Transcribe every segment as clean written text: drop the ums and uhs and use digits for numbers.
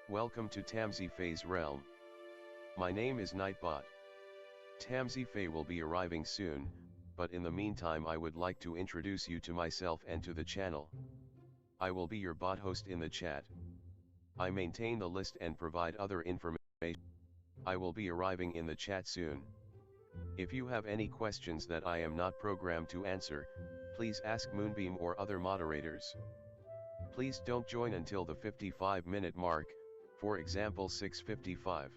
Welcome to Tamsy Fae's realm. My name is Nightbot. Tamsy Fae will be arriving soon, but in the meantime I would like to introduce you to myself and to the channel. I will be your bot host in the chat. I maintain the list and provide other information. I will be arriving in the chat soon. If you have any questions that I am not programmed to answer, please ask Moonbeam or other moderators. Please don't join until the 55-minute mark, for example 6:55.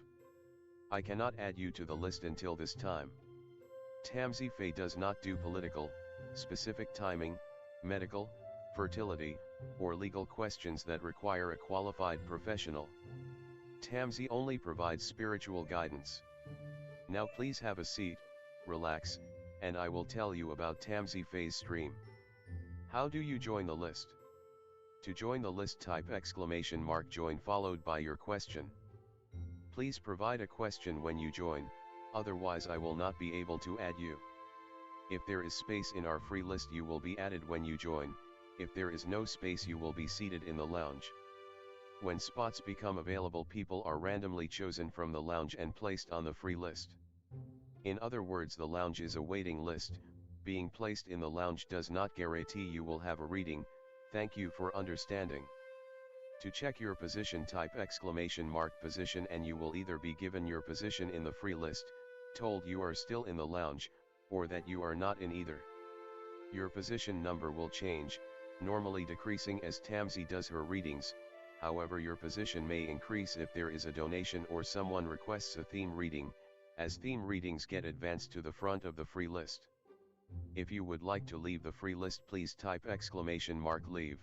I cannot add you to the list until this time. Tamsy Fae does not do political, specific timing, medical, fertility, or legal questions that require a qualified professional. Tamsy only provides spiritual guidance. Now please have a seat, relax, and I will tell you about Tamsy Fae's stream. How do you join the list? To join the list, type !join followed by your question. Please provide a question when you join, otherwise I will not be able to add you. If there is space in our free list you will be added when you join, if there is no space you will be seated in the lounge. When spots become available, people are randomly chosen from the lounge and placed on the free list. In other words, the lounge is a waiting list. Being placed in the lounge does not guarantee you will have a reading. Thank you for understanding. To check your position, type !position and you will either be given your position in the free list, told you are still in the lounge, or that you are not in either. Your position number will change, normally decreasing as Tamsy does her readings. However, your position may increase if there is a donation or someone requests a theme reading, as theme readings get advanced to the front of the free list. If you would like to leave the free list, please type !leave.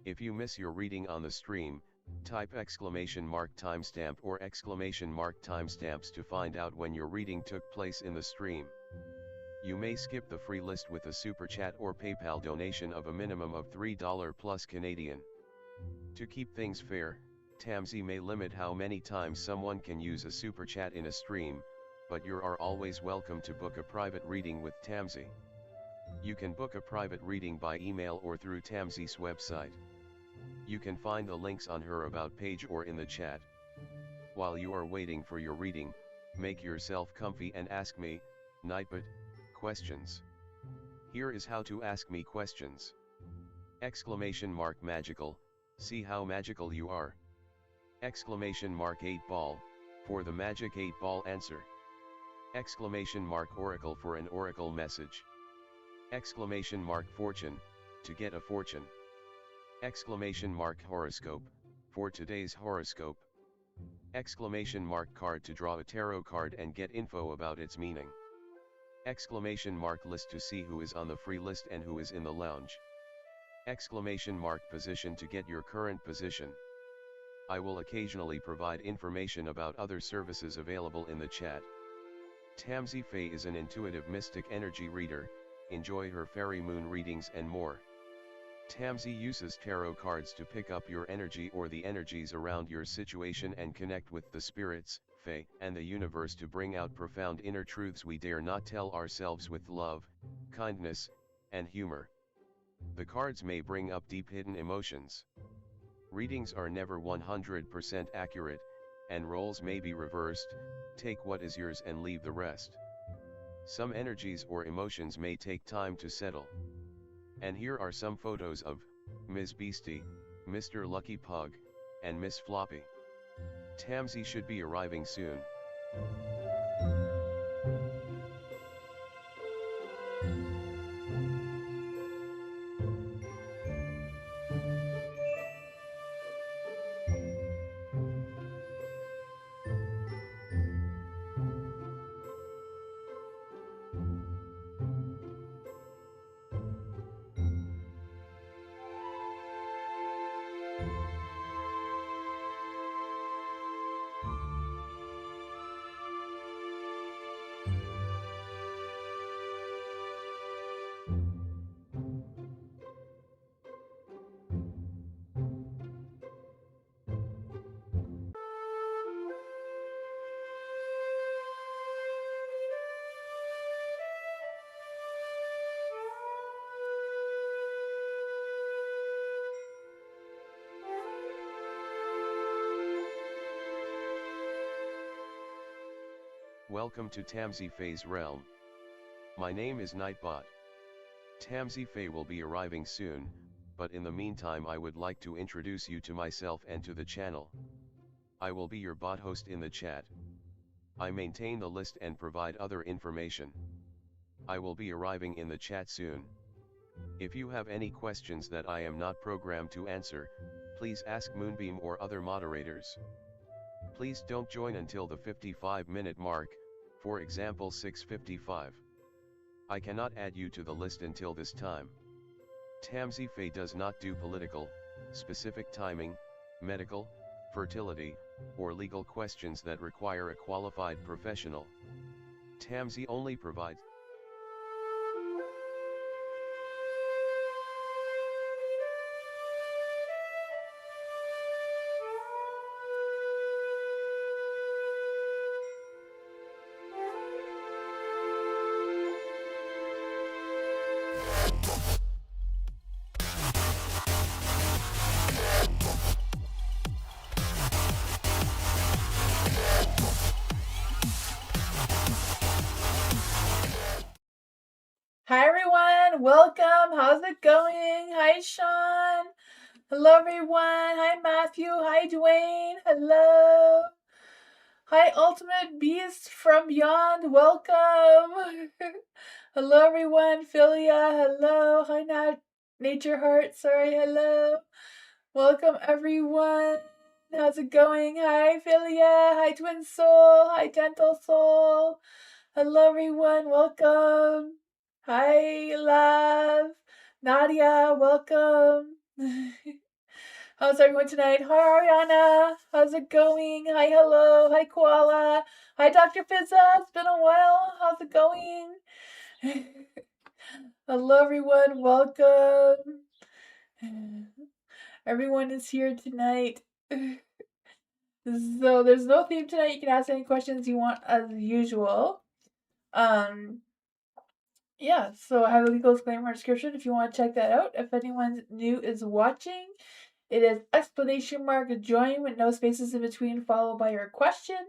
If you miss your reading on the stream, type !timestamp or !timestamps to find out when your reading took place in the stream. You may skip the free list with a super chat or PayPal donation of a minimum of $3 plus Canadian. To keep things fair, Tamsy may limit how many times someone can use a super chat in a stream, but you are always welcome to book a private reading with Tamsy. You can book a private reading by email or through Tamsy's website. You can find the links on her about page or in the chat. While you are waiting for your reading, make yourself comfy and ask me, Nightbot, questions. Here is how to ask me questions. !magical, see how magical you are. !8 ball, for the magic 8 ball answer. !oracle for an oracle message. !fortune, to get a fortune. !horoscope, for today's horoscope. !card to draw a tarot card and get info about its meaning. !list to see who is on the free list and who is in the lounge. !position to get your current position. I will occasionally provide information about other services available in the chat. Tamsy Fae is an intuitive mystic energy reader. Enjoy her fairy moon readings and more. Tamsy uses tarot cards to pick up your energy or the energies around your situation and connect with the spirits, Fae, and the universe to bring out profound inner truths we dare not tell ourselves with love, kindness, and humor. The cards may bring up deep hidden emotions. Readings are never 100% accurate, and roles may be reversed. Take what is yours and leave the rest. Some energies or emotions may take time to settle. And here are some photos of Ms. Beastie, Mr. Lucky Pug, and Miss Floppy. Tamsy should be arriving soon. Welcome to Tamsy Fae's realm. My name is Nightbot. Tamsy Fae will be arriving soon, but in the meantime I would like to introduce you to myself and to the channel. I will be your bot host in the chat. I maintain the list and provide other information. I will be arriving in the chat soon. If you have any questions that I am not programmed to answer, please ask Moonbeam or other moderators. Please don't join until the 55-minute mark, for example 6:55. I cannot add you to the list until this time. Tamsy Fae does not do political, specific timing, medical, fertility, or legal questions that require a qualified professional. Tamsy only provides Hi everyone, welcome. How's it going? Hi Sean. Hello everyone. Hi Matthew. Hi Dwayne. Hello. Hi Ultimate Beast from Beyond. Welcome. Hello everyone. Philia. Hello. Hi Nature Heart. Sorry. Hello. Welcome everyone. How's it going? Hi Philia. Hi Twin Soul. Hi Dental Soul. Hello everyone. Welcome. Hi, love. Nadia, welcome. How's everyone tonight? Hi, Ariana. How's it going? Hi, hello. Hi, Koala. Hi, Dr. Fizza. It's been a while. How's it going? Hello, everyone. Welcome. Everyone is here tonight. So there's no theme tonight. You can ask any questions you want as usual. Yeah, so I have a legal disclaimer description if you want to check that out. If anyone new is watching, it is !join with no spaces in between followed by your question.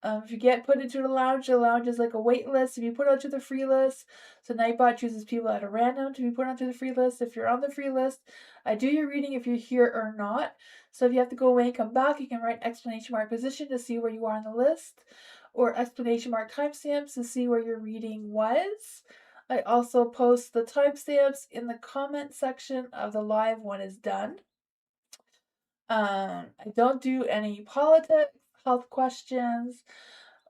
If you get put into the lounge is like a wait list. If you put onto the free list, so Nightbot chooses people at a random to be put onto the free list. If you're on the free list, I do your reading if you're here or not. So if you have to go away and come back, you can write !position to see where you are on the list, or !timestamps to see where your reading was. I also post the timestamps in the comment section of the live when it's done. I don't do any politics, health questions,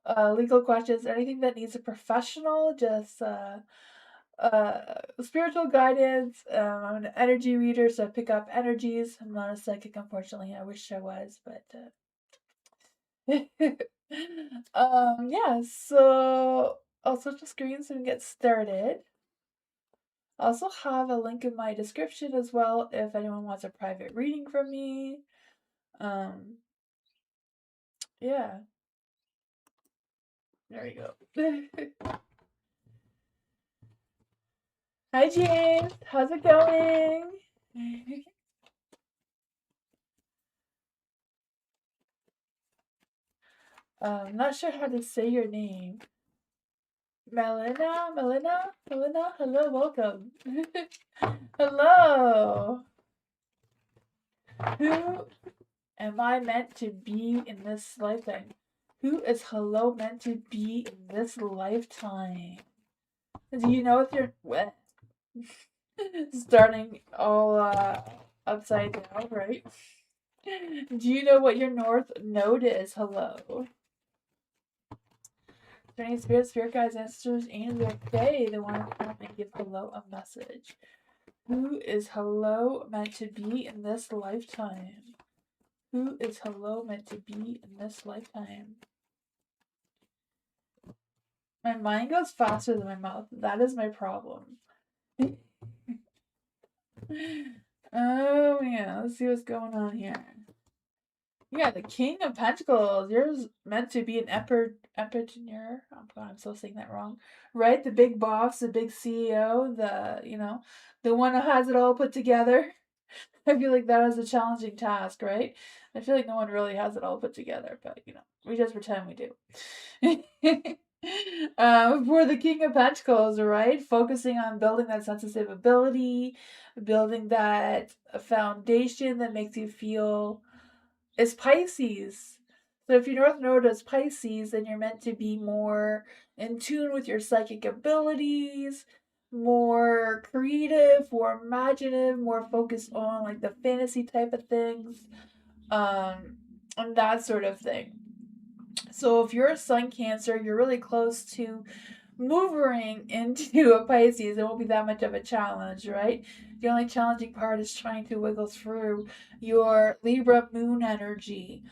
legal questions, anything that needs a professional, just spiritual guidance. I'm an energy reader, so I pick up energies. I'm not a psychic, unfortunately. I wish I was, but yeah, so I'll switch the screen so we can get started. I also have a link in my description as well if anyone wants a private reading from me. Yeah. There we go. Hi James, how's it going? I'm not sure how to say your name. Melina, hello, welcome. Hello. Who am I meant to be in this lifetime? Who is hello meant to be in this lifetime? Do you know if you're starting all upside down, right? Do you know what your north node is? Hello. Any spirit guides, ancestors, and their fae, they want to come and give hello a message. Who is hello meant to be in this lifetime? Who is hello meant to be in this lifetime? My mind goes faster than my mouth. That is my problem. Oh yeah, let's see what's going on here. Yeah, the King of Pentacles. You're meant to be an entrepreneur. Oh God, I'm still saying that wrong. Right? The big boss, the big CEO, the one who has it all put together. I feel like that is a challenging task, right? I feel like no one really has it all put together, but we just pretend we do. For the King of Pentacles, right? Focusing on building that sense of stability, building that foundation that makes you feel is Pisces. So if your North Node is Pisces, then you're meant to be more in tune with your psychic abilities, more creative, more imaginative, more focused on like the fantasy type of things, and that sort of thing. So if you're a Sun Cancer, you're really close to moving into a Pisces. It won't be that much of a challenge, right? The only challenging part is trying to wiggle through your Libra moon energy.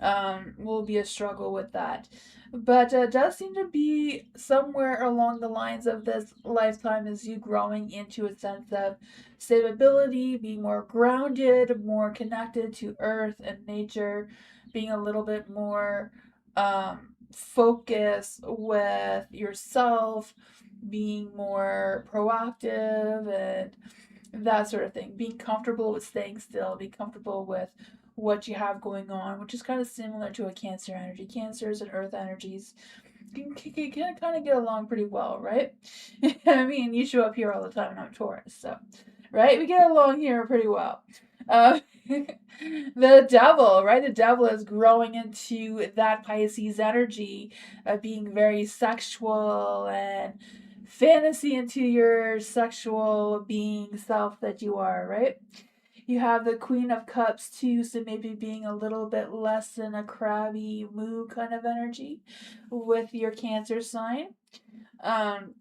Will be a struggle with that. But it does seem to be somewhere along the lines of this lifetime is you growing into a sense of stability, being more grounded, more connected to earth and nature, being a little bit more focused with yourself, being more proactive and that sort of thing. Being comfortable with staying still, be comfortable with what you have going on, which is kind of similar to a Cancer energy. Cancers and Earth energies can kind of get along pretty well, right? I mean, you show up here all the time and I'm Taurus, so, right? We get along here pretty well. The devil, right? The devil is growing into that Pisces energy of being very sexual and fantasy into your sexual being self that you are, right? You have the Queen of Cups too, so maybe being a little bit less than a crabby moo kind of energy with your Cancer sign. Um,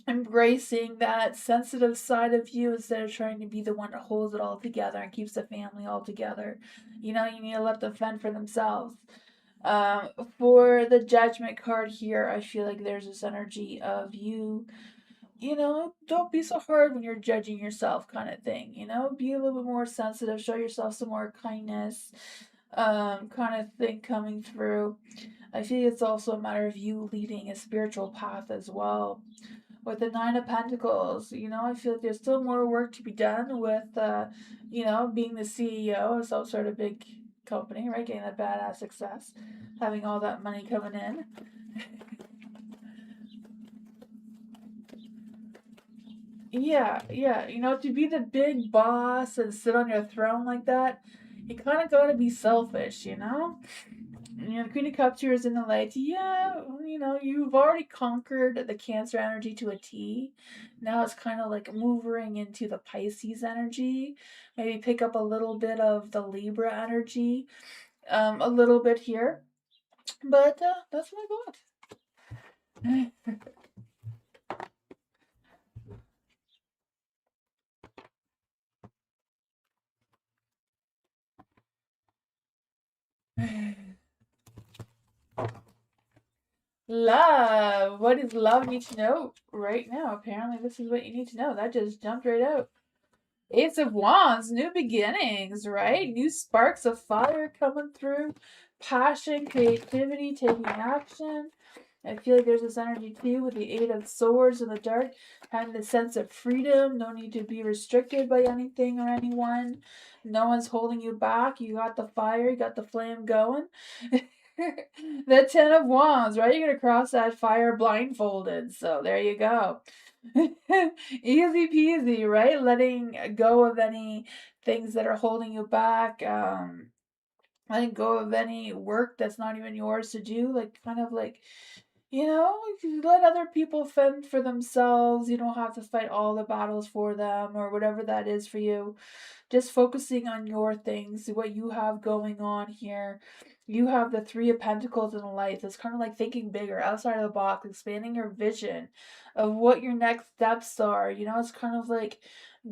Embracing that sensitive side of you instead of trying to be the one that holds it all together and keeps the family all together. You need to let them fend for themselves. Um, for the Judgment card here, I feel like there's this energy of you don't be so hard when you're judging yourself kind of thing, be a little bit more sensitive, show yourself some more kindness, kind of thing coming through. I feel it's also a matter of you leading a spiritual path as well. With the Nine of Pentacles, I feel like there's still more work to be done with, being the CEO of some sort of big company, right? Getting that badass success, having all that money coming in. Yeah, yeah. To be the big boss and sit on your throne like that, you kind of gotta be selfish, the Queen of Cups here is in the light. Yeah, you've already conquered the Cancer energy to a T. Now it's kind of like moving into the Pisces energy. Maybe pick up a little bit of the Libra energy, a little bit here. But that's what I got. Love. What does love need to know right now? Apparently, this is what you need to know. That just jumped right out. Ace of Wands, new beginnings, right? New sparks of fire coming through. Passion, creativity, taking action. I feel like there's this energy too with the Eight of Swords in the dark, having the sense of freedom, no need to be restricted by anything or anyone. No one's holding you back. You got the fire, you got the flame going. The Ten of Wands, right? You're going to cross that fire blindfolded. So there you go. Easy peasy, right? Letting go of any things that are holding you back. Letting go of any work that's not even yours to do. Like, kind of like, you let other people fend for themselves. You don't have to fight all the battles for them or whatever that is for you. Just focusing on your things, what you have going on here. You have the Three of Pentacles in life. It's kind of like thinking bigger, outside of the box, expanding your vision of what your next steps are. It's kind of like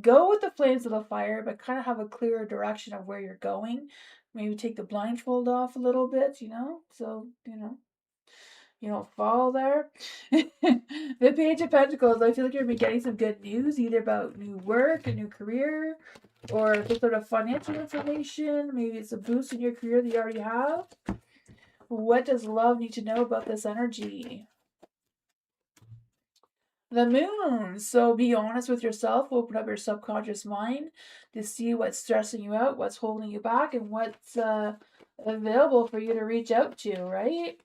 go with the flames of the fire, but kind of have a clearer direction of where you're going. Maybe take the blindfold off a little bit, so, you don't fall there. The Page of Pentacles, I feel like you're going to be getting some good news, either about new work, a new career, or some sort of financial information. Maybe it's a boost in your career that you already have. What does love need to know about this energy? The moon. So be honest with yourself. Open up your subconscious mind to see what's stressing you out, what's holding you back, and what's available for you to reach out to, right?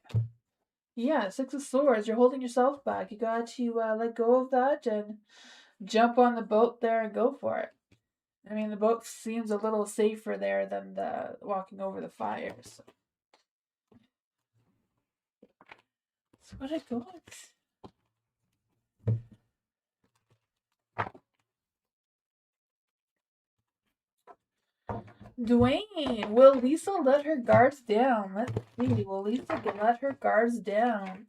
Yeah, Six of Swords. You're holding yourself back. You got to let go of that and jump on the boat there and go for it. I mean, the boat seems a little safer there than the walking over the fires. That's what I got. Dwayne, will Lisa let her guards down? Let's see. Will Lisa let her guards down?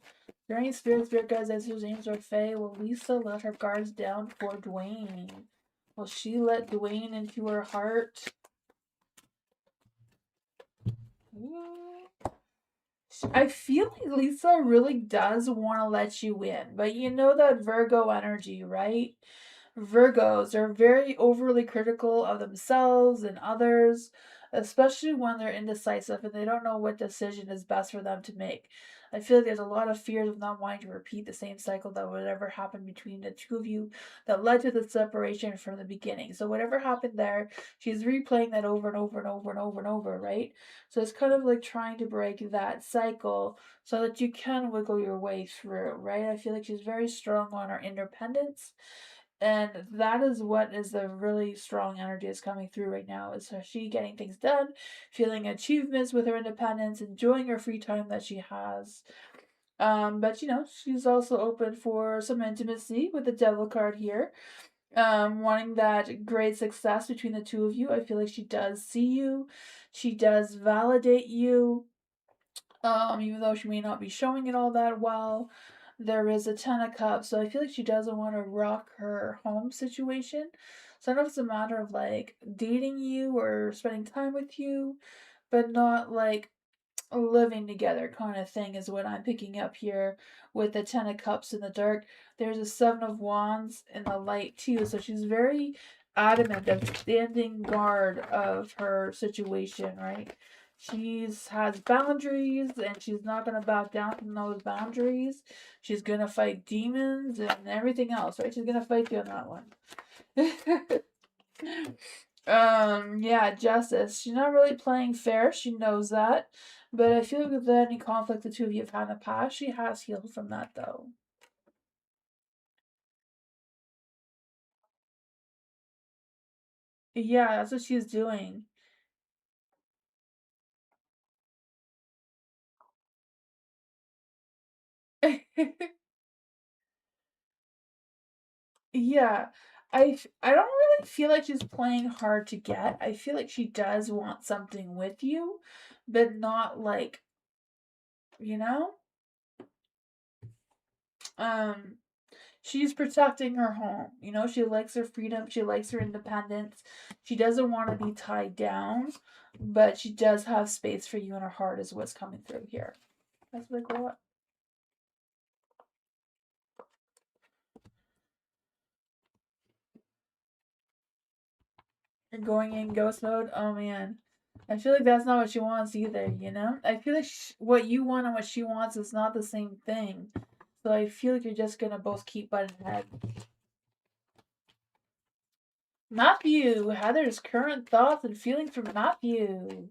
During spirit guides, answers, angels, or Fae, will Lisa let her guards down for Dwayne? Will she let Dwayne into her heart? I feel like Lisa really does want to let you in, but you know that Virgo energy, right? Virgos are very overly critical of themselves and others, especially when they're indecisive and they don't know what decision is best for them to make. I feel like there's a lot of fears of not wanting to repeat the same cycle that would ever happen between the two of you that led to the separation from the beginning. So whatever happened there, she's replaying that over and over and over and over and over, right? So it's kind of like trying to break that cycle so that you can wiggle your way through, right? I feel like she's very strong on her independence, and that is what is the really strong energy is coming through right now. Is she getting things done, feeling achievements with her independence, enjoying her free time that she has. But you know, she's also open for some intimacy with the devil card here. Wanting that great success between the two of you. I feel like she does see you. She does validate you. Even though she may not be showing it all that well. There is a Ten of Cups, so I feel like she doesn't want to rock her home situation. So I don't know if it's a matter of like dating you or spending time with you, but not like living together kind of thing is what I'm picking up here with the Ten of Cups in the dark. There's a Seven of Wands in the light too, so she's very adamant of standing guard of her situation, right? She's has boundaries and she's not gonna back down from those boundaries. She's gonna fight demons and everything else, right? She's gonna fight you on that one. Yeah, Justice. She's not really playing fair. She knows that. But I feel like with any conflict the two of you have had in the past, she has healed from that, though. Yeah, that's what she's doing. Yeah. I don't really feel like she's playing hard to get. I feel like she does want something with you, but not like, you know? Um, she's protecting her home. You know, she likes her freedom, she likes her independence. She doesn't want to be tied down, but she does have space for you in her heart, is what's coming through here. That's what I got. You're going in ghost mode? Oh man. I feel like that's not what she wants either, you know? I feel like what you want and what she wants is not the same thing. So I feel like you're just gonna both keep butting heads. Matthew! Heather's current thoughts and feelings for Matthew.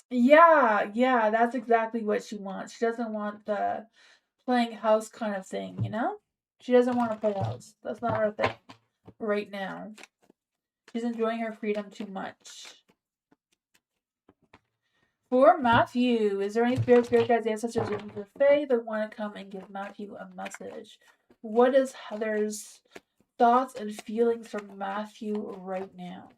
Yeah, that's exactly what she wants. She doesn't want the playing house kind of thing, you know? She doesn't want to play house. That's not her thing right now. She's enjoying her freedom too much. For Matthew, is there any spirit guides, ancestors, or angels Fae that want to come and give Matthew a message? What is Heather's thoughts and feelings for Matthew right now?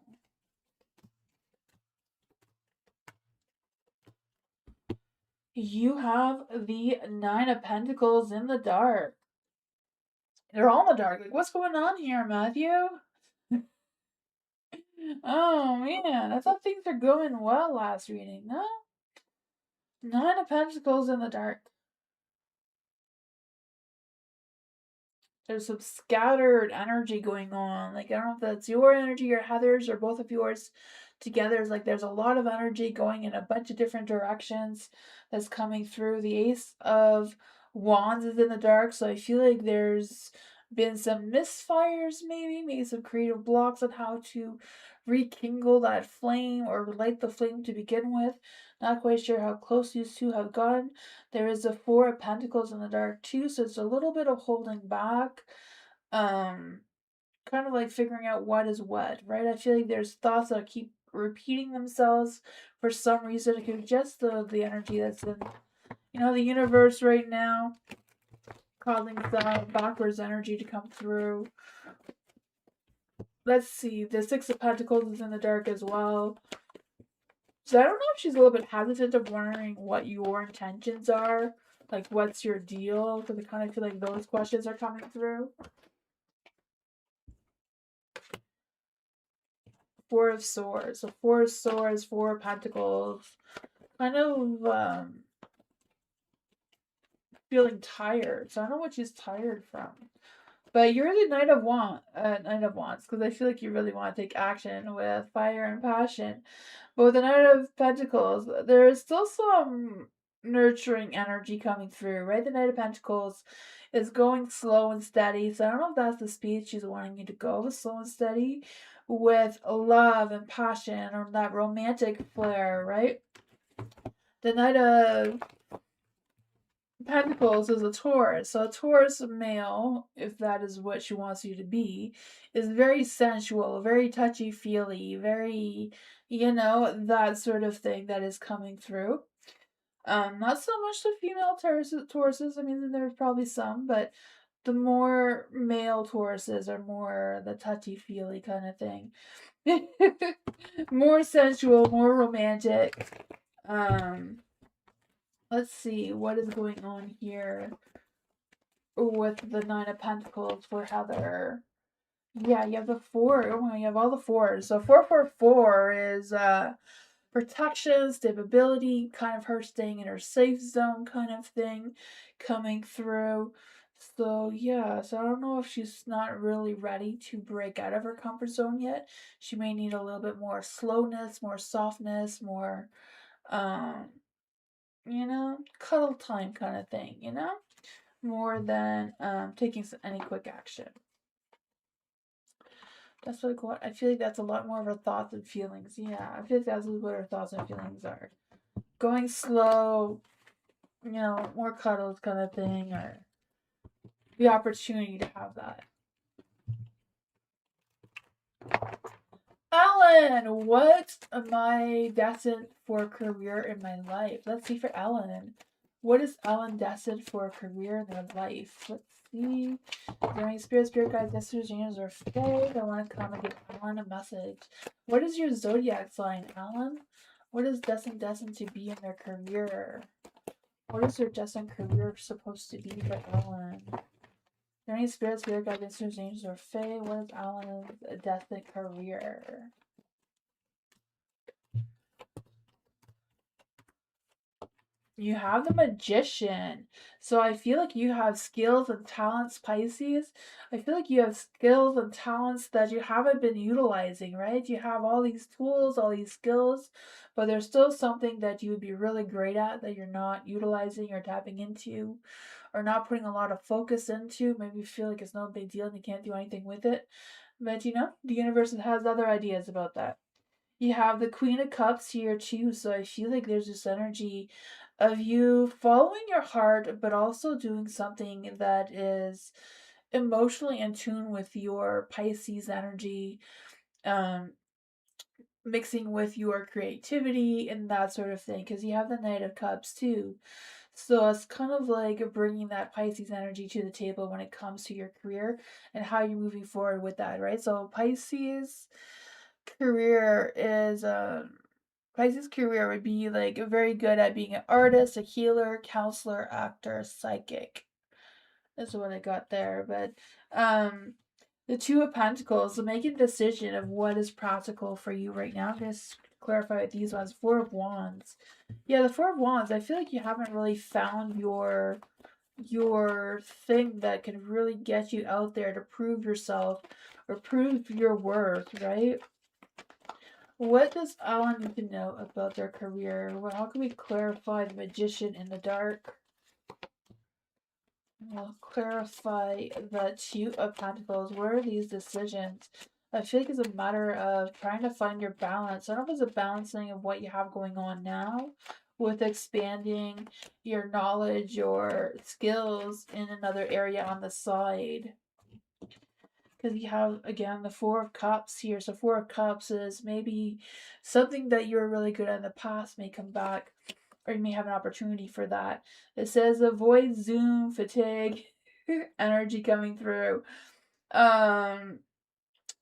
You have the Nine of Pentacles in the dark. They're all in the dark. Like, what's going on here, Matthew? Oh man, I thought things were going well last reading. No? Nine of Pentacles in the dark. There's some scattered energy going on. Like, I don't know if that's your energy or Heather's or both of yours together. It's like there's a lot of energy going in a bunch of different directions that's coming through. The Ace of Wands is in the dark, so I feel like there's been some misfires, maybe some creative blocks on how to rekindle that flame or light the flame to begin with. Not quite sure how close these two have gone. There is the Four of Pentacles in the dark too, so it's a little bit of holding back. Kind of like figuring out what is what, right? I feel like there's thoughts that keep repeating themselves for some reason. It could be just the energy that's in, the universe right now, causing some backwards energy to come through. Let's see, the Six of Pentacles is in the dark as well. So I don't know if she's a little bit hesitant of wondering what your intentions are. Like, what's your deal? Because I kind of feel like those questions are coming through. Four of Swords. So Four of Swords, Four of Pentacles. Kind of feeling tired. So I don't know what she's tired from. But you're the Knight of Wands, because I feel like you really want to take action with fire and passion. But with the Knight of Pentacles, there is still some nurturing energy coming through, right? The Knight of Pentacles is going slow and steady. So I don't know if that's the speed she's wanting you to go, slow and steady, with love and passion or that romantic flair, right? The Knight of Pentacles is a Taurus. So a Taurus male, if that is what she wants you to be, is very sensual, very touchy-feely, very, that sort of thing that is coming through. Not so much the female Tauruses. I mean, there's probably some, but the more male Tauruses are more the touchy-feely kind of thing. More sensual, more romantic. Let's see what is going on here with the Nine of Pentacles for Heather. Yeah, you have the four. Oh my, you have all the fours. So 444 is protection, stability, kind of her staying in her safe zone kind of thing coming through. So yeah, so I don't know if she's not really ready to break out of her comfort zone yet. She may need a little bit more slowness, more softness, more cuddle time kind of thing, more than taking any quick action. That's really cool. I feel like that's a lot more of her thoughts and feelings. Yeah, I feel like that's what her thoughts and feelings are. Going slow, more cuddles kind of thing, or the opportunity to have that. Ellen, what am I destined for a career in my life? Let's see for Ellen. What is Ellen destined for a career in their life? Let's see. Is there any spirit guides, messengers, angels, or fae that want to come and give Ellen a message? What is your zodiac sign, Ellen? What is destined to be in their career? What is their destined career supposed to be for Ellen? Is there any spirit guides, messengers, angels, or fae? What is Ellen's destined career? You have the Magician. So I feel like you have skills and talents, Pisces. I feel like you have skills and talents that you haven't been utilizing, right? You have all these tools, all these skills, but there's still something that you would be really great at that you're not utilizing or tapping into or not putting a lot of focus into. Maybe you feel like it's no big deal and you can't do anything with it. But the universe has other ideas about that. You have the Queen of Cups here too, so I feel like there's this energy of you following your heart, but also doing something that is emotionally in tune with your Pisces energy, um, mixing with your creativity and that sort of thing, because you have the Knight of Cups too. So it's kind of like bringing that Pisces energy to the table when it comes to your career and how you're moving forward with that, right? So career is Pisces career would be like very good at being an artist, a healer, counselor, actor, psychic. That's what I got there. But the Two of Pentacles, so make a decision of what is practical for you right now. I'm going to clarify with these ones. Four of Wands. Yeah, the Four of Wands, I feel like you haven't really found your thing that can really get you out there to prove yourself or prove your worth, right? What does Alan need to know about their career? Well, how can we clarify the Magician in the dark? I'll clarify the Two of Pentacles. What are these decisions? I feel like it's a matter of trying to find your balance. I don't know if it's a balancing of what you have going on now with expanding your knowledge, your skills in another area on the side. Because you have, again, the Four of Cups here. So Four of Cups is maybe something that you were really good at in the past may come back, or you may have an opportunity for that. It says avoid Zoom fatigue energy coming through.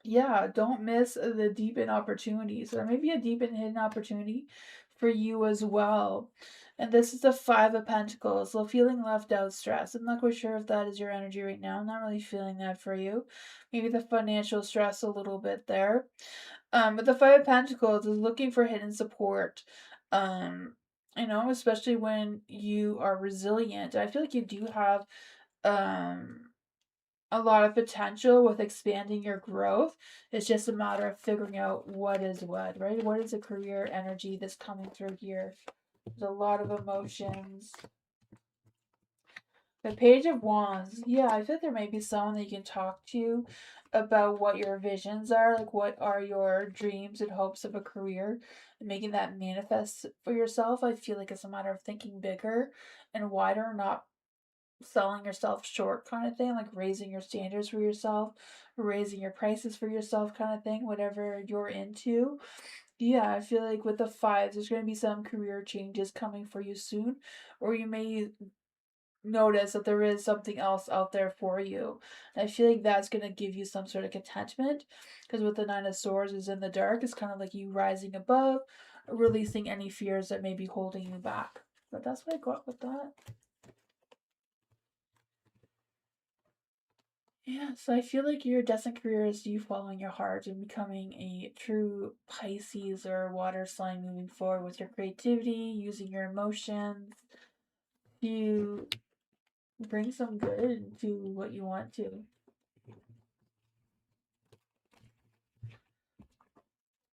Yeah, don't miss the deep end opportunities. There may be a deep and hidden opportunity for you as well. And this is the Five of Pentacles. So feeling left out, stress. I'm not quite sure if that is your energy right now. I'm not really feeling that for you. Maybe the financial stress a little bit there. But the Five of Pentacles is looking for hidden support. Especially when you are resilient. I feel like you do have um a lot of potential with expanding your growth. It's just a matter of figuring out what is what, right? What is the career energy that's coming through here? There's a lot of emotions. The Page of Wands. Yeah, I feel like there may be someone that you can talk to about what your visions are, like what are your dreams and hopes of a career, and making that manifest for yourself. I feel like it's a matter of thinking bigger and wider, not selling yourself short kind of thing, like raising your standards for yourself, raising your prices for yourself kind of thing, whatever you're into. Yeah, I feel like with the fives, there's going to be some career changes coming for you soon, or you may notice that there is something else out there for you. And I feel like that's going to give you some sort of contentment, because with the Nine of Swords is in the dark, it's kind of like you rising above, releasing any fears that may be holding you back. But that's what I got with that. Yeah, so I feel like your destined career is you following your heart and becoming a true Pisces or water sign moving forward with your creativity, using your emotions to bring some good to what you want to.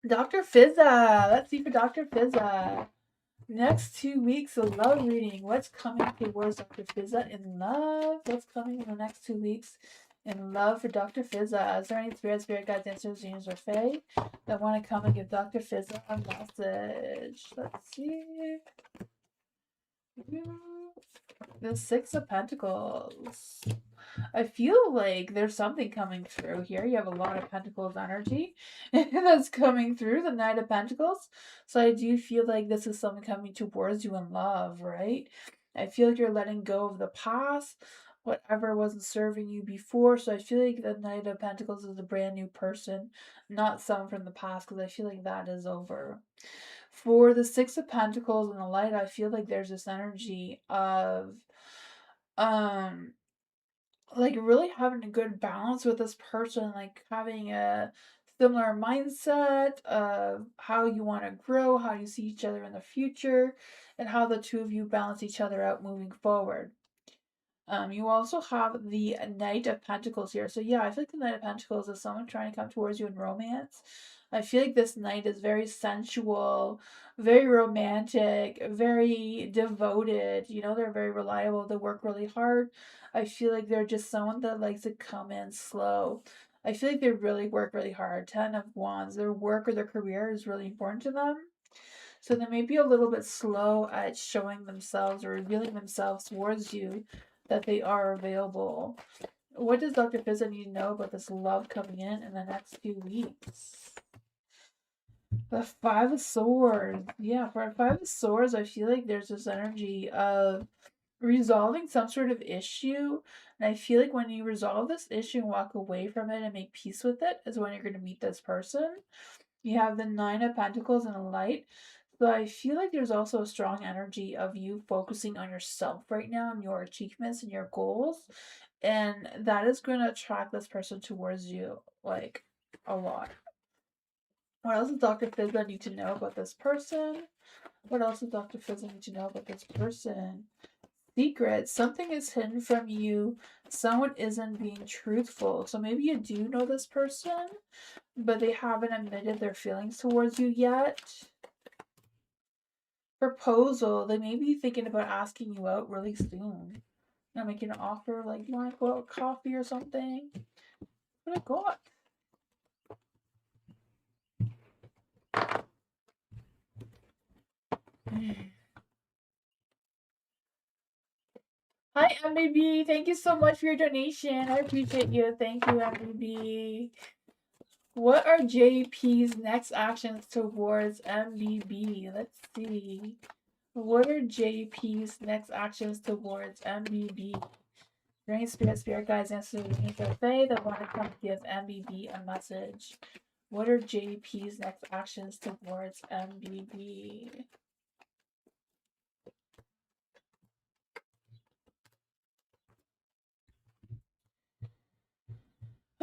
Dr. Fizza! Let's see for Dr. Fizza. Next 2 weeks of love reading. What's coming towards Dr. Fizza in love? What's coming in the next 2 weeks in love for Dr. Fizza? Is there any spirit guides, answers, angels, or fae that want to come and give Dr. Fizza a message? Let's see. The Six of Pentacles. I feel like there's something coming through here. You have a lot of Pentacles energy that's coming through, the Knight of Pentacles. So I do feel like this is something coming towards you in love, right? I feel like you're letting go of the past, whatever wasn't serving you before. So I feel like the Knight of Pentacles is a brand new person, not someone from the past, because I feel like that is over. For the Six of Pentacles and the Light, I feel like there's this energy of um like really having a good balance with this person, like having a similar mindset of how you want to grow, how you see each other in the future, and how the two of you balance each other out moving forward. You also have the Knight of Pentacles here. So yeah, I feel like the Knight of Pentacles is someone trying to come towards you in romance. I feel like this knight is very sensual, very romantic, very devoted. They're very reliable. They work really hard. I feel like they're just someone that likes to come in slow. I feel like they really work really hard. Ten of Wands, their work or their career is really important to them. So they may be a little bit slow at showing themselves or revealing themselves towards you that they are available. What does Dr. Fizza need to know about this love coming in the next few weeks? The Five of Swords. Yeah, for a Five of Swords, I feel like there's this energy of resolving some sort of issue. And I feel like when you resolve this issue and walk away from it and make peace with it is when you're going to meet this person. You have the Nine of Pentacles and a Light. So I feel like there's also a strong energy of you focusing on yourself right now and your achievements and your goals. And that is going to attract this person towards you, like, a lot. What else does Dr. Fizza need to know about this person? What else does Dr. Fizza need to know about this person? Secret. Something is hidden from you. Someone isn't being truthful. So maybe you do know this person, but they haven't admitted their feelings towards you yet. Proposal. They may be thinking about asking you out really soon. I'm making an offer, like, you want to go out coffee or something? What I got? Hi, MBB. Thank you so much for your donation. I appreciate you. Thank you, MBB. What are JP's next actions towards MBB? Let's see. What are JP's next actions towards MBB? During Spirit Guides answer the Tamsy Fae that want to come give MBB a message. What are JP's next actions towards MBB?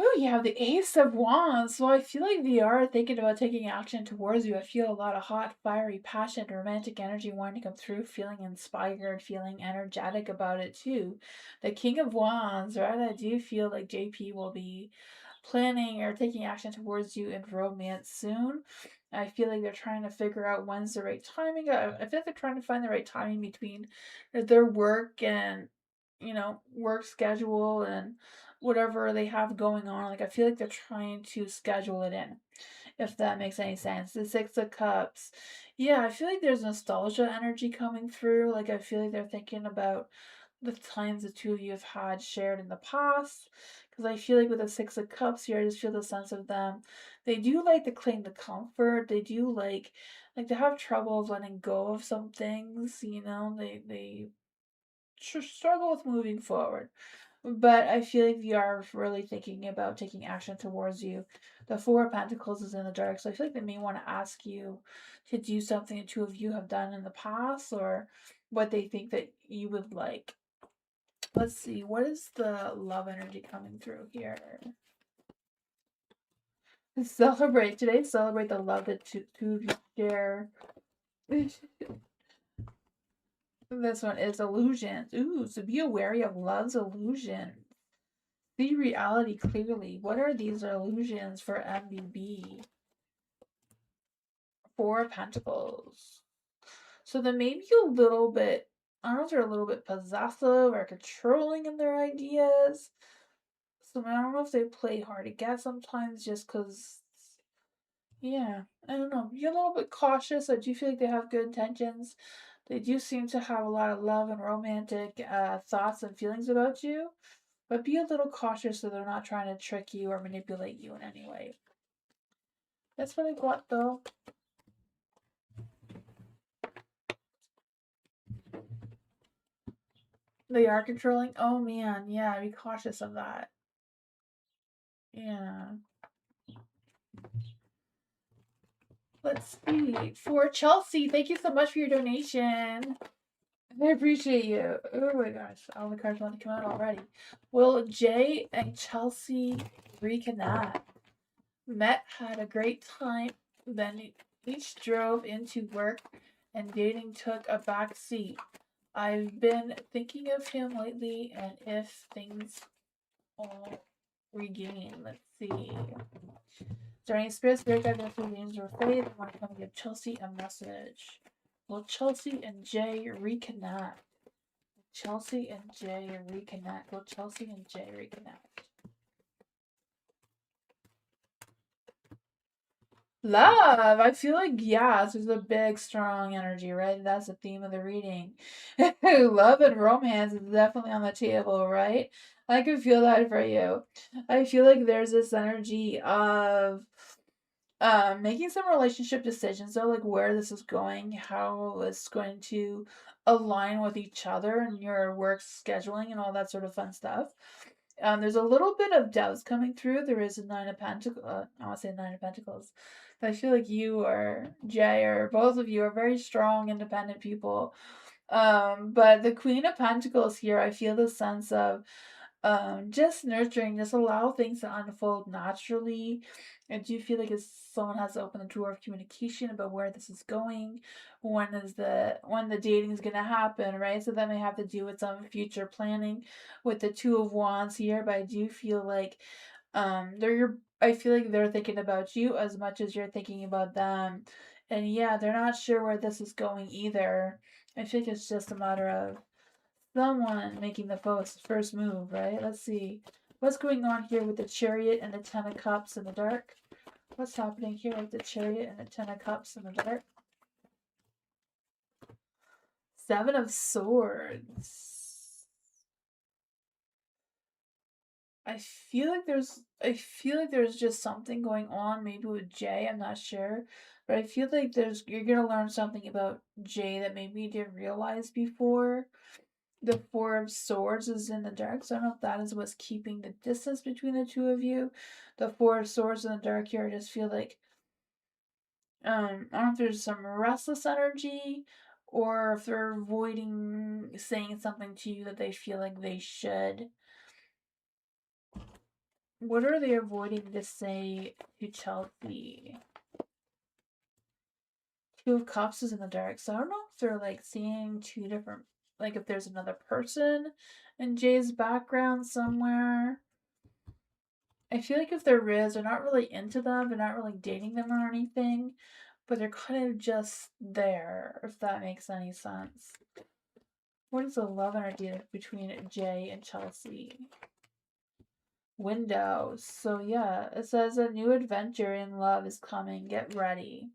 Oh, you have the Ace of Wands. So I feel like they are thinking about taking action towards you. I feel a lot of hot, fiery, passionate, romantic energy wanting to come through, feeling inspired, feeling energetic about it too. The King of Wands, right? I do feel like JP will be planning or taking action towards you in romance soon. I feel like they're trying to figure out when's the right timing. I feel like they're trying to find the right timing between their work and, work schedule and whatever they have going on. Like, I feel like they're trying to schedule it in, if that makes any sense. The Six of Cups. Yeah, I feel like there's nostalgia energy coming through. Like, I feel like they're thinking about the times the two of you have had shared in the past. Because I feel like with the Six of Cups here, I just feel the sense of them. They do like to cling to comfort. They do like they have trouble of letting go of some things. They struggle with moving forward. But I feel like they are really thinking about taking action towards you. The Four of Pentacles is in the dark, so I feel like they may want to ask you to do something the two of you have done in the past, or what they think that you would like. Let's see, what is the love energy coming through here? Celebrate today. Celebrate the love that two of you share. This one is illusions. Ooh, so be wary of love's illusions. See reality clearly. What are these illusions for MBB? Four of Pentacles. So they may be a little bit, I don't know if they're a little bit possessive or controlling in their ideas. So I don't know if they play hard to get sometimes just because, yeah, I don't know. Be a little bit cautious. I do feel like they have good intentions. They do seem to have a lot of love and romantic thoughts and feelings about you. But be a little cautious so they're not trying to trick you or manipulate you in any way. That's what I got though. They are controlling? Oh man, yeah, be cautious of that. Yeah. Let's see. For Chelsea, thank you so much for your donation. I appreciate you. Oh my gosh, all the cards want to come out already. Will Jay and Chelsea reconnect? Met, had a great time, then each drove into work, and dating took a back seat. I've been thinking of him lately, and if things all regain, let's see. Starting spirit guide for games or faith, I want to come and give Chelsea a message. Will Chelsea and Jay reconnect? Chelsea and Jay reconnect. Will Chelsea and Jay reconnect? Love. I feel like, yes, there's a big, strong energy, right? That's the theme of the reading. Love and romance is definitely on the table, right? I can feel that for you. I feel like there's this energy of making some relationship decisions, though, like where this is going, how it's going to align with each other and your work scheduling and all that sort of fun stuff. There's a little bit of doubts coming through. There is a Nine of Pentacles. I want to say Nine of Pentacles. I feel like you or Jay or both of you are very strong, independent people. But the Queen of Pentacles here, I feel the sense of just nurturing, just allow things to unfold naturally. I do feel like if someone has to open the door of communication about where this is going, when the dating is gonna happen, right? So that may have to do with some future planning with the Two of Wands here, but I do feel like I feel like they're thinking about you as much as you're thinking about them. And yeah, they're not sure where this is going either. I think it's just a matter of someone making the first move, right? Let's see. What's going on here with the Chariot and the Ten of Cups in the dark? What's happening here with the Chariot and the Ten of Cups in the dark? Seven of Swords. I feel like there's just something going on, maybe with Jay, I'm not sure. But I feel like you're gonna learn something about Jay that maybe you didn't realize before. The Four of Swords is in the dark, so I don't know if that is what's keeping the distance between the two of you. The Four of Swords in the dark here, I just feel like I don't know if there's some restless energy or if they're avoiding saying something to you that they feel like they should. What are they avoiding to say to Chelsea? Two of Cups is in the dark, so I don't know if they're like seeing two different, like if there's another person in Jay's background somewhere. I feel like if there is, they're not really into them, they're not really dating them or anything, but they're kind of just there, if that makes any sense. What is the love energy between Jay and Chelsea? Windows. So yeah, it says a new adventure in love is coming. Get ready.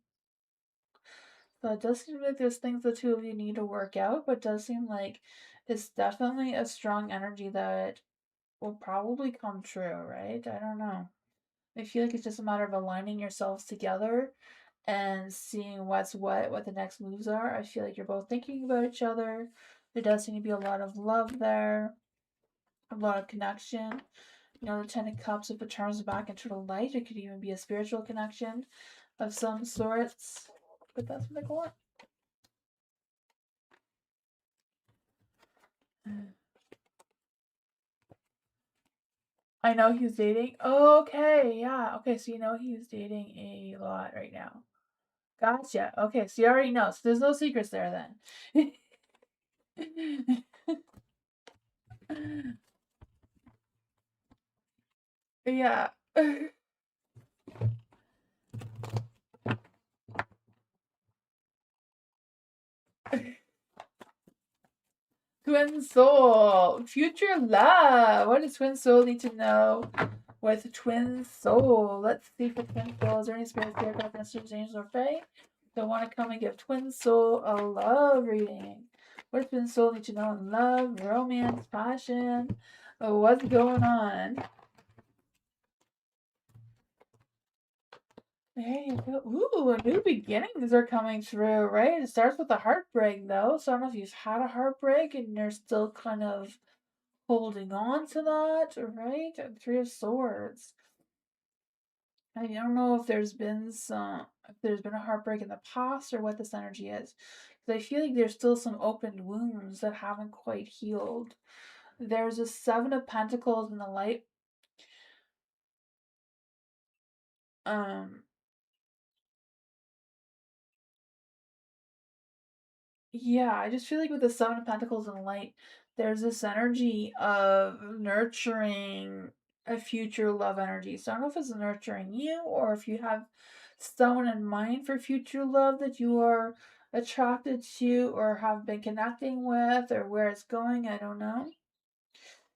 So it does seem like there's things the two of you need to work out, but it does seem like it's definitely a strong energy that will probably come true, right? I don't know. I feel like it's just a matter of aligning yourselves together and seeing what the next moves are. I feel like you're both thinking about each other. There does seem to be a lot of love there, a lot of connection. You know, the Ten of Cups, if it turns back into the light, it could even be a spiritual connection of some sorts. But that's what I got. I know he's dating. Okay, yeah. Okay, so you know he's dating a lot right now. Gotcha. Okay, so you already know. So there's no secrets there then. Yeah. Twin soul. Future love. What does twin soul need to know with twin soul? Let's see for twin soul. Is there any spirits, character, messages, angels, or fae that want to come and give twin soul a love reading? What does twin soul need to know in love, romance, passion? What's going on? There you go. Ooh, new beginnings are coming through, right? It starts with a heartbreak, though. So I don't know if you've had a heartbreak and you're still kind of holding on to that, right? Three of Swords. I don't know if there's been a heartbreak in the past or what this energy is. Because I feel like there's still some open wounds that haven't quite healed. There's a Seven of Pentacles in the light. Um, Yeah, I just feel like with the Seven of Pentacles and Light, there's this energy of nurturing a future love energy. So I don't know if it's nurturing you or if you have someone in mind for future love that you are attracted to or have been connecting with or where it's going. I don't know.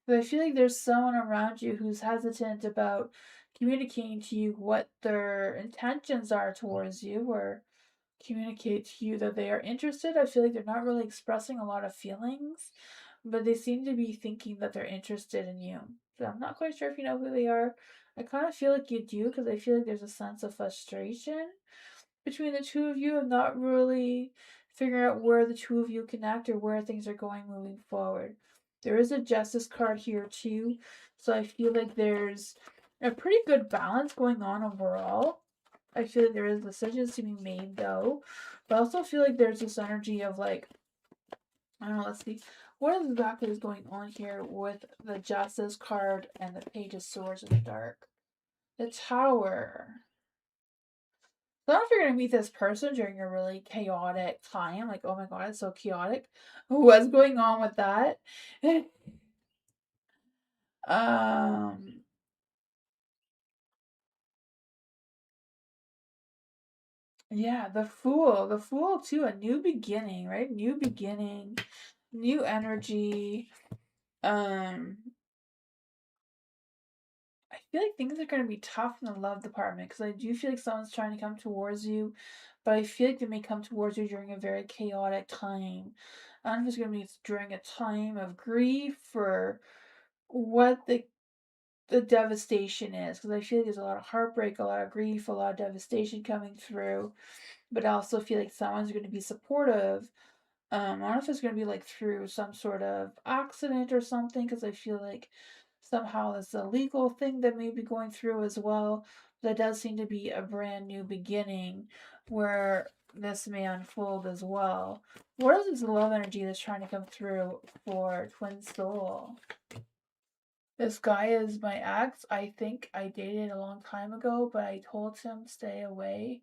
But I feel like there's someone around you who's hesitant about communicating to you what their intentions are towards you or communicate to you that they are interested. I feel like they're not really expressing a lot of feelings, but they seem to be thinking that they're interested in you. So I'm not quite sure if you know who they are. I kind of feel like you do because I feel like there's a sense of frustration between the two of you of not really figuring out where the two of you connect or where things are going moving forward. There is a justice card here too, so I feel like there's a pretty good balance going on overall. I feel like there is decisions to be made though, but I also feel like there's this energy of like, I don't know, let's see. What exactly is going on here with the Justice card and the Page of Swords in the dark? The Tower. So I don't know if you're going to meet this person during a really chaotic time. Like, oh my god, it's so chaotic. What's going on with that? um, yeah, the Fool. The Fool too, a new beginning, right? New beginning. new energy. I feel like things are going to be tough in the love department because I do feel like someone's trying to come towards you, but I feel like they may come towards you during a very chaotic time. I don't know if it's going to be during a time of grief or what the devastation is, because I feel like there's a lot of heartbreak, a lot of grief, a lot of devastation coming through, but I also feel like someone's going to be supportive. I don't know if it's gonna be like through some sort of accident or something, because I feel like somehow it's a legal thing that may be going through as well. That does seem to be a brand new beginning where this may unfold as well. What is this love energy that's trying to come through for Twin Soul? This guy is my ex. I think I dated a long time ago, but I told him stay away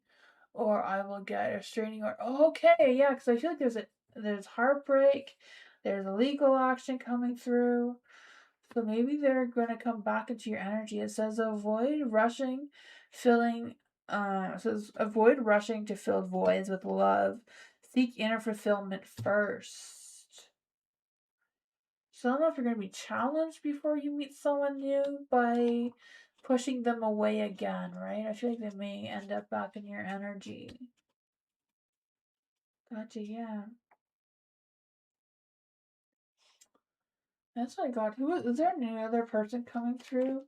or I will get a restraining order. Okay, yeah, because I feel like there's heartbreak, there's a legal action coming through. So maybe they're gonna come back into your energy. It says avoid rushing, filling. It says avoid rushing to fill voids with love. Seek inner fulfillment first. So I don't know if you're gonna be challenged before you meet someone new by pushing them away again, right? I feel like they may end up back in your energy. Gotcha, yeah. That's what I got. Is there any other person coming through?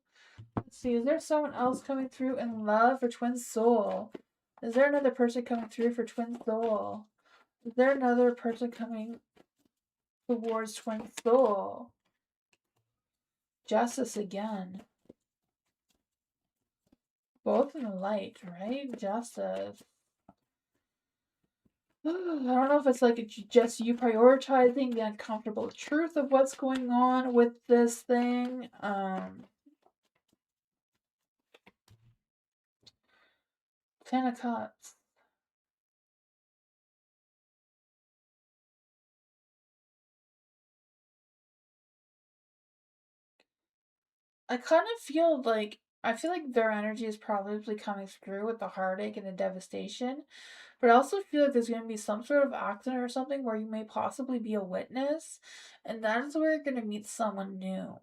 Let's see, is there someone else coming through in love for Twin Soul? Is there another person coming through for Twin Soul? Is there another person coming towards Twin Soul? Justice again. Both in the light, right? Justice. I don't know if it's like just you prioritizing the uncomfortable truth of what's going on with this thing. Ten of Cups. I kind of feel like I feel like their energy is probably coming through with the heartache and the devastation, but I also feel like there's going to be some sort of accident or something where you may possibly be a witness, and that is where you're going to meet someone new.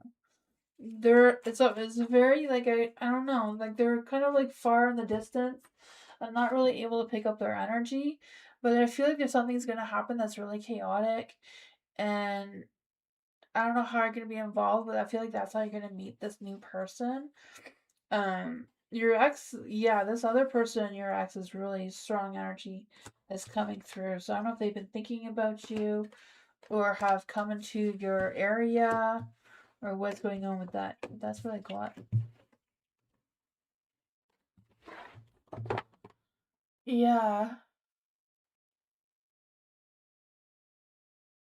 It's a very like I don't know, like they're kind of like far in the distance. I'm not really able to pick up their energy, but I feel like there's something's going to happen that's really chaotic, and I don't know how you're gonna be involved, but I feel like that's how you're gonna meet this new person. Your ex, yeah, this other person, your ex, is really strong energy that's coming through. So I don't know if they've been thinking about you or have come into your area or what's going on with that. That's what I got. Yeah,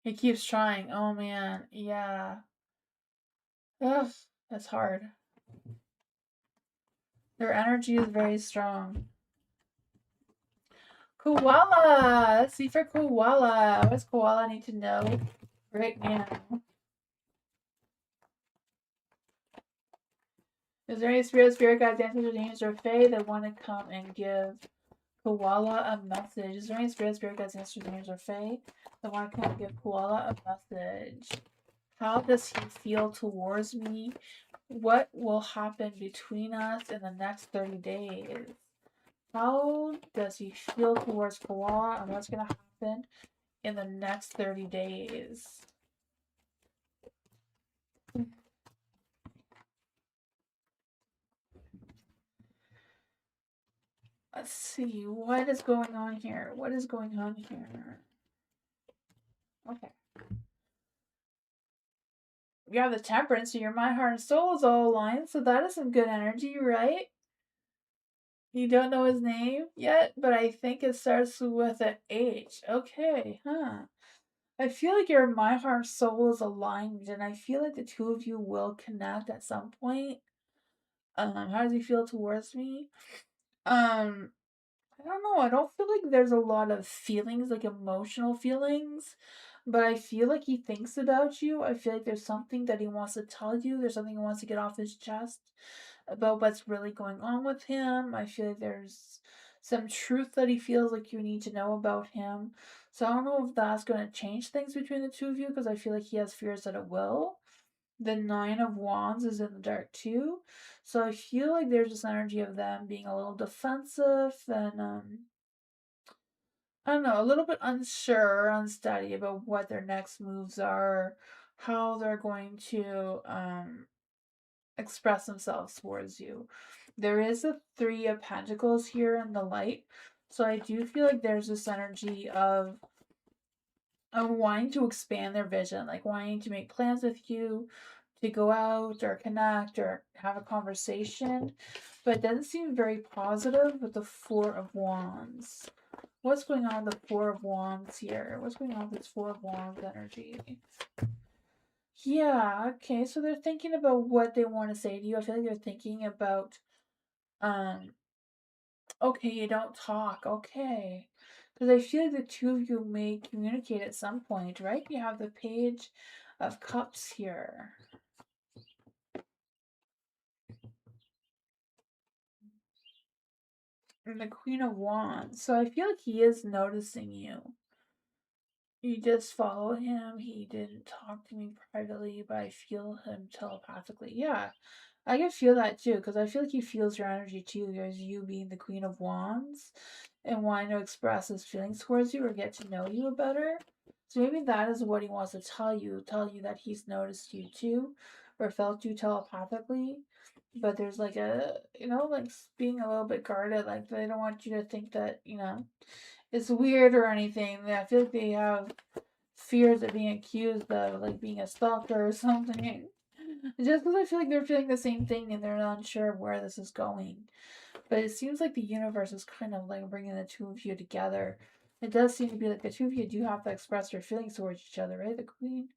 he keeps trying. Oh man, yeah. Ugh, that's hard. Their energy is very strong. Koala! Let's see for koala. What does koala need to know right now? Is there any spirit guides, ancestors, angels, or fae that want to come and give koala a message? Is there any spirit guides, ancestors, angels, or fae that want to come and give koala a message? How does he feel towards me? What will happen between us in the next 30 days? How does he feel towards koala and what's going to happen in the next 30 days? Let's see, what is going on here? What is going on here? Okay. You have the temperance, so your mind, heart, and soul is all aligned, so that is some good energy, right? You don't know his name yet, but I think it starts with an H. Okay, huh. I feel like your mind, heart, and soul is aligned, and I feel like the two of you will connect at some point. How does he feel towards me? Um, I don't know. I don't feel like there's a lot of feelings, like emotional feelings, but I feel like he thinks about you. I feel like there's something that he wants to tell you. There's something he wants to get off his chest about what's really going on with him. I feel like there's some truth that he feels like you need to know about him. So I don't know if that's going to change things between the two of you, because I feel like he has fears that it will. The Nine of Wands is in the dark too. So I feel like there's this energy of them being a little defensive and I don't know, a little bit unsure, unsteady about what their next moves are, how they're going to express themselves towards you. There is a Three of Pentacles here in the light. So I do feel like there's this energy of wanting to expand their vision, like wanting to make plans with you, to go out or connect or have a conversation, but it doesn't seem very positive with the Four of Wands. What's going on with the Four of Wands here? What's going on with this Four of Wands energy? Yeah, okay, so they're thinking about what they want to say to you. I feel like they're thinking about, um, okay, you don't talk, okay. Because I feel like the two of you may communicate at some point, right? You have the Page of Cups here. And the Queen of Wands. So I feel like he is noticing you. You just follow him. He didn't talk to me privately, but I feel him telepathically. Yeah, I can feel that too, because I feel like he feels your energy too, as you being the Queen of Wands and wanting to express his feelings towards you or get to know you better. So maybe that is what he wants to tell you that he's noticed you too, or felt you telepathically. But there's like a, like being a little bit guarded, like they don't want you to think that, it's weird or anything. I feel like they have fears of being accused of like being a stalker or something. Just because I feel like they're feeling the same thing and they're not unsure of where this is going. But it seems like the universe is kind of like bringing the two of you together. It does seem to be like the two of you do have to express your feelings towards each other, right? The Queen.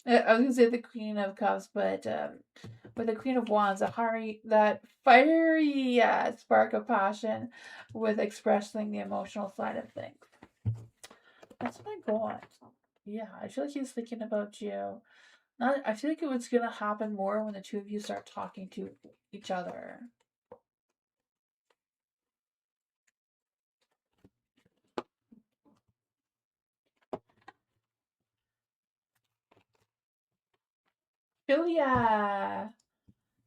I was gonna say the Queen of Cups, but the Queen of Wands, that fiery spark of passion with expressing the emotional side of things. That's what I got. Yeah, I feel like he's thinking about you. Not, I feel like it was gonna happen more when the two of you start talking to each other. Julia,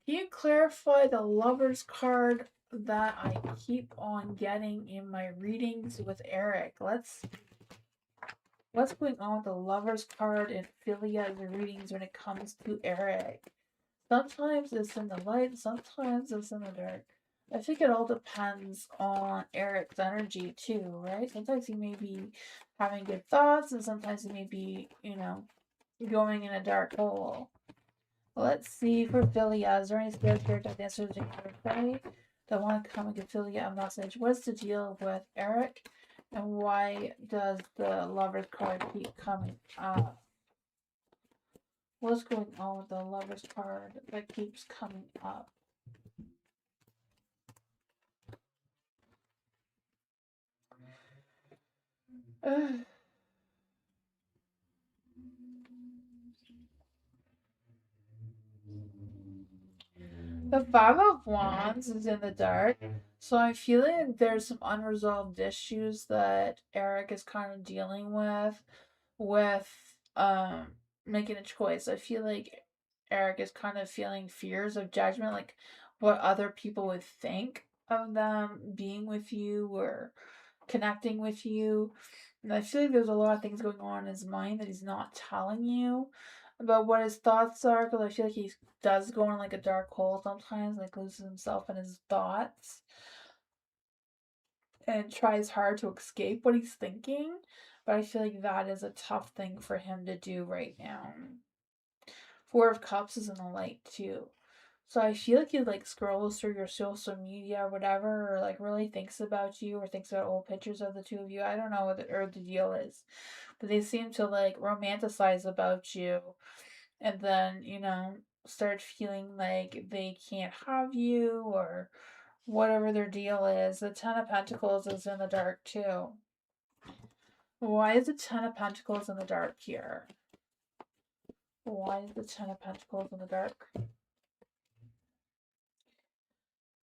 can you clarify the Lover's card that I keep on getting in my readings with Eric? What's going on with the Lover's card in Philia's readings when it comes to Eric? Sometimes it's in the light, sometimes it's in the dark. I think it all depends on Eric's energy too, right? Sometimes he may be having good thoughts, and sometimes he may be, going in a dark hole. Let's see for Philia. Is there any spirit here to answer the Fae that want to come and give Philia a message? What's the deal with Eric? And why does the Lover's card keep coming up? What's going on with the Lover's card that keeps coming up? The Five of Wands is in the dark, so I'm feeling there's some unresolved issues that Eric is kind of dealing with making a choice. I feel like Eric is kind of feeling fears of judgment, like what other people would think of them being with you or connecting with you. And I feel like there's a lot of things going on in his mind that he's not telling you about what his thoughts are, because I feel like he does go in like a dark hole sometimes, like loses himself in his thoughts and tries hard to escape what he's thinking. But I feel like that is a tough thing for him to do right now. Four of Cups is in the light too. So I feel like he like scrolls through your social media or whatever, or like really thinks about you or thinks about old pictures of the two of you. I don't know what the deal is, but they seem to like romanticize about you, and then start feeling like they can't have you or whatever their deal is. The Ten of Pentacles is in the dark too. Why is the Ten of Pentacles in the dark here? Why is the Ten of Pentacles in the dark?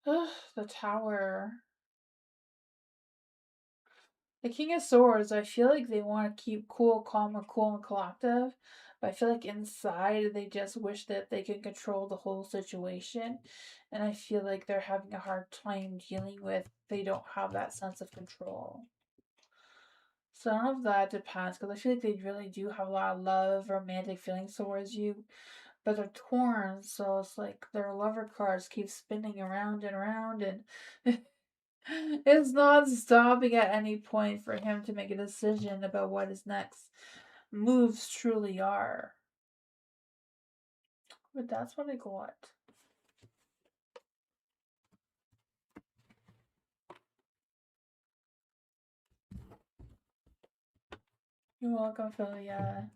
Ugh, the Tower. The King of Swords, I feel like they want to keep cool, calm, and cool and collective. But I feel like inside they just wish that they can control the whole situation. And I feel like they're having a hard time dealing with they don't have that sense of control. Some of that depends because I feel like they really do have a lot of love, romantic feelings towards you, but they're torn. So it's like their lover cards keep spinning around and around, and it's not stopping at any point for him to make a decision about what his next moves truly are. But that's what I got. You're welcome, Philia.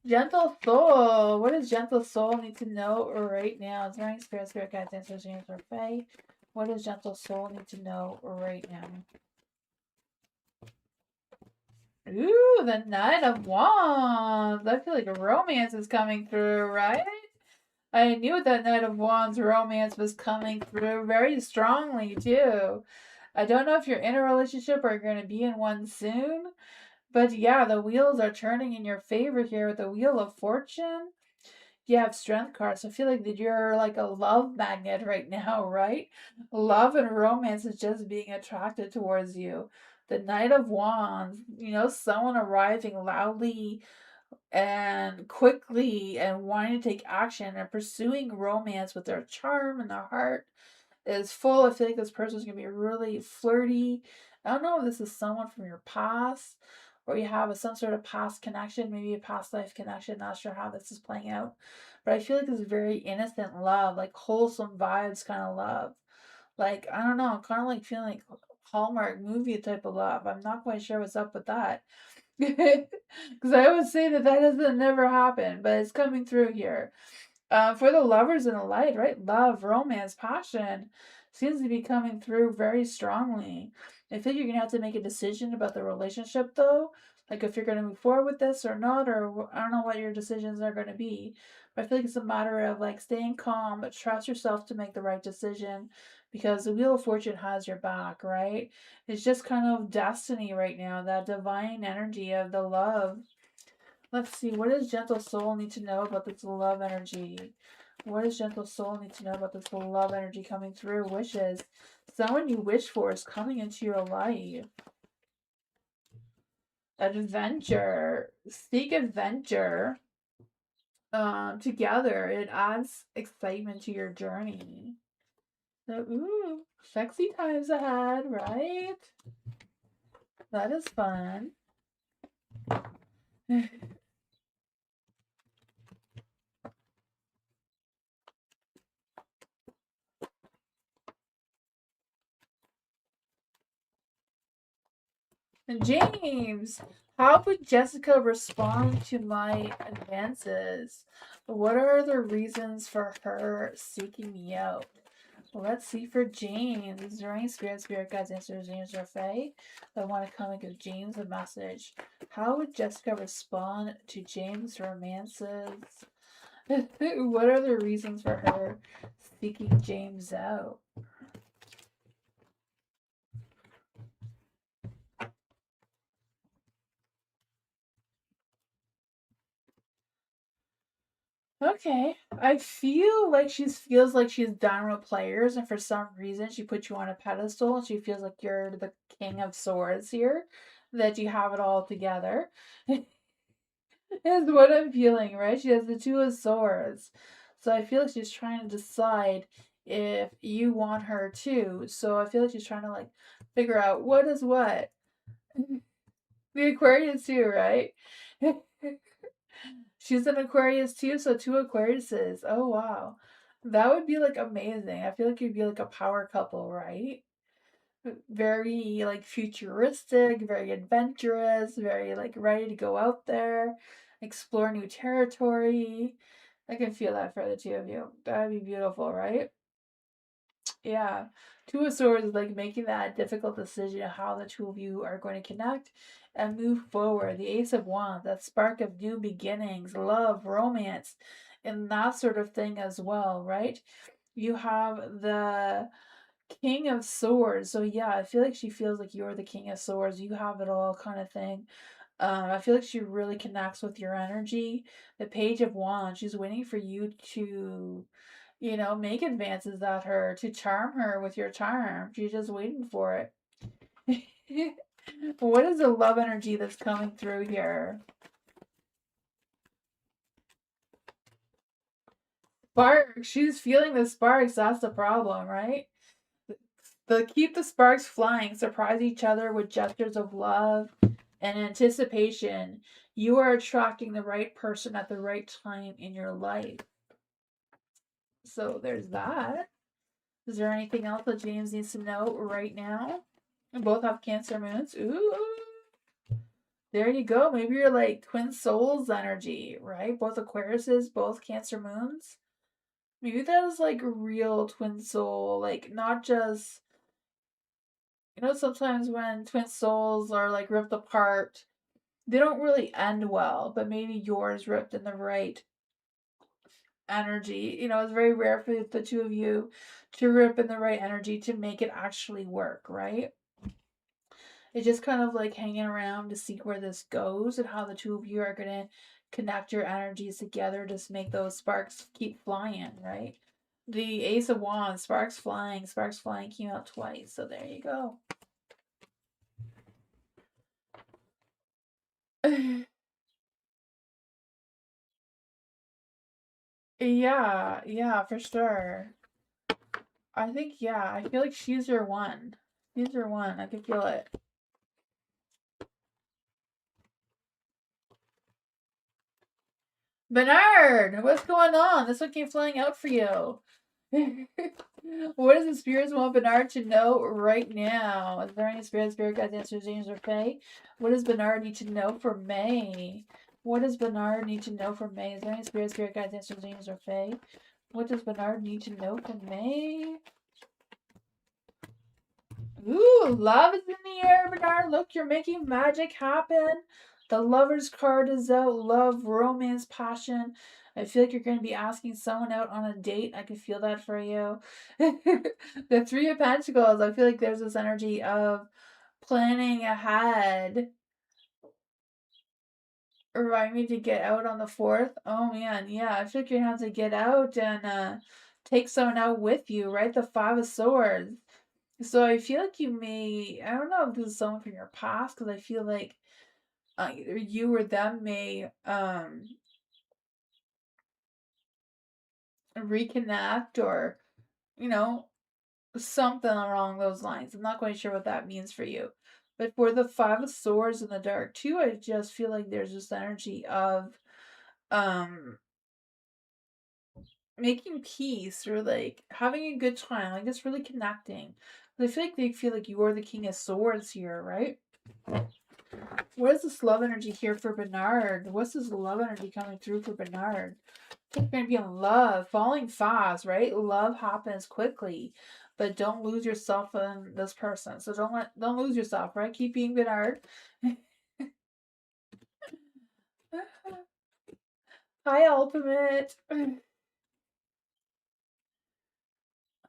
Gentle Soul. What does Gentle Soul need to know right now? It's running Spirit Guides, Answers, James, or Fae. What does Gentle Soul need to know right now? Ooh, the Knight of Wands. I feel like a romance is coming through, right? I knew that Knight of Wands romance was coming through very strongly, too. I don't know if you're in a relationship or you're going to be in one soon, but yeah, the wheels are turning in your favor here with the Wheel of Fortune. You have strength cards. So I feel like that you're like a love magnet right now, right? Love and romance is just being attracted towards you. The Knight of Wands, someone arriving loudly and quickly and wanting to take action and pursuing romance with their charm and their heart is full. I feel like this person's gonna be really flirty. I don't know if this is someone from your past or you have some sort of past connection, maybe a past life connection. Not sure how this is playing out, but I feel like it's very innocent love, like wholesome vibes kind of love. Like I don't know, kind of like feeling like Hallmark movie type of love. I'm not quite sure what's up with that. Because I would say that doesn't never happen, but it's coming through here. For the lovers in the light, right? Love, romance, passion seems to be coming through very strongly. I think you're gonna have to make a decision about the relationship, though. Like if you're gonna move forward with this or not, or I don't know what your decisions are gonna be. But I feel like it's a matter of like staying calm, but trust yourself to make the right decision, because the Wheel of Fortune has your back, right? It's just kind of destiny right now, that divine energy of the love. Let's see, what does Gentle Soul need to know about this love energy? What does Gentle Soul need to know about this love energy coming through? Wishes. Someone you wish for is coming into your life. Adventure. Seek adventure. Together, it adds excitement to your journey. So, ooh, sexy times ahead, right? That is fun. James, how would Jessica respond to my advances? What are the reasons for her seeking me out? Let's see for James. Is there any spirit guides, answers, James or Fae that want to come and give James a message? How would Jessica respond to James' romances? What are the reasons for her seeking James out? Okay. I feel like she feels like she's done with players, and for some reason she put you on a pedestal, and she feels like you're the king of swords here, that you have it all together. Is what I'm feeling, right? She has the two of swords. So I feel like she's trying to decide if you want her too. So I feel like she's trying to like figure out what is what. The Aquarius too, right? She's an Aquarius too, so two Aquariuses. Oh wow. That would be like amazing. I feel like you'd be like a power couple, right? Very like futuristic, very adventurous, very like ready to go out there, explore new territory. I can feel that for the two of you. That'd be beautiful, right? Yeah. Two of Swords is like making that difficult decision of how the two of you are going to connect and move forward. The Ace of Wands, that spark of new beginnings, love, romance, and that sort of thing as well, right? You have the King of Swords. So yeah, I feel like she feels like you're the King of Swords. You have it all kind of thing. I feel like she really connects with your energy. The Page of Wands, she's waiting for you to, you know, make advances at her, to charm her with your charm. She's just waiting for it. What is the love energy that's coming through here? Sparks. She's feeling the sparks. That's the problem, right? Keep the sparks flying. Surprise each other with gestures of love and anticipation. You are attracting the right person at the right time in your life. So there's that. Is there anything else that James needs to know right now? And both have Cancer moons. Ooh. There you go. Maybe you're like twin souls energy, right? Both Aquariuses, both Cancer moons. Maybe that is like real twin soul, like not just, you know, sometimes when twin souls are like ripped apart, they don't really end well, but maybe yours ripped in the right energy. You know, it's very rare for the two of you to rip in the right energy to make it actually work, right? It's just kind of like hanging around to see where this goes and how the two of you are going to connect your energies together to make those sparks keep flying, right? The Ace of Wands, sparks flying came out twice, so there you go. Yeah, for sure. I think, yeah, I feel like she's your one. She's your one. I can feel it. Bernard, what's going on? This one came flying out for you. What does the spirits want Bernard to know right now? Is there any spirit guides, answers, angels, or fae? What does Bernard need to know for May? What does Bernard need to know for May? Is there any spirit guides, answers, angels, or fae? What does Bernard need to know for May? Ooh, love is in the air, Bernard. Look, you're making magic happen. The Lover's card is out. Love, romance, passion. I feel like you're going to be asking someone out on a date. I can feel that for you. The Three of Pentacles. I feel like there's this energy of planning ahead. Remind me to get out on the 4th. Oh man, yeah. I feel like you're going to have to get out and take someone out with you, right? The Five of Swords. So I feel like you may, I don't know if this is someone from your past, because I feel like either you or them may reconnect or, you know, something along those lines. I'm not quite sure what that means for you. But for the Five of Swords in the dark too, I just feel like there's this energy of um making peace or like having a good time, like just really connecting. I feel like they feel like you're the King of Swords here, right? What is this love energy here for Bernard? What's this love energy coming through for Bernard? You're going to be in love, falling fast, right? Love happens quickly, but don't lose yourself in this person. So don't lose yourself, right? Keep being Bernard. Hi, Ultimate.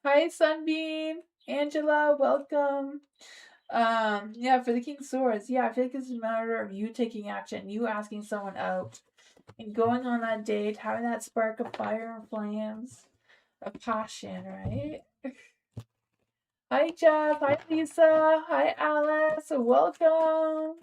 Hi, Sunbeam. Angela, welcome. Yeah, for the King Swords, yeah, I feel like it's a matter of you taking action, you asking someone out, and going on that date, having that spark of fire and flames, of passion, right? Hi, Jeff. Hi, Lisa. Hi, Alice. Welcome.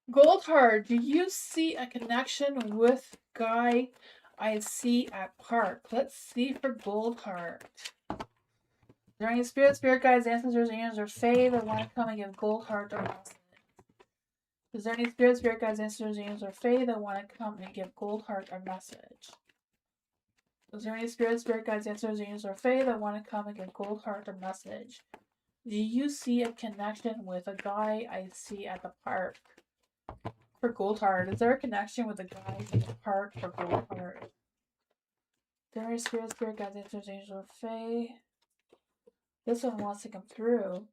Goldheart, do you see a connection with guy I see at park? Let's see for Goldheart. Is there any spirit guides, ancestors, angels, or fae that want to come and give Goldheart a message? Is there any spirit guides, ancestors, angels, or fae that want to come and give Goldheart a message? Is there any spirit guides, ancestors, angels, or fae that want to come and give Goldheart a message? Do you see a connection with a guy I see at the park? For Goldheart, is there a connection with the guy in the park for Goldheart? There is spirit, guides, answers, angel, Fae. This one wants to come through.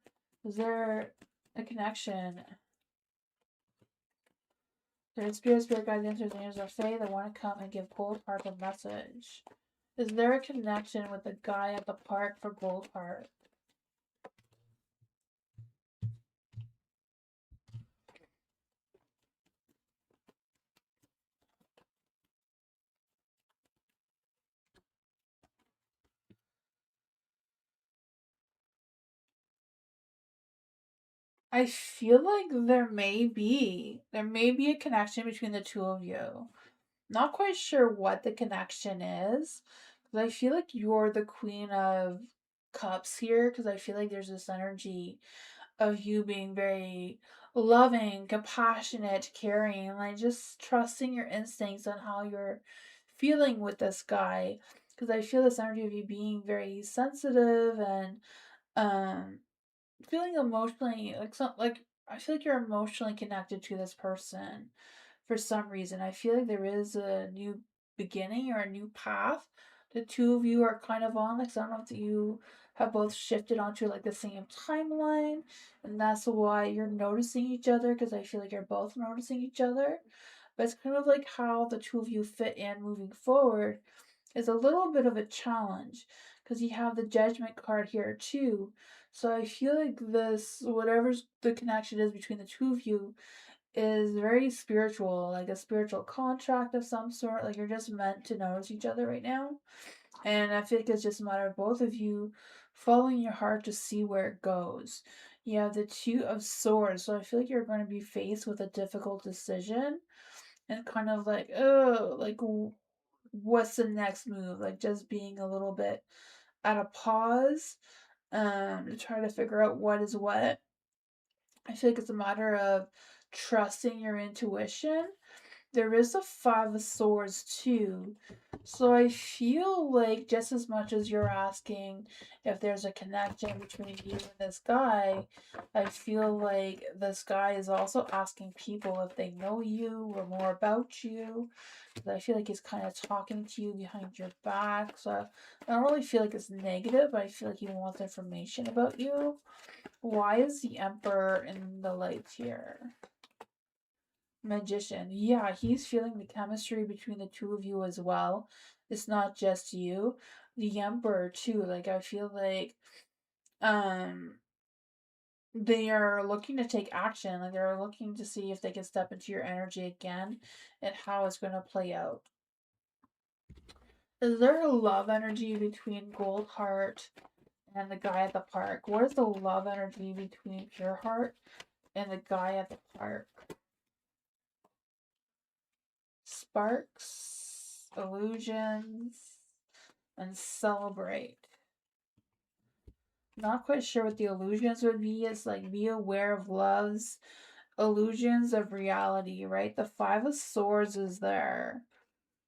Is there a connection? There is spirit, guides, answers, angels, Fae that want to come and give Goldheart a message. Is there a connection with the guy at the park for Goldheart? I feel like there may be a connection between the two of you. Not quite sure what the connection is, because I feel like you're the Queen of Cups here, because I feel like there's this energy of you being very loving, compassionate, caring, like just trusting your instincts on how you're feeling with this guy. Because I feel this energy of you being very sensitive and um feeling emotionally like I feel like you're emotionally connected to this person for some reason. I feel like there is a new beginning or a new path the two of you are kind of on. Like, I don't know if you have both shifted onto like the same timeline, and that's why you're noticing each other, because I feel like you're both noticing each other. But it's kind of like how the two of you fit in moving forward is a little bit of a challenge because you have the judgment card here too. So I feel like this, whatever's the connection is between the two of you, is very spiritual, like a spiritual contract of some sort. Like you're just meant to notice each other right now. And I feel like it's just a matter of both of you following your heart to see where it goes. You have the Two of Swords, so I feel like you're going to be faced with a difficult decision and kind of like, oh, like what's the next move? Like just being a little bit at a pause to try to figure out what is what. I feel like it's a matter of trusting your intuition. There is a Five of Swords too. So I feel like just as much as you're asking if there's a connection between you and this guy, I feel like this guy is also asking people if they know you or more about you. I feel like he's kind of talking to you behind your back. So I don't really feel like it's negative, but I feel like he wants information about you. Why is the Emperor in the lights here? Magician. Yeah, he's feeling the chemistry between the two of you as well. It's not just you. The Emperor too. Like I feel like um they are looking to take action. Like they're looking to see if they can step into your energy again and how it's going to play out. Is there a love energy between Goldheart and the guy at the park? What is the love energy between Pureheart and the guy at the park? Sparks, illusions, and celebrate. Not quite sure what the illusions would be. It's like be aware of love's illusions of reality, right? The Five of Swords is there.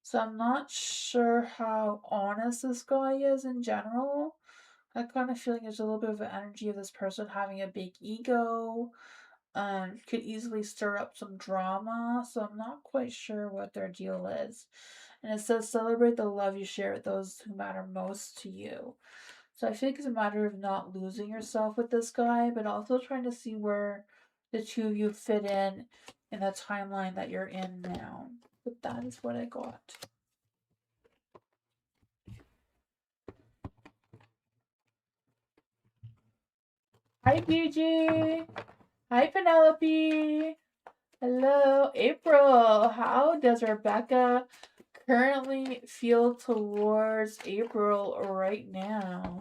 So I'm not sure how honest this guy is in general. I kind of feel like there's a little bit of an energy of this person having a big ego. Could easily stir up some drama. So I'm not quite sure what their deal is. And it says celebrate the love you share with those who matter most to you. So I think it's a matter of not losing yourself with this guy, but also trying to see where the two of you fit in the timeline that you're in now. But that is what I got. Hi, Gigi. Hi, Penelope. Hello, April. How does Rebecca currently feel towards April right now?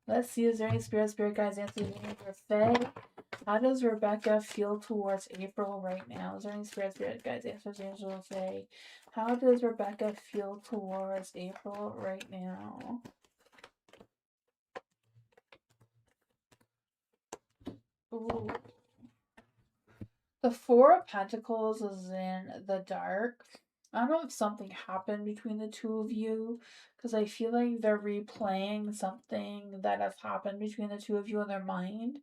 Let's see, is there any spirit guides answering for Faye? How does Rebecca feel towards April right now? Is there any spirit guides answers Angela Faye? How does Rebecca feel towards April right now? Ooh. The Four of Pentacles is in the dark. I don't know if something happened between the two of you, because I feel like they're replaying something that has happened between the two of you in their mind.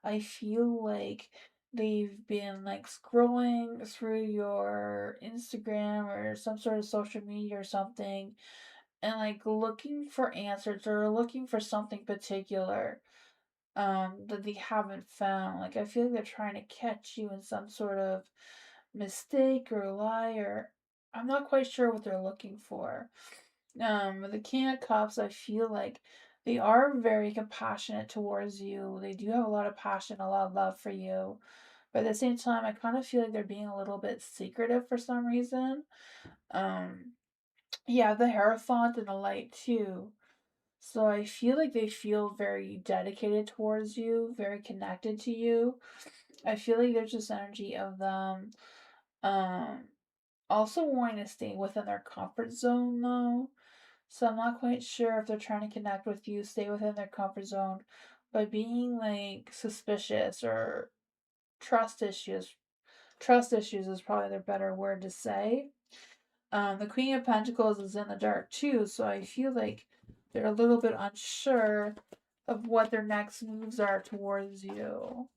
I feel like they've been like scrolling through your Instagram or some sort of social media or something and like looking for answers or looking for something particular that they haven't found. Like I feel like they're trying to catch you in some sort of mistake or lie, or I'm not quite sure what they're looking for. The King of Cups, I feel like they are very compassionate towards you. They do have a lot of passion, a lot of love for you. But at the same time, I kind of feel like they're being a little bit secretive for some reason. Um, yeah, the Hierophant and the Light too. So I feel like they feel very dedicated towards you, very connected to you. I feel like there's this energy of them um also wanting to stay within their comfort zone though. So I'm not quite sure if they're trying to connect with you, stay within their comfort zone, by being like suspicious or trust issues. Trust issues is probably the better word to say. The Queen of Pentacles is in the dark too, so I feel like they're a little bit unsure of what their next moves are towards you.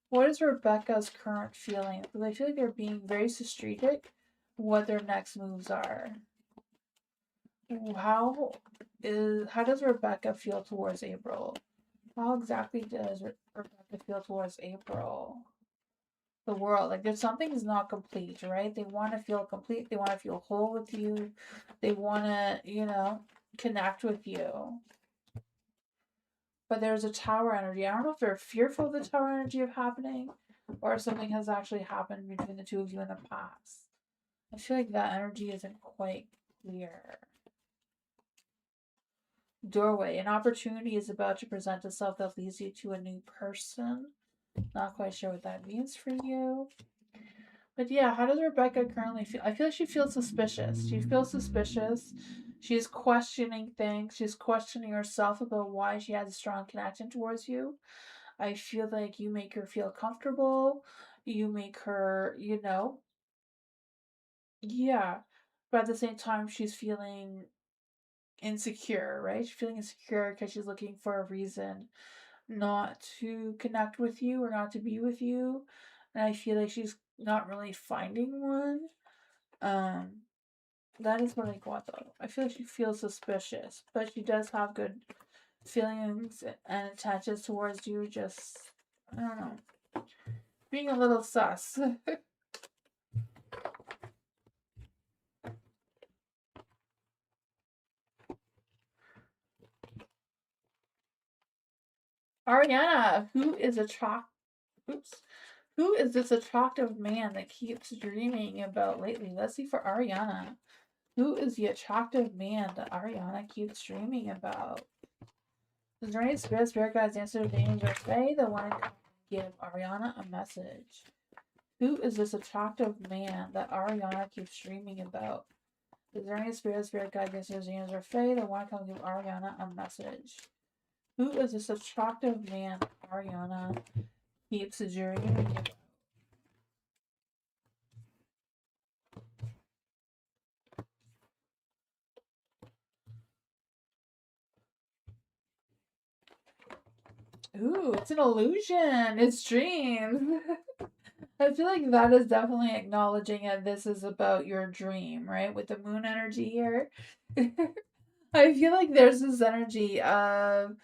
What is Rebecca's current feeling? Because I feel like they're being very strategic what their next moves are. How does Rebecca feel towards April? How exactly does Rebecca feel towards April? The world, like there's something is not complete, right? They want to feel complete. They want to feel whole with you. They want to, connect with you. But there's a tower energy. I don't know if they're fearful of the tower energy of happening, or if something has actually happened between the two of you in the past. I feel like that energy isn't quite clear. Doorway. An opportunity is about to present itself that leads you to a new person. Not quite sure what that means for you. But yeah, how does Rebecca currently feel? I feel like she feels suspicious. She feels suspicious. She's questioning things. She's questioning herself about why she has a strong connection towards you. I feel like you make her feel comfortable. You make her, yeah. But at the same time, she's feeling insecure, right? She's feeling insecure because she's looking for a reason not to connect with you or not to be with you. And I feel like she's not really finding one. Um, that is what I got though. I feel like she feels suspicious, but she does have good feelings and intentions towards you. Just, I don't know, being a little sus. Ariana, who is this attractive man that keeps dreaming about lately? Let's see for Ariana. Who is the attractive man that Ariana keeps dreaming about? Is there any spirit guides, answer to names, or say the one to give Ariana a message? Who is this attractive man that Ariana keeps dreaming about? Is there any spirit guides, answer to names, or say the one to give Ariana a message? Who is this attractive man that Ariana keeps dreaming about? Ooh, it's an illusion. It's dreams. I feel like that is definitely acknowledging that this is about your dream, right? With the moon energy here. I feel like there's this energy of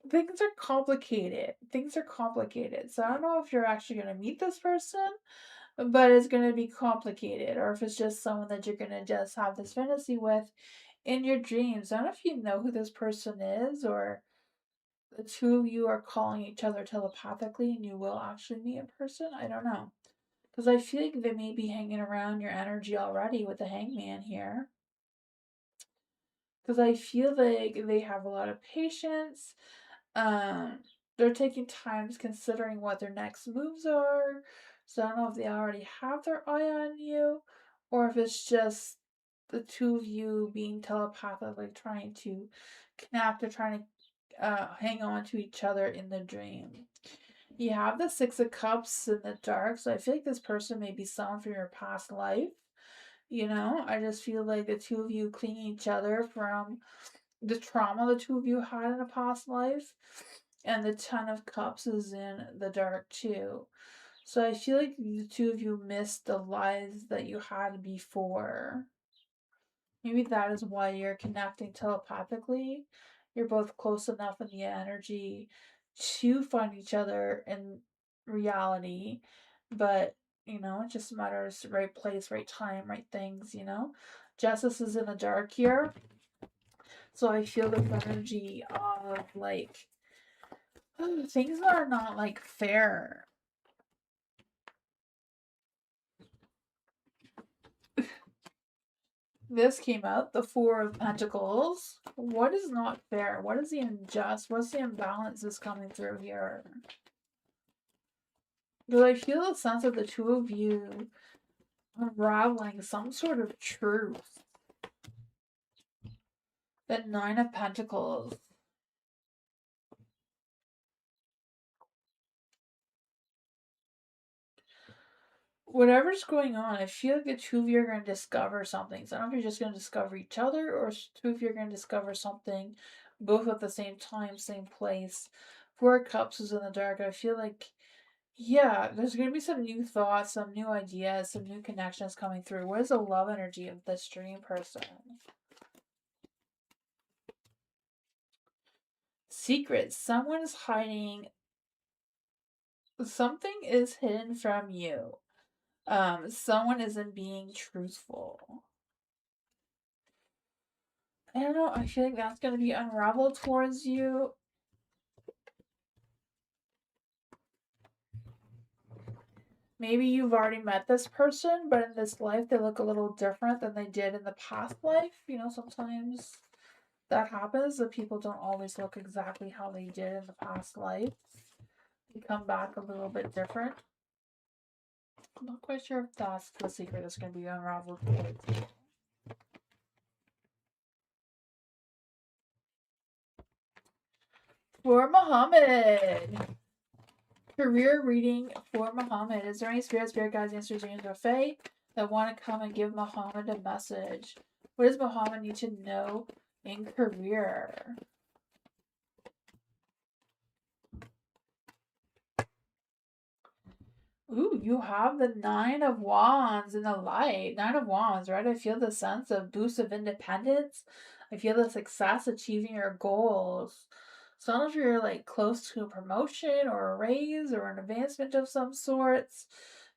things are complicated. Things are complicated. So I don't know if you're actually going to meet this person, but it's going to be complicated, or if it's just someone that you're going to just have this fantasy with in your dreams. I don't know if you know who this person is, or the two of you are calling each other telepathically and you will actually meet in person. I don't know. Because I feel like they may be hanging around your energy already with the hangman here. Because I feel like they have a lot of patience. Um, they're taking time considering what their next moves are. So I don't know if they already have their eye on you, or if it's just the two of you being telepathically trying to connect or trying to hang on to each other in the dream. You have the Six of Cups in the dark, so I feel like this person may be someone from your past life. I just feel like the two of you cleaning each other from the trauma the two of you had in a past life. And the Ten of Cups is in the dark too. So I feel like the two of you missed the lives that you had before. Maybe that is why you're connecting telepathically. You're both close enough in the energy to find each other in reality. But, it just matters right place, right time, right things. Justice is in the dark here. So I feel the energy of like things that are not like fair. This came out, the Four of Pentacles. What is not fair? What is the unjust? What's the imbalance that's coming through here? Do I feel a sense of the two of you unraveling some sort of truth? The Nine of Pentacles. Whatever's going on, I feel like the two of you are going to discover something. So I don't know if you're just going to discover each other or two of you are going to discover something both at the same time, same place. Four of Cups is in the dark. I feel like, yeah, there's going to be some new thoughts, some new ideas, some new connections coming through. What is the love energy of this dream person? Secrets. Someone is hiding. Something is hidden from you. Someone isn't being truthful. I don't know. I feel like that's going to be unraveled towards you. Maybe you've already met this person, but in this life they look a little different than they did in the past life. Sometimes that happens, that people don't always look exactly how they did in the past life. They come back a little bit different. I'm not quite sure if that's the secret that's going to be unraveled towards you. For Muhammad. Career reading for Muhammad. Is there any spirit guides, answers, dreams, or fae that want to come and give Muhammad a message? What does Muhammad need to know in career? Ooh, you have the Nine of Wands in the light. Nine of Wands, right? I feel the sense of boost of independence. I feel the success achieving your goals. So I don't know if you're like close to a promotion or a raise or an advancement of some sorts.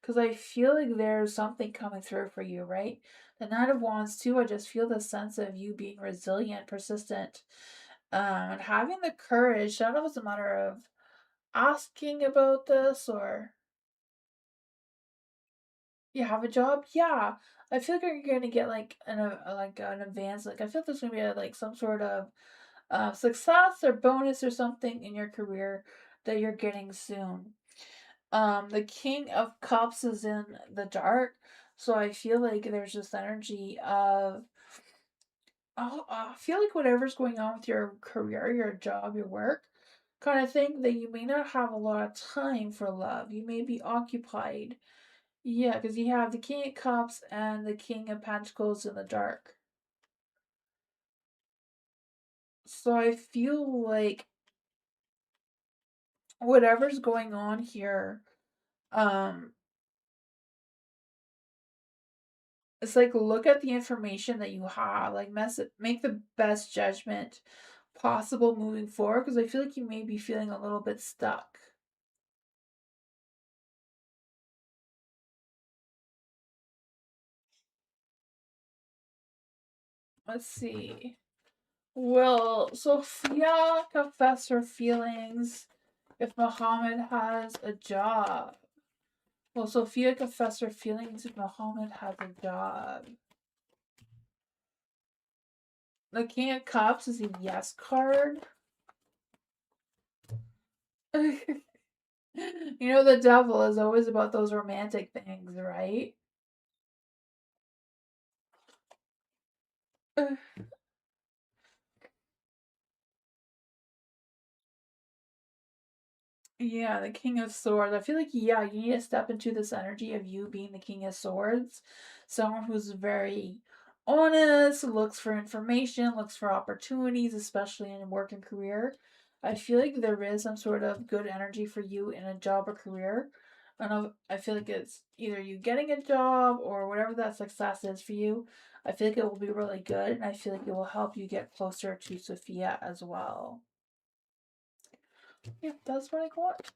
Because I feel like there's something coming through for you, right? The Nine of Wands too, I just feel the sense of you being resilient, persistent, and having the courage. I don't know if it's a matter of asking about this or you have a job? Yeah. I feel like you're gonna get like an advance. Like I feel like there's gonna be like some sort of success or bonus or something in your career that you're getting soon. The King of Cups is in the dark, so I feel like there's this energy of I feel like whatever's going on with your career, your job, your work, kind of thing, that you may not have a lot of time for love. You may be occupied. Yeah, because you have the King of Cups and the King of Pentacles in the dark. So I feel like whatever's going on here, um, it's like look at the information that you have, like make the best judgment possible moving forward. Because I feel like you may be feeling a little bit stuck. Let's see. Will Sophia confess her feelings if Muhammad has a job? Will Sophia confess her feelings if Muhammad has a job? The King of Cups is a yes card. The devil is always about those romantic things, right? Yeah, the King of Swords. I feel like, yeah, you need to step into this energy of you being the King of Swords. Someone who's very honest, looks for information, looks for opportunities, especially in work and career. I feel like there is some sort of good energy for you in a job or career. I feel like it's either you getting a job or whatever that success is for you. I feel like it will be really good, and I feel like it will help you get closer to Sophia as well. Yeah, that's what I got.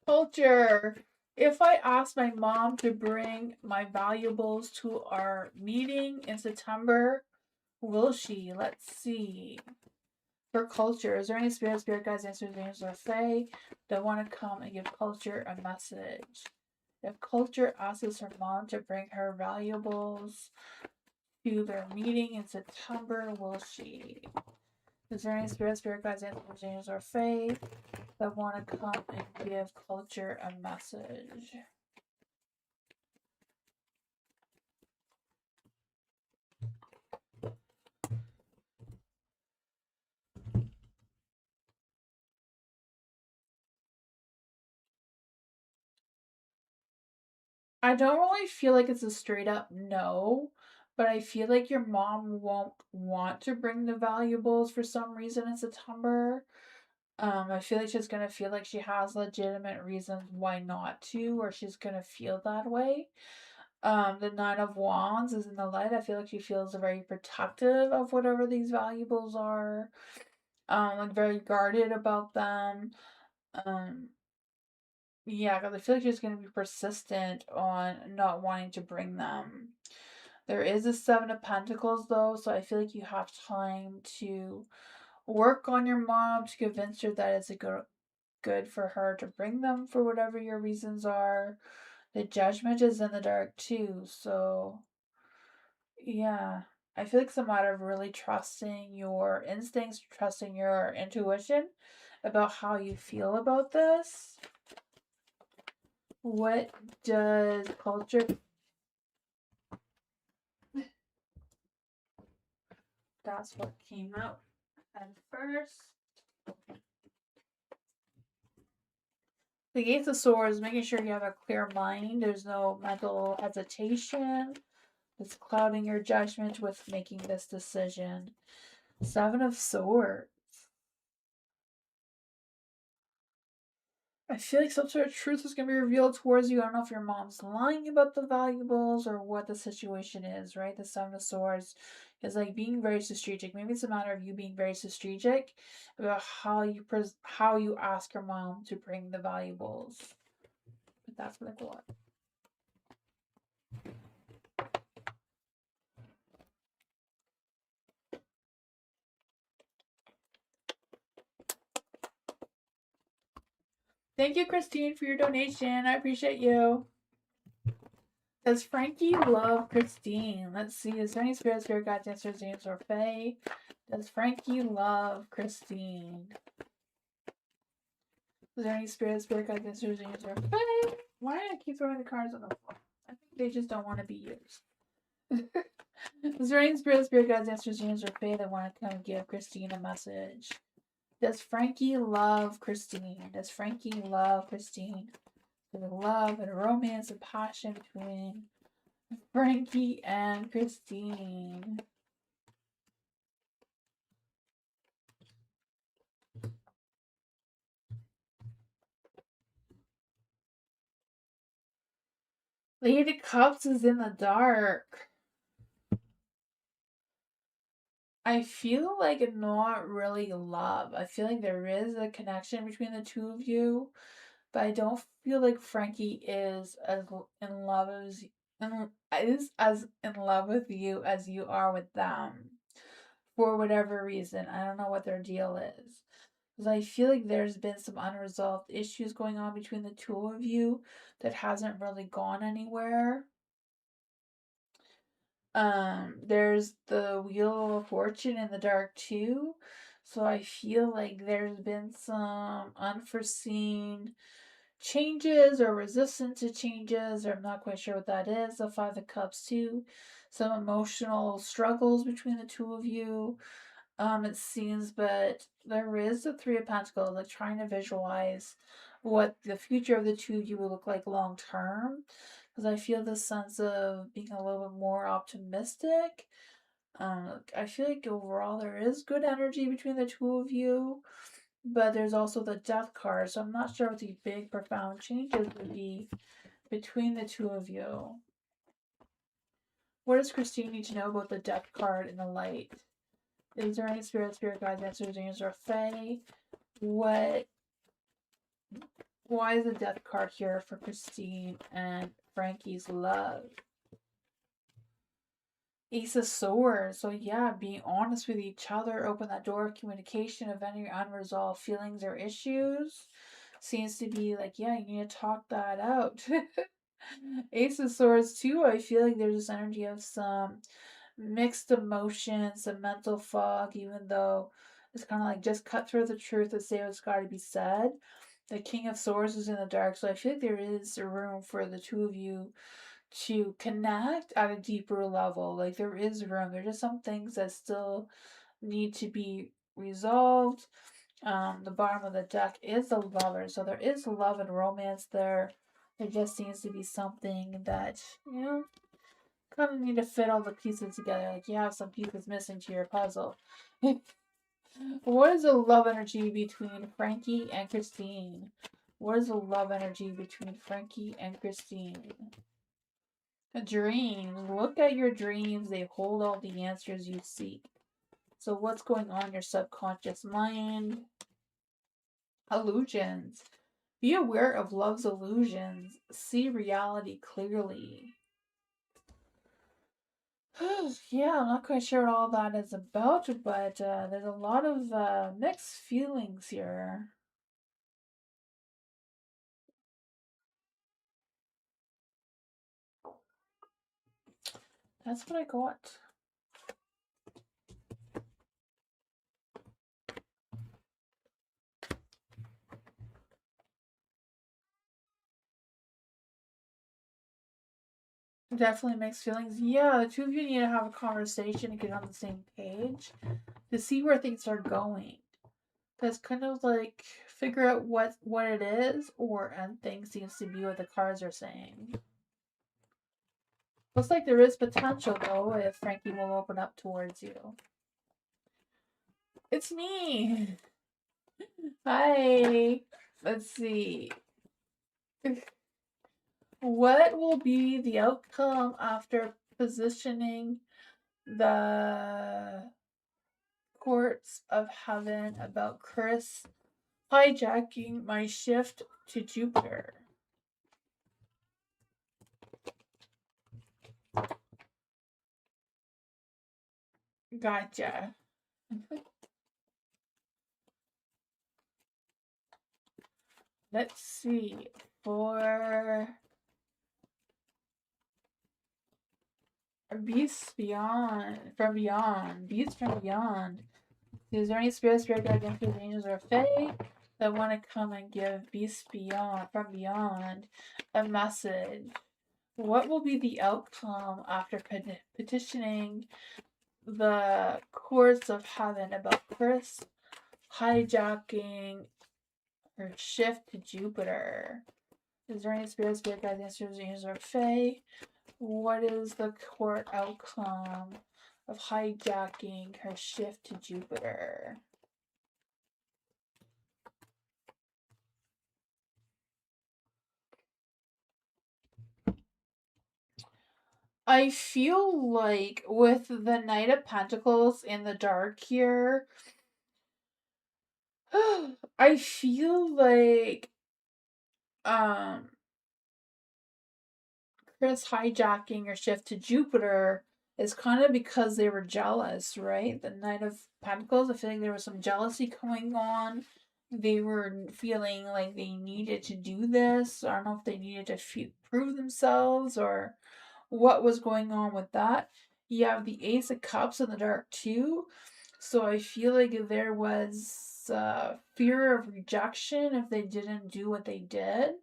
Culture. If I ask my mom to bring my valuables to our meeting in September, will she? Let's see. For culture, is there any spirit guides, answers, angels, or fae that want to come and give culture a message? If culture asks her mom to bring her valuables to their meeting in September, will she? Is there any spirit guides, answers, angels, or fae that want to come and give culture a message? I don't really feel like it's a straight up no, but I feel like your mom won't want to bring the valuables for some reason in September. I feel like she's gonna feel like she has legitimate reasons why not to, or she's gonna feel that way. The Nine of Wands is in the light. I feel like she feels very protective of whatever these valuables are. Like very guarded about them. Um, yeah, because I feel like she's gonna be persistent on not wanting to bring them. There is a Seven of Pentacles though, so I feel like you have time to work on your mom to convince her that it's a good for her to bring them for whatever your reasons are. The Judgment is in the dark too, so yeah. I feel like it's a matter of really trusting your instincts, trusting your intuition about how you feel about this. What does culture... That's what came out at first. The Ace of Swords, making sure you have a clear mind. There's no mental hesitation that's clouding your judgment with making this decision. Seven of Swords. I feel like some sort of truth is going to be revealed towards you. I don't know if your mom's lying about the valuables or what the situation is, right? The Seven of Swords is like being very strategic. Maybe it's a matter of you being very strategic about how you ask your mom to bring the valuables. But that's what I got. Thank you, Christine, for your donation. I appreciate you. Does Frankie love Christine? Let's see. Is there any spirit guides, answers, James, or Faye? Does Frankie love Christine? Is there any spirit guides, answers, James, or Faye? Why do I keep throwing the cards on the floor? I think they just don't want to be used. Is there any spirit guides, answers, James, or Faye that want to come and give Christine a message? Does Frankie love Christine? Does Frankie love Christine? The love and romance and passion between Frankie and Christine. Lady Cups is in the dark. I feel like not really love. I feel like there is a connection between the two of you, but I don't feel like Frankie is as in love with you as you are with them. For whatever reason, I don't know what their deal is. Because I feel like there's been some unresolved issues going on between the two of you that hasn't really gone anywhere. There's the Wheel of Fortune in the dark too. So I feel like there's been some unforeseen changes or resistance to changes, or I'm not quite sure what that is. The Five of Cups too. Some emotional struggles between the two of you. It seems, but there is the Three of Pentacles, like trying to visualize what the future of the two of you will look like long term. Because I feel this sense of being a little bit more optimistic. I feel like overall there is good energy between the two of you, but there's also the Death card, so I'm not sure what the big profound changes would be between the two of you. What does Christine need to know about the Death card in the light? Is there any spirit guides, answers, angels, or fae? Why is the Death card here for Christine and Frankie's love? Ace of Swords. So yeah, being honest with each other, open that door of communication of any unresolved feelings or issues. Seems to be like, yeah, you need to talk that out. Ace of Swords too, I feel like there's this energy of some mixed emotions, some mental fog, even though it's kind of like just cut through the truth and say what's got to be said. The King of Swords is in the dark, so I feel like there is room for the two of you to connect at a deeper level. Like there is room. There's just some things that still need to be resolved. The bottom of the deck is the Lover, so there is love and romance there. There just seems to be something that, kind of need to fit all the pieces together. Like you have some pieces missing to your puzzle. What is the love energy between Frankie and Christine? What is the love energy between Frankie and Christine? Dreams. Look at your dreams. They hold all the answers you seek. So what's going on in your subconscious mind? Illusions. Be aware of love's illusions. See reality clearly. Yeah, I'm not quite sure what all that is about, but there's a lot of mixed feelings here. That's what I got. Definitely mixed feelings. Yeah, the two of you need to have a conversation and get on the same page to see where things are going. That's kind of like figure out what it is, or end thing seems to be what the cards are saying. Looks like there is potential though if Frankie will open up towards you. It's me. Hi. Let's see. What will be the outcome after positioning the courts of heaven about Chris hijacking my shift to Jupiter? Gotcha. Let's see. For Beasts from Beyond. Is there any spirit guardians, angels, or fae that want to come and give Beasts from Beyond a message? What will be the outcome after petitioning the courts of heaven about Chris hijacking her shift to Jupiter? Is there any spirit guides, angels, or fae? What is the court outcome of hijacking her shift to Jupiter? I feel like with the Knight of Pentacles in the dark here, I feel like Chris hijacking her shift to Jupiter is kind of because they were jealous, right? The Knight of Pentacles, I feel like there was some jealousy going on. They were feeling like they needed to do this. I don't know if they needed to prove themselves or what was going on with that. You have the Ace of Cups in the dark too. So I feel like there was fear of rejection if they didn't do what they did.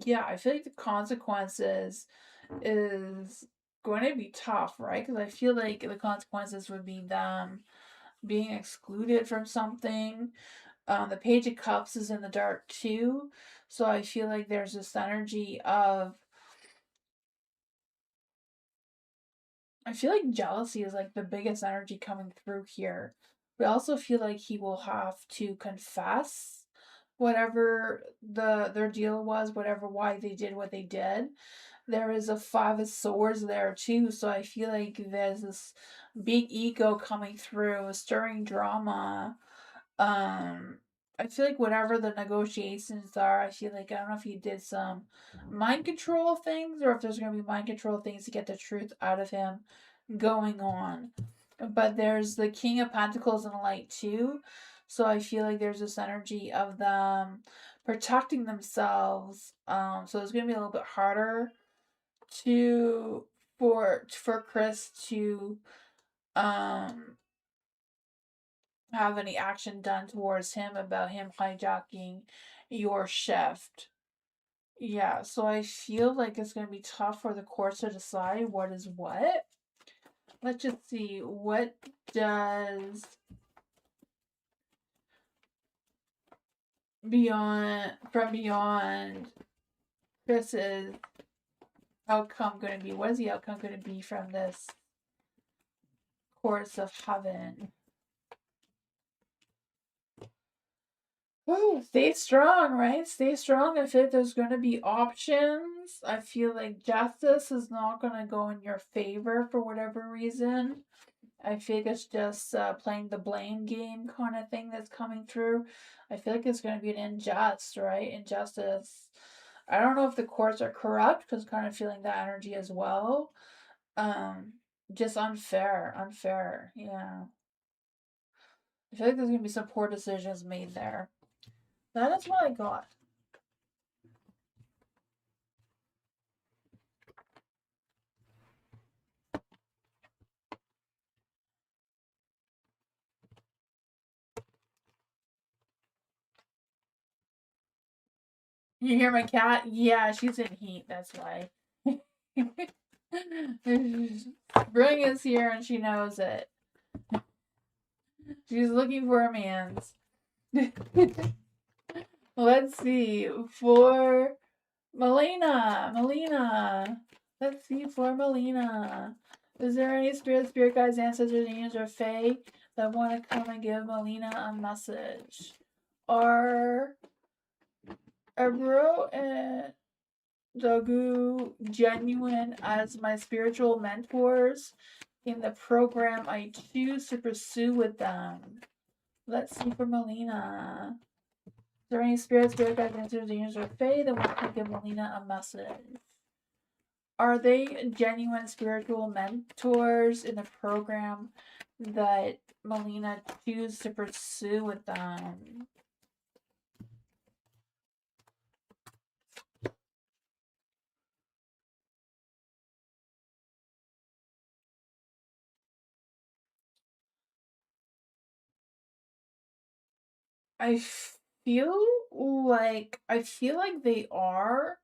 Yeah, I feel like the consequences is going to be tough, right? Because I feel like the consequences would be them being excluded from something. The Page of Cups is in the dark too, so I feel like there's this energy of. I feel like jealousy is like the biggest energy coming through here. We also feel like he will have to confess whatever their deal was, whatever why they did what they did. There is a Five of Swords there too, so I feel like there's this big ego coming through, stirring drama. Um, I feel like whatever the negotiations are, I feel like I don't know if he did some mind control things or if there's gonna be mind control things to get the truth out of him going on. But there's the King of Pentacles in the light too. So I feel like there's this energy of them protecting themselves. So it's gonna be a little bit harder to for Chris to um have any action done towards him about him hijacking your shift. Yeah, so I feel like it's gonna be tough for the courts to decide what is what. Let's just see, what does beyond Chris's outcome going to be? What is the outcome going to be from this course of heaven? Oh, stay strong, right? Stay strong. I feel like there's going to be options. I feel like justice is not going to go in your favor for whatever reason. I feel like it's just playing the blame game kind of thing that's coming through. I feel like it's going to be an injustice, right? Injustice. I don't know if the courts are corrupt because kind of feeling that energy as well. Um, just unfair. Yeah, I feel like there's gonna be some poor decisions made there. That is what I got. You hear my cat? Yeah, she's in heat. That's why. Spring is here and she knows it. She's looking for a man's. Let's see. For Melina. Let's see for Melina. Is there any spirit guides, ancestors, angels, or fae that want to come and give Melina a message? Are Ebro and Dagu genuine as my spiritual mentors in the program I choose to pursue with them? Let's see for Melina. Is there any spirit guides, ancestors, angels, or fae that want to give Melina a message? Are they genuine spiritual mentors in the program that Melina chooses to pursue with them? I feel like they are.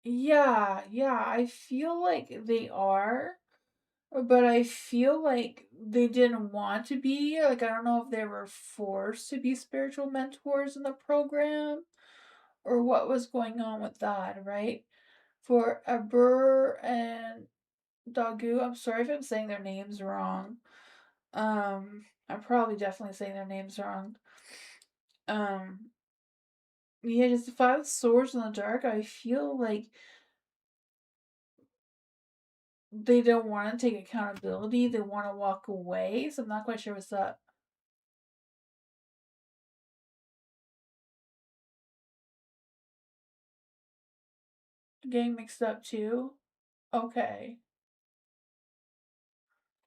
Yeah, I feel like they are. But I feel like they didn't want to be. Like, I don't know if they were forced to be spiritual mentors in the program or what was going on with that, right? For Aber and Dagu, I'm sorry if I'm saying their names wrong. I'm probably definitely saying their names wrong. Um, yeah, just the Five of Swords in the dark, I feel like they don't want to take accountability. They want to walk away. So I'm not quite sure what's up. Getting mixed up too. Okay.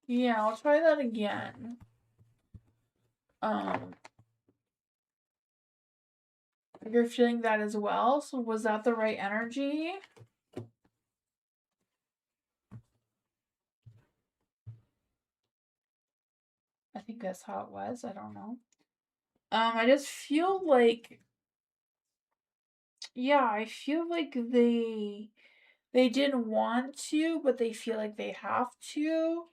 Yeah, I'll try that again. Um, you're feeling that as well. So was that the right energy? I think that's how it was. I don't know. I just feel like, yeah, I feel like they they didn't want to, but they feel like they have to.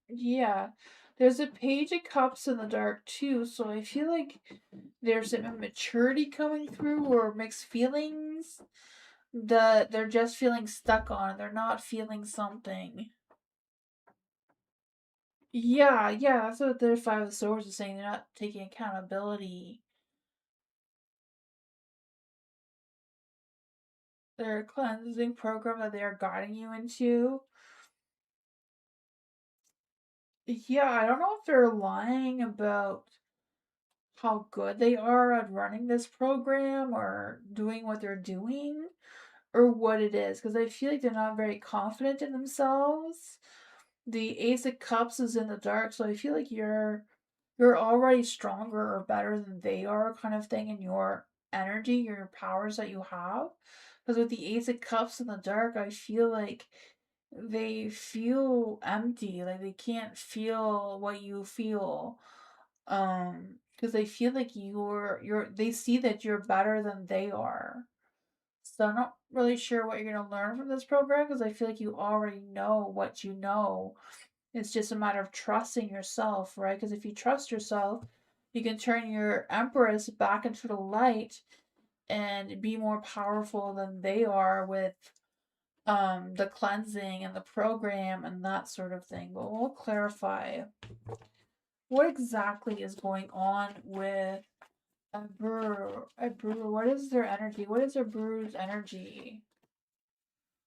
Yeah. There's a Page of Cups in the dark too, so I feel like there's an immaturity coming through or mixed feelings that they're just feeling stuck on. They're not feeling something. Yeah, that's what the Five of Swords is saying. They're not taking accountability. Their cleansing program that they are guiding you into. Yeah, I don't know if they're lying about how good they are at running this program or doing what they're doing or what it is because I feel like they're not very confident in themselves. The Ace of Cups is in the dark, so I feel like you're already stronger or better than they are kind of thing in your energy, your powers that you have. Because with the Ace of Cups in the dark, I feel like they feel empty, like they can't feel what you feel. Because they feel like they see that you're better than they are. So I'm not really sure what you're gonna learn from this program because I feel like you already know what you know. It's just a matter of trusting yourself, right? Because if you trust yourself, you can turn your Empress back into the light and be more powerful than they are with the cleansing and the program and that sort of thing. But we'll clarify what exactly is going on with a brewer. A brewer. What is their energy? What is a brewer's energy?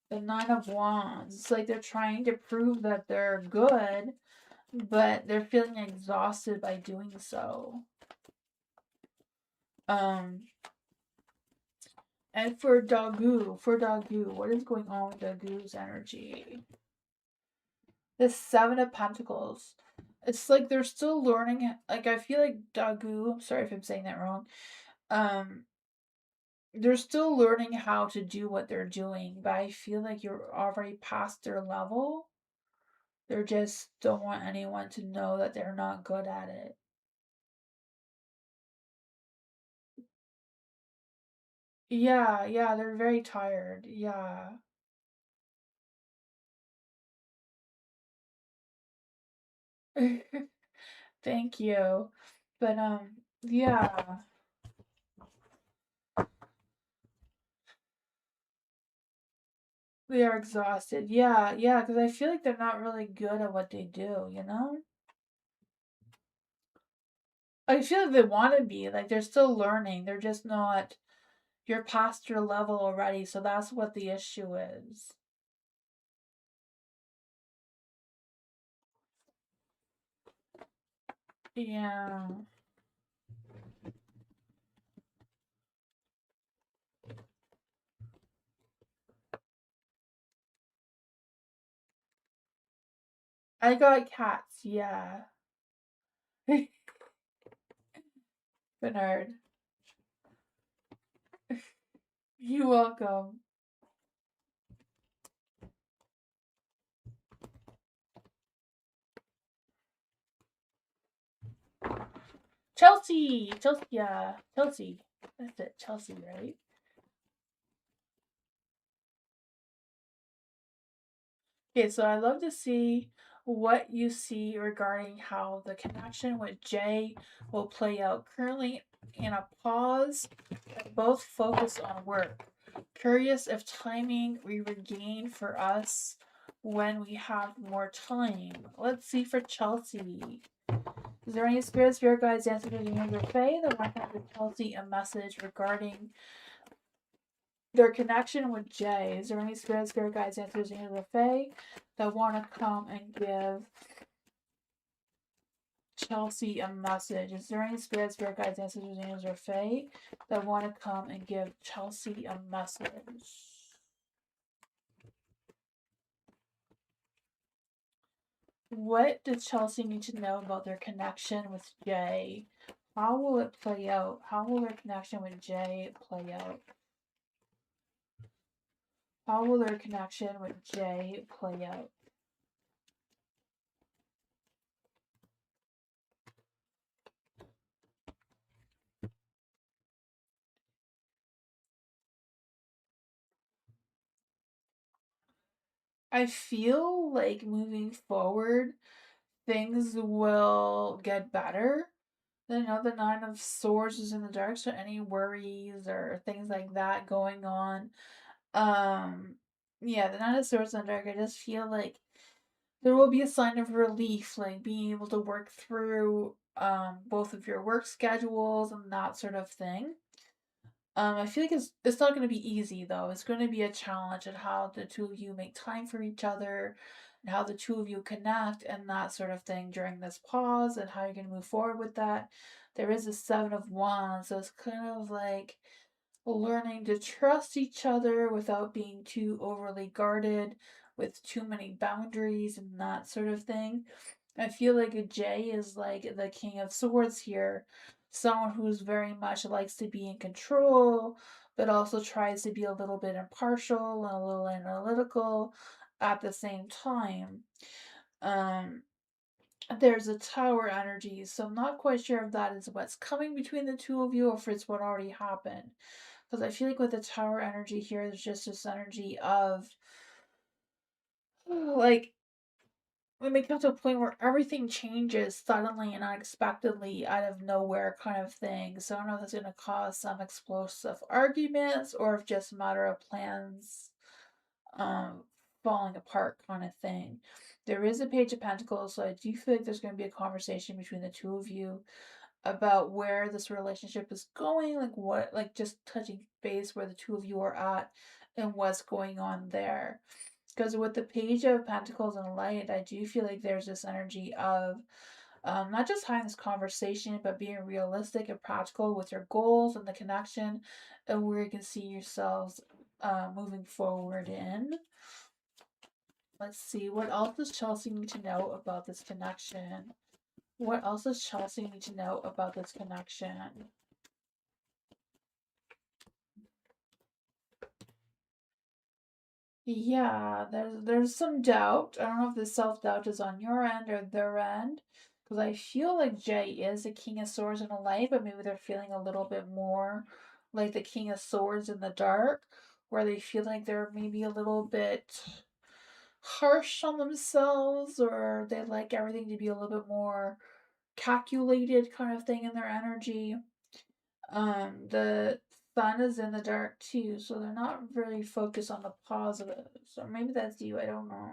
The Nine of Wands. It's like they're trying to prove that they're good, but they're feeling exhausted by doing so. Um, and for Dagu, what is going on with Dagu's energy? The Seven of Pentacles. It's like they're still learning. Like I feel like Dagu. Sorry if I'm saying that wrong. Um, they're still learning how to do what they're doing, but I feel like you're already past their level. They just don't want anyone to know that they're not good at it. Yeah, they're very tired. Yeah. Thank you. But yeah, they are exhausted. Yeah, because I feel like they're not really good at what they do, you know? I feel like they want to be, like they're still learning. They're just not you're past your level already, so that's what the issue is. Yeah. I got cats, yeah. Bernard. You're welcome. Chelsea, yeah, Chelsea. That's it, Chelsea, right? Okay, so I love to see what you see regarding how the connection with Jay will play out. Currently in a pause, both focus on work. Curious if timing we regain for us when we have more time. Let's see for Chelsea. Is there any spirit guides, ancestors, and angel Fae that want to give Chelsea a message regarding their connection with Jay? Is there any spirit guides, ancestors, and angel Fae that want to come and give Chelsea a message? Is there any spirit guides, ancestors, and angels Fae that want to come and give Chelsea a message? What does Chelsea need to know about their connection with Jay? How will it play out? How will their connection with Jay play out? How will their connection with Jay play out? I feel like moving forward, things will get better. You know, the Nine of Swords is in the dark, so any worries or things like that going on. Um, yeah, the Nine of Swords in the dark, I just feel like there will be a sign of relief, like being able to work through both of your work schedules and that sort of thing. I feel like it's not going to be easy though. It's going to be a challenge at how the two of you make time for each other, and how the two of you connect and that sort of thing during this pause, and how you're going to move forward with that. There is a Seven of Wands, so it's kind of like learning to trust each other without being too overly guarded, with too many boundaries and that sort of thing. I feel like a Jay is like the King of Swords here, someone who's very much likes to be in control, but also tries to be a little bit impartial and a little analytical at the same time. Um, there's a tower energy, so I'm not quite sure if that is what's coming between the two of you or if it's what already happened. Because I feel like with the tower energy here, there's just this energy of like when we come to a point where everything changes suddenly and unexpectedly out of nowhere kind of thing. So I don't know if that's going to cause some explosive arguments or if just a matter of plans um, falling apart kind of thing. There is a Page of Pentacles, so I do feel like there's going to be a conversation between the two of you about where this relationship is going, like what, like just touching base where the two of you are at and what's going on there. Because with the Page of Pentacles and Light, I do feel like there's this energy of not just having this conversation, but being realistic and practical with your goals and the connection and where you can see yourselves moving forward in. Let's see, what else does Chelsea need to know about this connection? What else does Chelsea need to know about this connection? Yeah, there's some doubt. I don't know if the self-doubt is on your end or their end. Because I feel like Jay is a King of Swords in the light, but maybe they're feeling a little bit more like the King of Swords in the dark, where they feel like they're maybe a little bit harsh on themselves, or they like everything to be a little bit more calculated kind of thing in their energy. The sun is in the dark too, so they're not really focused on the positives. Or maybe that's you, I don't know.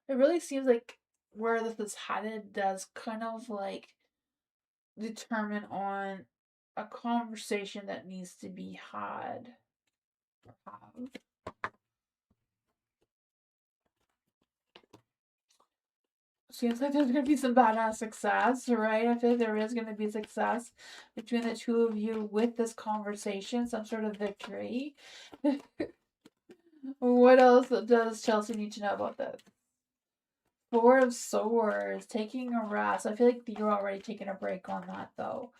It really seems like where this is headed does kind of like determine on a conversation that needs to be had. Seems like there's gonna be some badass success, right? I feel like there is gonna be success between the two of you with this conversation, some sort of victory. What else does Chelsea need to know about this? Four of Swords, taking a rest. I feel like you're already taking a break on that though.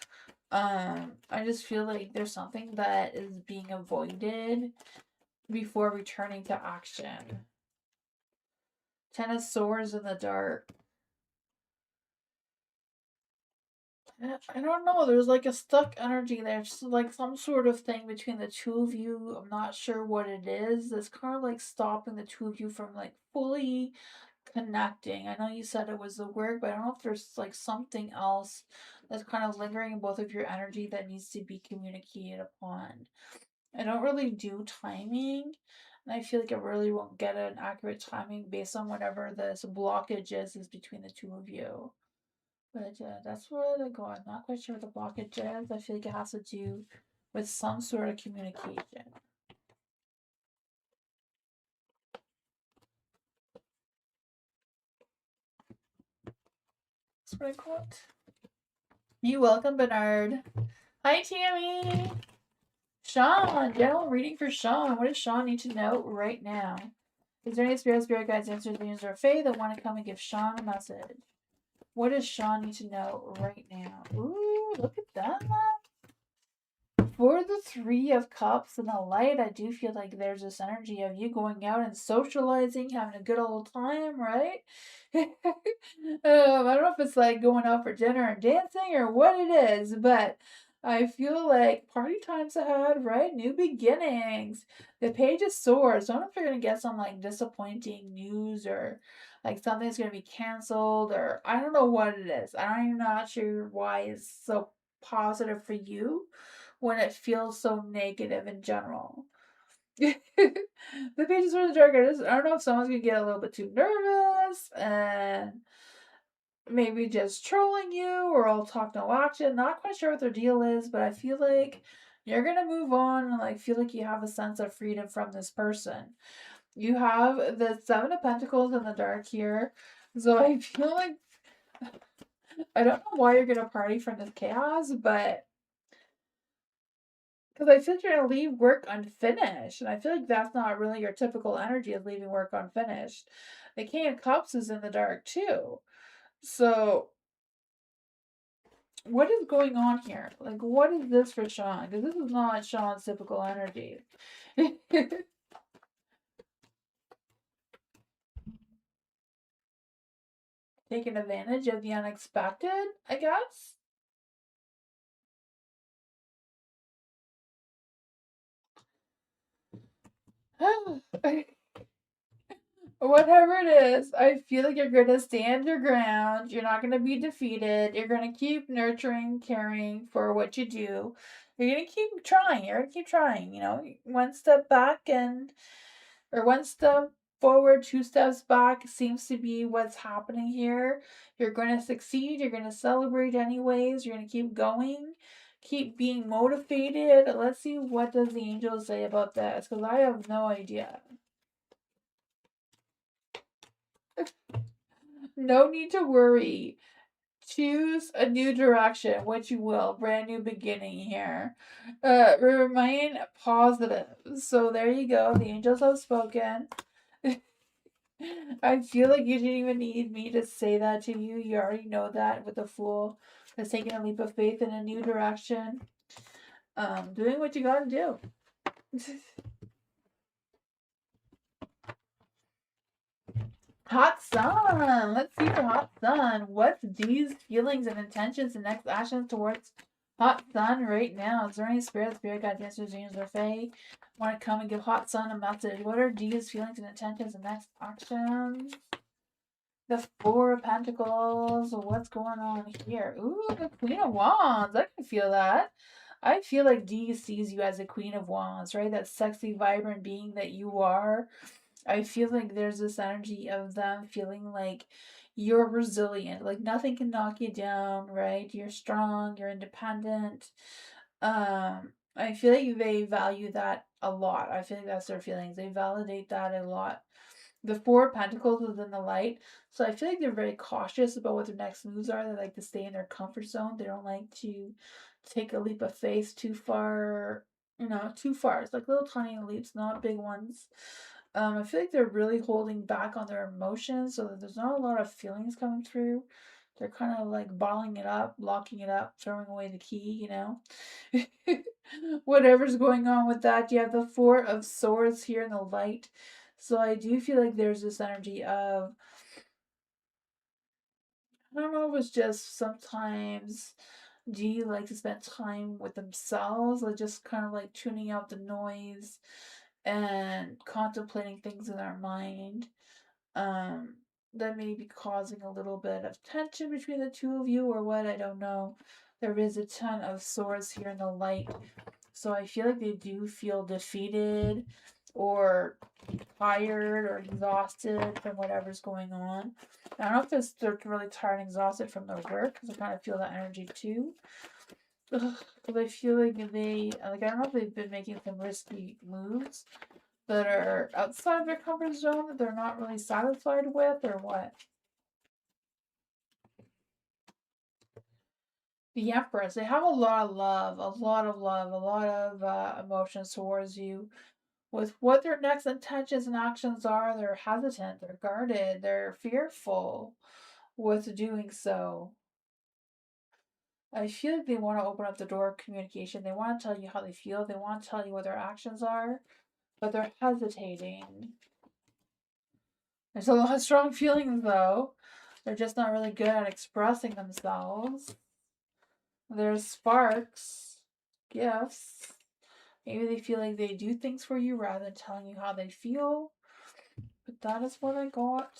I just feel like there's something that is being avoided before returning to action. Ten of Swords in the dark. I don't know. There's like a stuck energy there. Just like some sort of thing between the two of you. I'm not sure what it is. It's kind of like stopping the two of you from like fully connecting. I know you said it was the work, but I don't know if there's like something else that's kind of lingering in both of your energy that needs to be communicated upon. I don't really do timing, and I feel like I really won't get an accurate timing based on whatever this blockage is between the two of you. But that's what I go. I'm not quite sure what the blockage is. I feel like it has to do with some sort of communication. That's what I call it. You welcome, Bernard. Hi, Tammy. Sean, general reading for Sean. What does Sean need to know right now? Is there any spirit guides, answers, dreams, or faith that want to come and give Sean a message? What does Sean need to know right now? Ooh, look at that. For the Three of Cups and the Light, I do feel like there's this energy of you going out and socializing, having a good old time, right? I don't know if it's like going out for dinner and dancing or what it is, but I feel like party times ahead, right? New beginnings. The Page of Swords. I don't know if you're gonna get some like disappointing news or like something's gonna be canceled or I don't know what it is. I'm not sure why it's so positive for you when it feels so negative in general. The Page of Swords Dark Artist. I don't know if someone's gonna get a little bit too nervous and maybe just trolling you or I'll talk no action. Not quite sure what their deal is, but I feel like you're gonna move on and like feel like you have a sense of freedom from this person. You have the Seven of Pentacles in the dark here. So I feel like I don't know why you're gonna party from this chaos, but because I feel like you're gonna leave work unfinished. And I feel like that's not really your typical energy of leaving work unfinished. The King of Cups is in the dark too. So what is going on here? Like, what is this for Sean? Because this is not Sean's typical energy. Taking advantage of the unexpected, I guess? Whatever it is, I feel like you're going to stand your ground. You're not going to be defeated. You're going to keep nurturing, caring for what you do. You're going to keep trying. You're going to keep trying, you know, one step back or one step forward, two steps back seems to be what's happening here. You're going to succeed. You're going to celebrate anyways. You're going to keep going. Keep being motivated. Let's see what does the angels say about this because I have no idea. No need to worry. Choose a new direction, what you will. Brand new beginning here. Remain positive. So there you go. The angels have spoken. I feel like you didn't even need me to say that to you. You already know that with the Fool that's taking a leap of faith in a new direction. Doing what you gotta do. Hot Sun. Let's see for Hot Sun. What's D's feelings and intentions and next actions towards Hot Sun right now? Is there any spirit guides, answers, angels, or fae want to come and give Hot Sun a message? What are D's feelings and intentions and next actions? The Four of Pentacles. What's going on here? Ooh, the Queen of Wands. I can feel that. I feel like D sees you as a Queen of Wands, right? That sexy, vibrant being that you are. I feel like there's this energy of them feeling like you're resilient, like nothing can knock you down, right? You're strong, you're independent. I feel like they value that a lot. I feel like that's their feelings. They validate that a lot. The Four of Pentacles was in the light, so I feel like they're very cautious about what their next moves are. They like to stay in their comfort zone. They don't like to take a leap of faith too far, too far. It's like little tiny leaps, not big ones. I feel like they're really holding back on their emotions so that there's not a lot of feelings coming through. They're kind of like bottling it up, locking it up, throwing away the key, Whatever's going on with that. You have the Four of Swords here in the light. So I do feel like there's this energy of, I don't know if it's just sometimes G like to spend time with themselves, like just kind of like tuning out the noise and contemplating things in our mind. Um, that may be causing a little bit of tension between the two of you or what, I don't know. There is a ton of swords here in the light. So I feel like they do feel defeated or tired or exhausted from whatever's going on. I don't know if it's they're really tired and exhausted from their work because I kind of feel that energy too. Because I feel like I don't know if they've been making some risky moves that are outside of their comfort zone that they're not really satisfied with or what. The Empress, they have a lot of love, a lot of love, a lot of emotions towards you. With what their next intentions and actions are, they're hesitant, they're guarded, they're fearful with doing so. I feel like they want to open up the door of communication. They want to tell you how they feel. They want to tell you what their actions are, but they're hesitating. There's a lot of strong feelings, though. They're just not really good at expressing themselves. There's sparks. gifts. Maybe they feel like they do things for you rather than telling you how they feel. But that is what I got.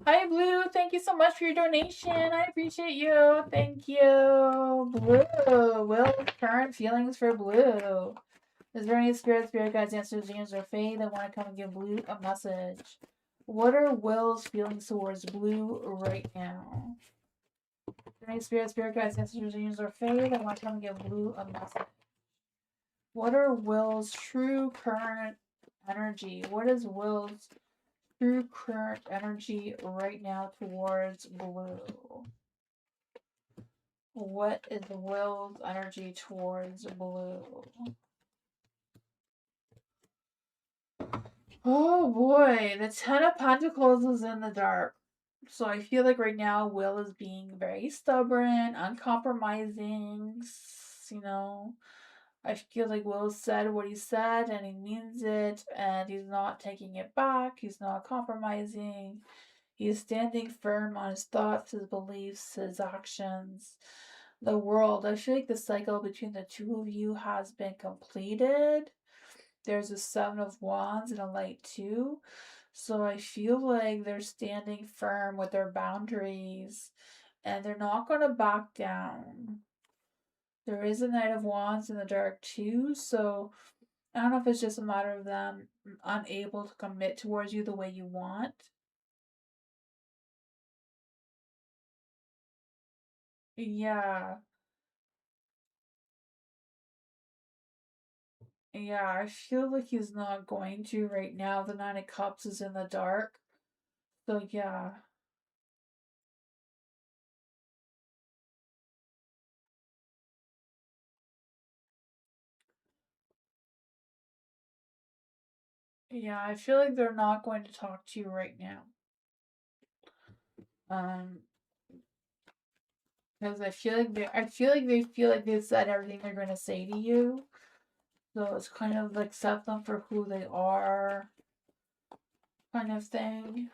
Hi, Blue. Thank you so much for your donation. I appreciate you. Thank you. Blue. Will's current feelings for Blue. Is there any spirit guides, ancestors, angels, or fae that want to come and give Blue a message? What are Will's feelings towards Blue right now? Is there any spirit guides, ancestors, angels, or fae that want to come and give Blue a message? What are Will's true current energy? What is Will's true current energy right now towards Blue? What is Will's energy towards Blue? Oh boy, the Ten of Pentacles is in the dark. So I feel like right now Will is being very stubborn, uncompromising, you know. I feel like Will said what he said and he means it and he's not taking it back. He's not compromising. He's standing firm on his thoughts, his beliefs, his actions, the world. I feel like the cycle between the two of you has been completed. There's a Seven of Wands and a Light too. So I feel like they're standing firm with their boundaries and they're not going to back down. There is a Knight of Wands in the dark too, so I don't know if it's just a matter of them unable to commit towards you the way you want. Yeah. Yeah, I feel like he's not going to right now. The Nine of Cups is in the dark. So yeah. Yeah, I feel like they're not going to talk to you right now. Because I feel like they feel like they've said everything they're gonna say to you. So it's kind of like accept them for who they are kind of thing.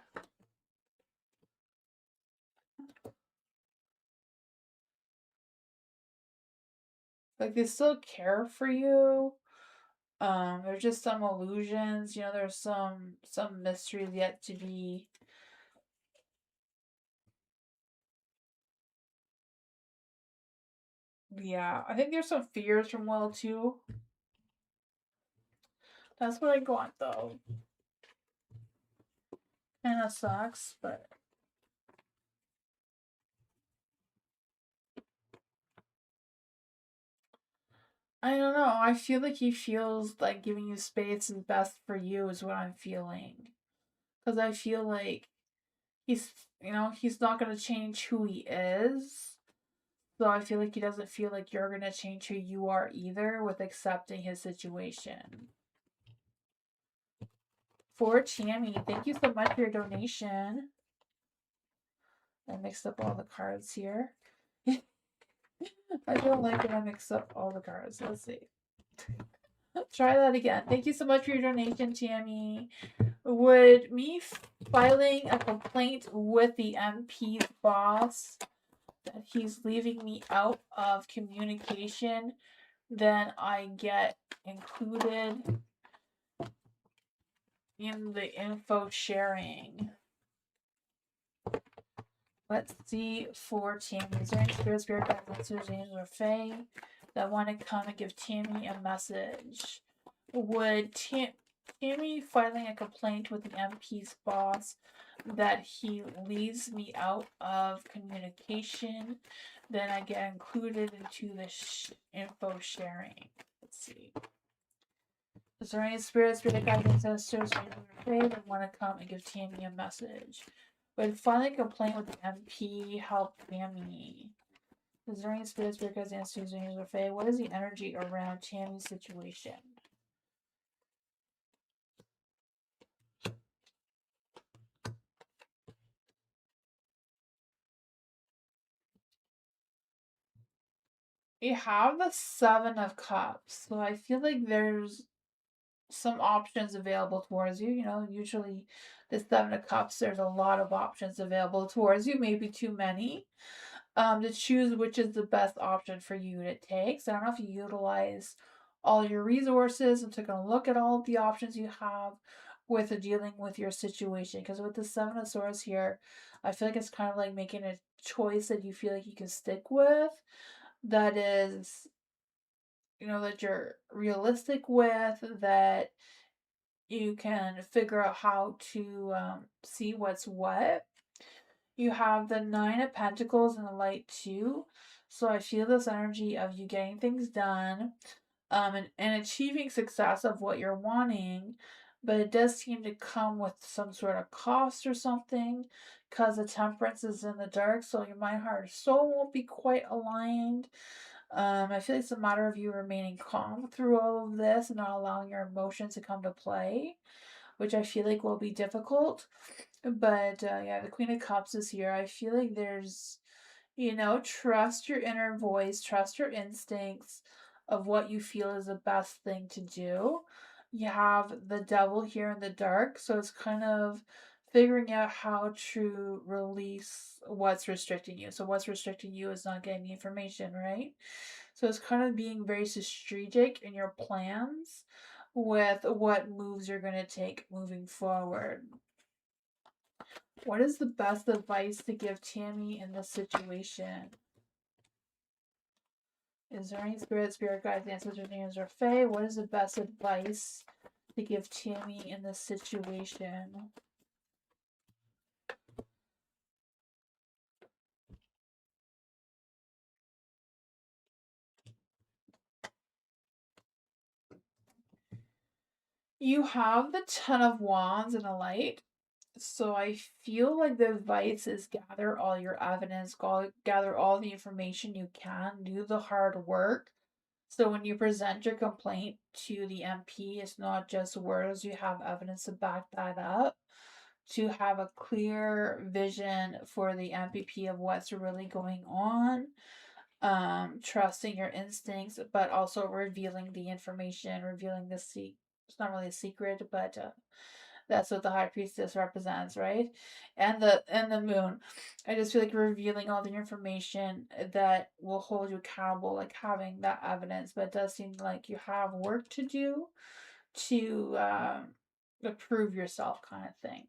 Like they still care for you. There's just some illusions, there's some mysteries yet to be. Yeah, I think there's some fears from Will too. That's what I got though. Kinda sucks, but I don't know. I feel like he feels like giving you space is best for you is what I'm feeling. Because I feel like he's not going to change who he is. So I feel like he doesn't feel like you're going to change who you are either with accepting his situation. For Tammy, thank you so much for your donation. I mixed up all the cards here. I don't like when I mix up all the cards. Let's see. Try that again. Thank you so much for your donation, Tammy. Would me filing a complaint with the MP's boss that he's leaving me out of communication, then I get included in the info sharing? Let's see for Tammy. Is there any spirit guides, answers, angels, or fae that want to come and give Tammy a message? Would Tammy filing a complaint with the MP's boss that he leaves me out of communication, then I get included into the info sharing? Let's see. Is there any spirit guides, ancestors, angels, or fae that want to come and give Tammy a message? Would filing a complaint with the MP help Tammy? Is there any spirit guides, ancestors, angels, or fae? What is the energy around Tammy's situation? You have the Seven of Cups, so I feel like there's some options available towards you. You know, usually the Seven of Cups, there's a lot of options available towards you, maybe too many. To choose which is the best option for you to take. So I don't know if you utilize all your resources and took a look at all of the options you have with dealing with your situation. Because with the Seven of Swords here, I feel like it's kind of like making a choice that you feel like you can stick with, that is, you know, that you're realistic with, that you can figure out how to see what's what. You have the Nine of Pentacles and the Light too. So I feel this energy of you getting things done, and achieving success of what you're wanting, but it does seem to come with some sort of cost or something, because the Temperance is in the dark, so your mind, heart, soul won't be quite aligned. I feel like it's a matter of you remaining calm through all of this and not allowing your emotions to come to play, which I feel like will be difficult. But yeah, the Queen of Cups is here. I feel like there's, you know, trust your inner voice, trust your instincts of what you feel is the best thing to do. You have the Devil here in the dark, so it's kind of figuring out how to release what's restricting you. So what's restricting you is not getting the information, right? So it's kind of being very strategic in your plans with what moves you're going to take moving forward. What is the best advice to give Tammy in this situation? Is there any spirit guides, ancestors, names, or fae? What is the best advice to give Tammy in this situation? You have the Ten of Wands in the light. So I feel like the advice is gather all your evidence, gather all the information you can, do the hard work. So when you present your complaint to the MP, it's not just words, you have evidence to back that up. To have a clear vision for the MPP of what's really going on, trusting your instincts, but also revealing the information, revealing the it's not really a secret, but that's what the high priestess represents, right? And the moon. I just feel like revealing all the information that will hold you accountable, like having that evidence. But it does seem like you have work to do to prove yourself, kind of thing.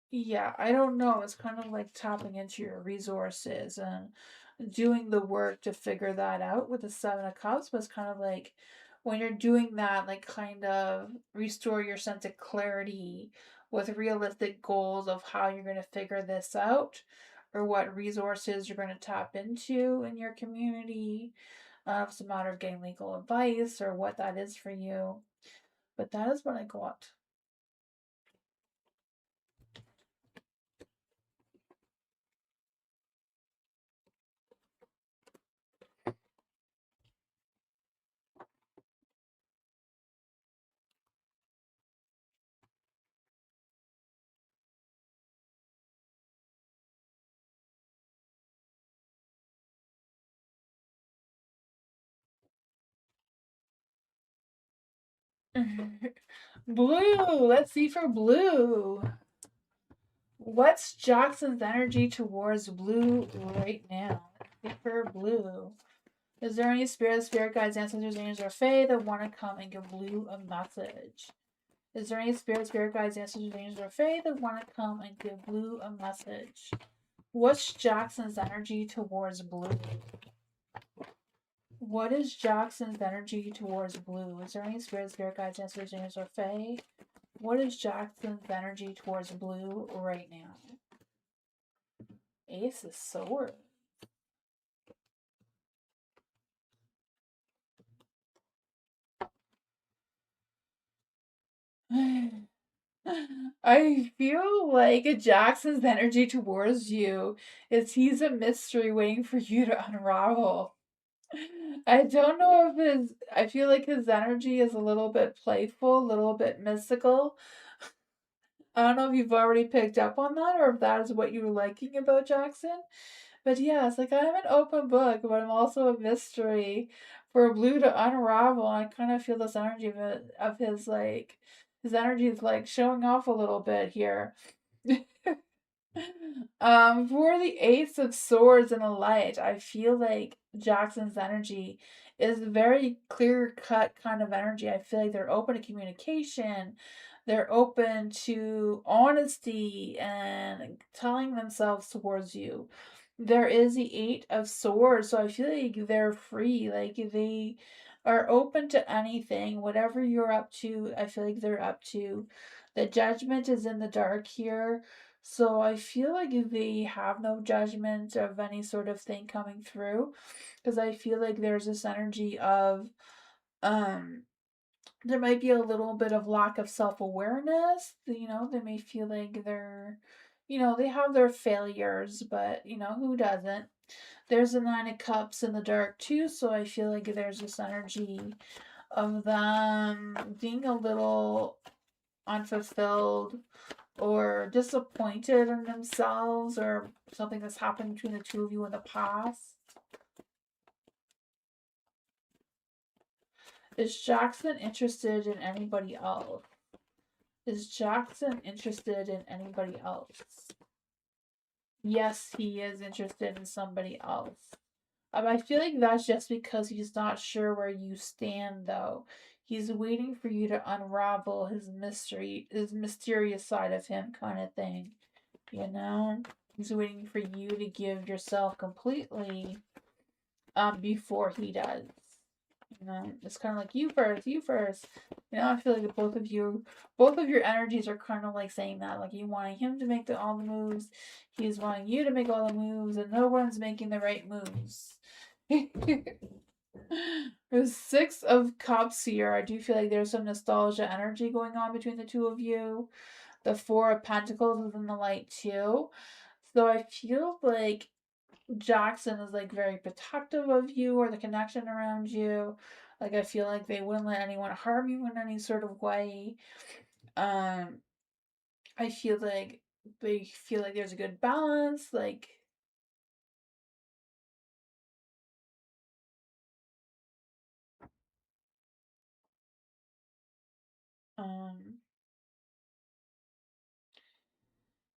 Yeah, I don't know. It's kind of like tapping into your resources and doing the work to figure that out with the Seven of Cups. But it's kind of like when you're doing that, like kind of restore your sense of clarity with realistic goals of how you're going to figure this out or what resources you're going to tap into in your community. If it's a matter of getting legal advice or what that is for you. But that is what I got. Blue. Let's see for blue. What's Jackson's energy towards blue right now? Let's see for blue. Is there any spirit guides, ancestors, angels, or fae that want to come and give blue a message? Is there any spirit guides, ancestors, angels, or fae that want to come and give blue a message? What's Jackson's energy towards blue? What is Jackson's energy towards blue? Is there any spirit guides, ancestors, angels, or fae? What is Jackson's energy towards blue right now? Ace of Swords. I feel like Jackson's energy towards you is he's a mystery waiting for you to unravel. I don't know if I feel like his energy is a little bit playful, a little bit mystical. I don't know if you've already picked up on that or if that is what you were liking about Jackson. But yeah, it's like I'm an open book, but I'm also a mystery for Blue to unravel. I kind of feel this energy of his, like, his energy is like showing off a little bit here. For the Ace of Swords and the Light, I feel like Jackson's energy is very clear cut kind of energy. I feel like they're open to communication, they're open to honesty and telling themselves towards you. There is the Eight of Swords, so I feel like they're free, like they are open to anything, whatever you're up to. I feel like they're up to. The Judgment is in the dark here. So I feel like they have no judgment of any sort of thing coming through, because I feel like there's this energy of um there might be a little bit of lack of self-awareness. They may feel like they have their failures, but who doesn't? There's a Nine of Cups in the dark too, so I feel like there's this energy of them being a little unfulfilled or disappointed in themselves, or something that's happened between the two of you in the past. Is Jackson interested in anybody else? Is Jackson interested in anybody else? Yes, he is interested in somebody else. I feel like that's just because he's not sure where you stand, though. He's waiting for you to unravel his mystery, his mysterious side of him, kind of thing. He's waiting for you to give yourself completely before he does. It's kind of like you first, you first. I feel like both of your energies are kind of like saying that, like you wanting him to make all the moves, he's wanting you to make all the moves, and no one's making the right moves. There's Six of Cups here. I do feel like there's some nostalgia energy going on between the two of you. The Four of Pentacles is in the light too. So I feel like Jackson is like very protective of you or the connection around you. Like I feel like they wouldn't let anyone harm you in any sort of way. I feel like they feel like there's a good balance. Like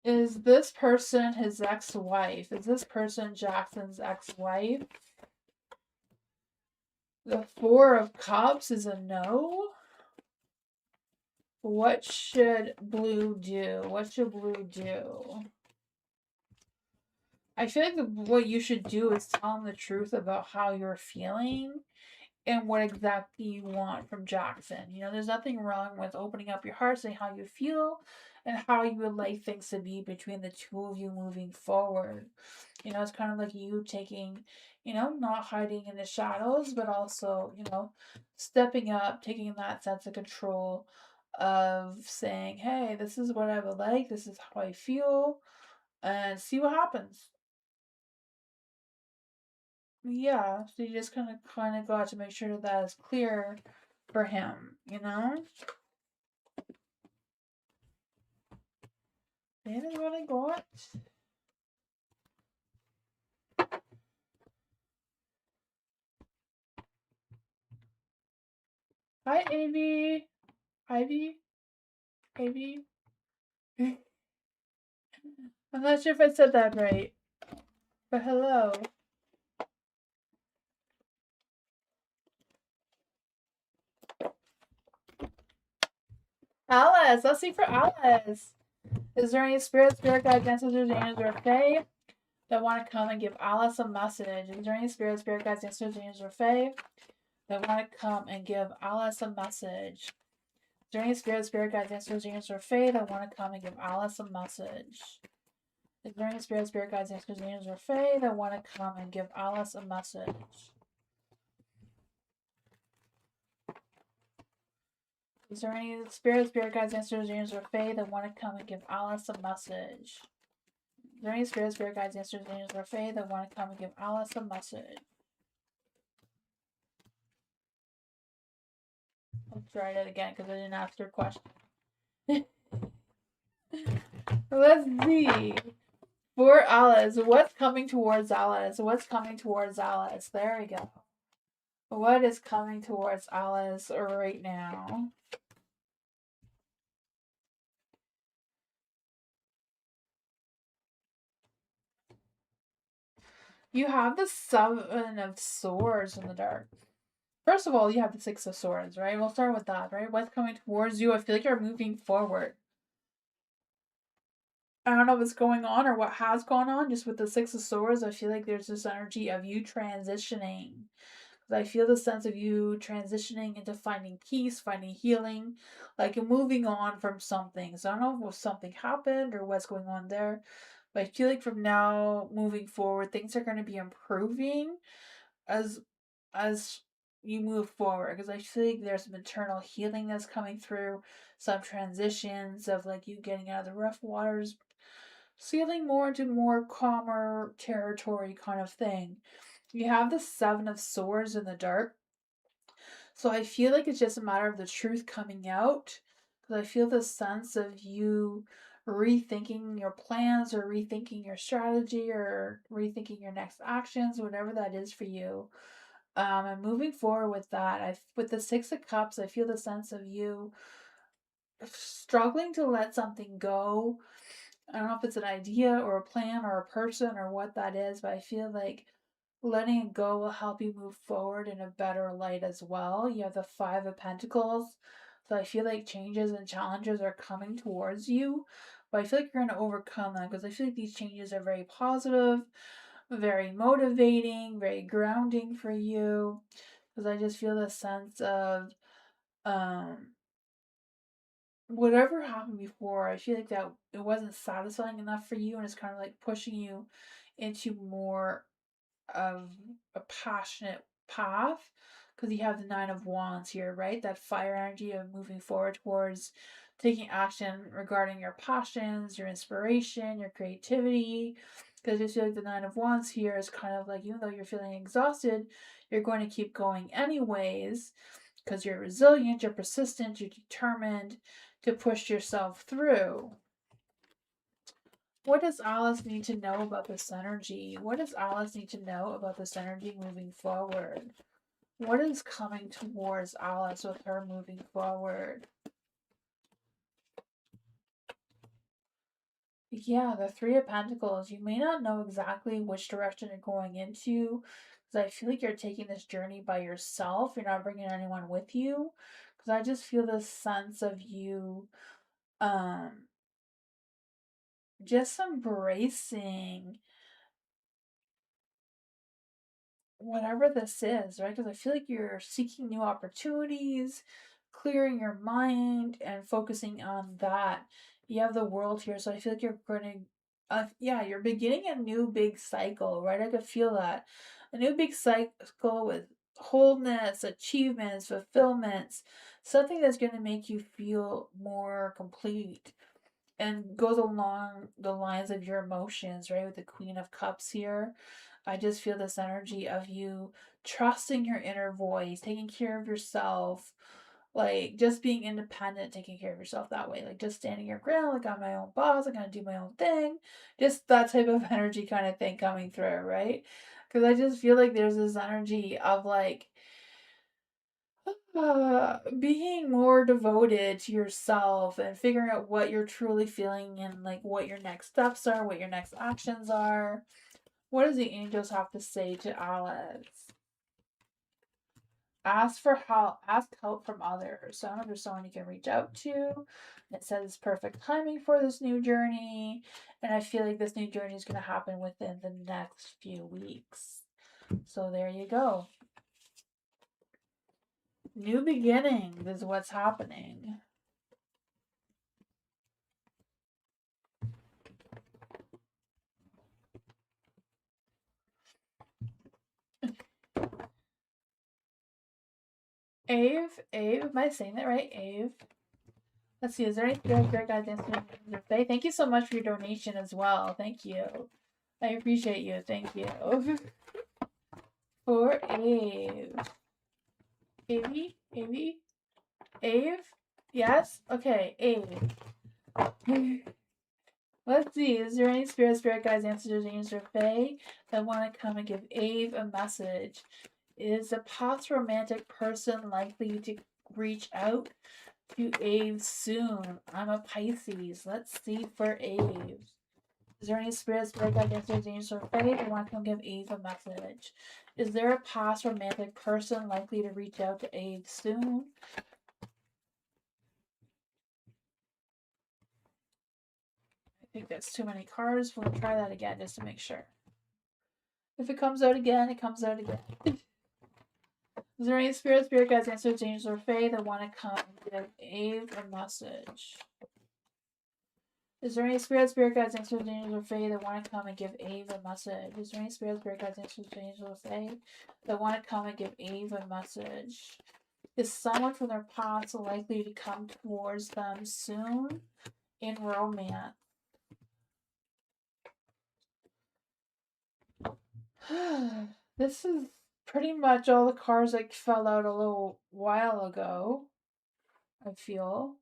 is this person his ex-wife? Is this person Jackson's ex-wife? The Four of Cups is a no. What should Blue do? What should Blue do? I feel like what you should do is tell him the truth about how you're feeling and what exactly you want from Jackson. There's nothing wrong with opening up your heart, saying how you feel and how you would like things to be between the two of you moving forward. It's kind of like you taking, not hiding in the shadows, but also, stepping up, taking that sense of control of saying, hey, this is what I would like, this is how I feel, and see what happens. Yeah, so you just kind of got to make sure that is clear for him, That is what I got. Hi, Ivy. Ivy? Ivy? I'm not sure if I said that right, but hello. Alice, let's see for Alice. Is there any spirit guides, ancestors, angels, or fae that want to come and give Alice a message? Is there any spirit guides, ancestors, angels, or fae that want to come and give Alice a message? Is there any spirit guides, ancestors, angels, or fae that want to come and give Alice a message? Is there any spirit guides, ancestors, angels, or fae that want to come and give Alice a message? Is there any spirit guides, ancestors, angels, or fae that want to come and give Alice a message? Is there any spirit guides, ancestors, angels, or fae that want to come and give Alice a message? Let's try it again because I didn't ask your question. Let's see. For Alice, what's coming towards Alice? What's coming towards Alice? There we go. What is coming towards Alice right now? You have the Seven of Swords in the dark. First of all, you have the Six of Swords, right? We'll start with that, right? What's coming towards you? I feel like you're moving forward. I don't know what's going on or what has gone on. Just with the Six of Swords, I feel like there's this energy of you transitioning. I feel the sense of you transitioning into finding peace, finding healing, like moving on from something. So I don't know if something happened or what's going on there, but I feel like from now moving forward, things are going to be improving as as you move forward, because I feel like there's some internal healing that's coming through, some transitions of like you getting out of the rough waters, sailing more into more calmer territory kind of thing. You have the Seven of Swords in the dark. So I feel like it's just a matter of the truth coming out. Because I feel the sense of you rethinking your plans or rethinking your strategy or rethinking your next actions, whatever that is for you. And moving forward with that, with the Six of Cups, I feel the sense of you struggling to let something go. I don't know if it's an idea or a plan or a person or what that is, but I feel like letting it go will help you move forward in a better light as well. You have the Five of Pentacles. So I feel like changes and challenges are coming towards you, but I feel like you're going to overcome them because I feel like these changes are very positive, very motivating, very grounding for you. Because I just feel the sense of um, whatever happened before, I feel like that it wasn't satisfying enough for you, and it's kind of like pushing you into more of a passionate path, because you have the Nine of Wands here, right? That fire energy of moving forward towards taking action regarding your passions, your inspiration, your creativity. Because I just feel like the Nine of Wands here is kind of like, even though you're feeling exhausted, you're going to keep going anyways, because you're resilient, you're persistent, you're determined to push yourself through. What does Alice need to know about this energy? What does Alice need to know about this energy moving forward? What is coming towards Alice with her moving forward? Yeah, the Three of Pentacles. You may not know exactly which direction you're going into, because I feel like you're taking this journey by yourself. You're not bringing anyone with you. Because I just feel this sense of you um just embracing whatever this is, right? Because I feel like you're seeking new opportunities, clearing your mind, and focusing on that. You have the World here, so I feel like you're going to, yeah, you're beginning a new big cycle, right? I could feel that. A new big cycle with wholeness, achievements, fulfillments, something that's going to make you feel more complete and goes along the lines of your emotions, right? With the Queen of Cups here. I just feel this energy of you trusting your inner voice, taking care of yourself, like just being independent, taking care of yourself that way, like just standing your ground, like I'm my own boss, I'm gonna do my own thing, just that type of energy kind of thing coming through, right? Because I just feel like there's this energy of like being more devoted to yourself and figuring out what you're truly feeling and like what your next steps are, what your next actions are. What does the angels have to say to Alice? Ask for help. Ask help from others. So I don't know if there's someone you can reach out to. It says it's perfect timing for this new journey, and I feel like this new journey is going to happen within the next few weeks. So there you go. New beginnings is what's happening. Ave, am I saying that right? Ave. Let's see, is there any great guys answering your Fae? Thank you so much for your donation as well. Thank you. I appreciate you. Thank you. For Ave. Ave? Ave? Ave? Yes? Okay, Ave. Let's see, is there any spirit guides, ancestors, angels, or Fae that want to come and give Ave a message? Is a past romantic person likely to reach out to Ave soon? I'm a Pisces. Let's see for Ave. Is there any spirits, spirit guide, ancestors, angels, or faith that want to come give Eve a message? Is there a past romantic person likely to reach out to Eve soon? I think that's too many cards. We'll try that again just to make sure. If it comes out again, it comes out again. Is there any spirits, spirit guides, ancestors, angels, or faith that want to come and give Eve a message? Is there any spirits, spirit guides, ancestors, angels, or fae that want to come and give Eve a message? Is there any spirits, spirit guides, ancestors, angels, or fae that want to come and give Eve a message? Is someone from their past likely to come towards them soon in romance? This is pretty much all the cards that fell out a little while ago, I feel.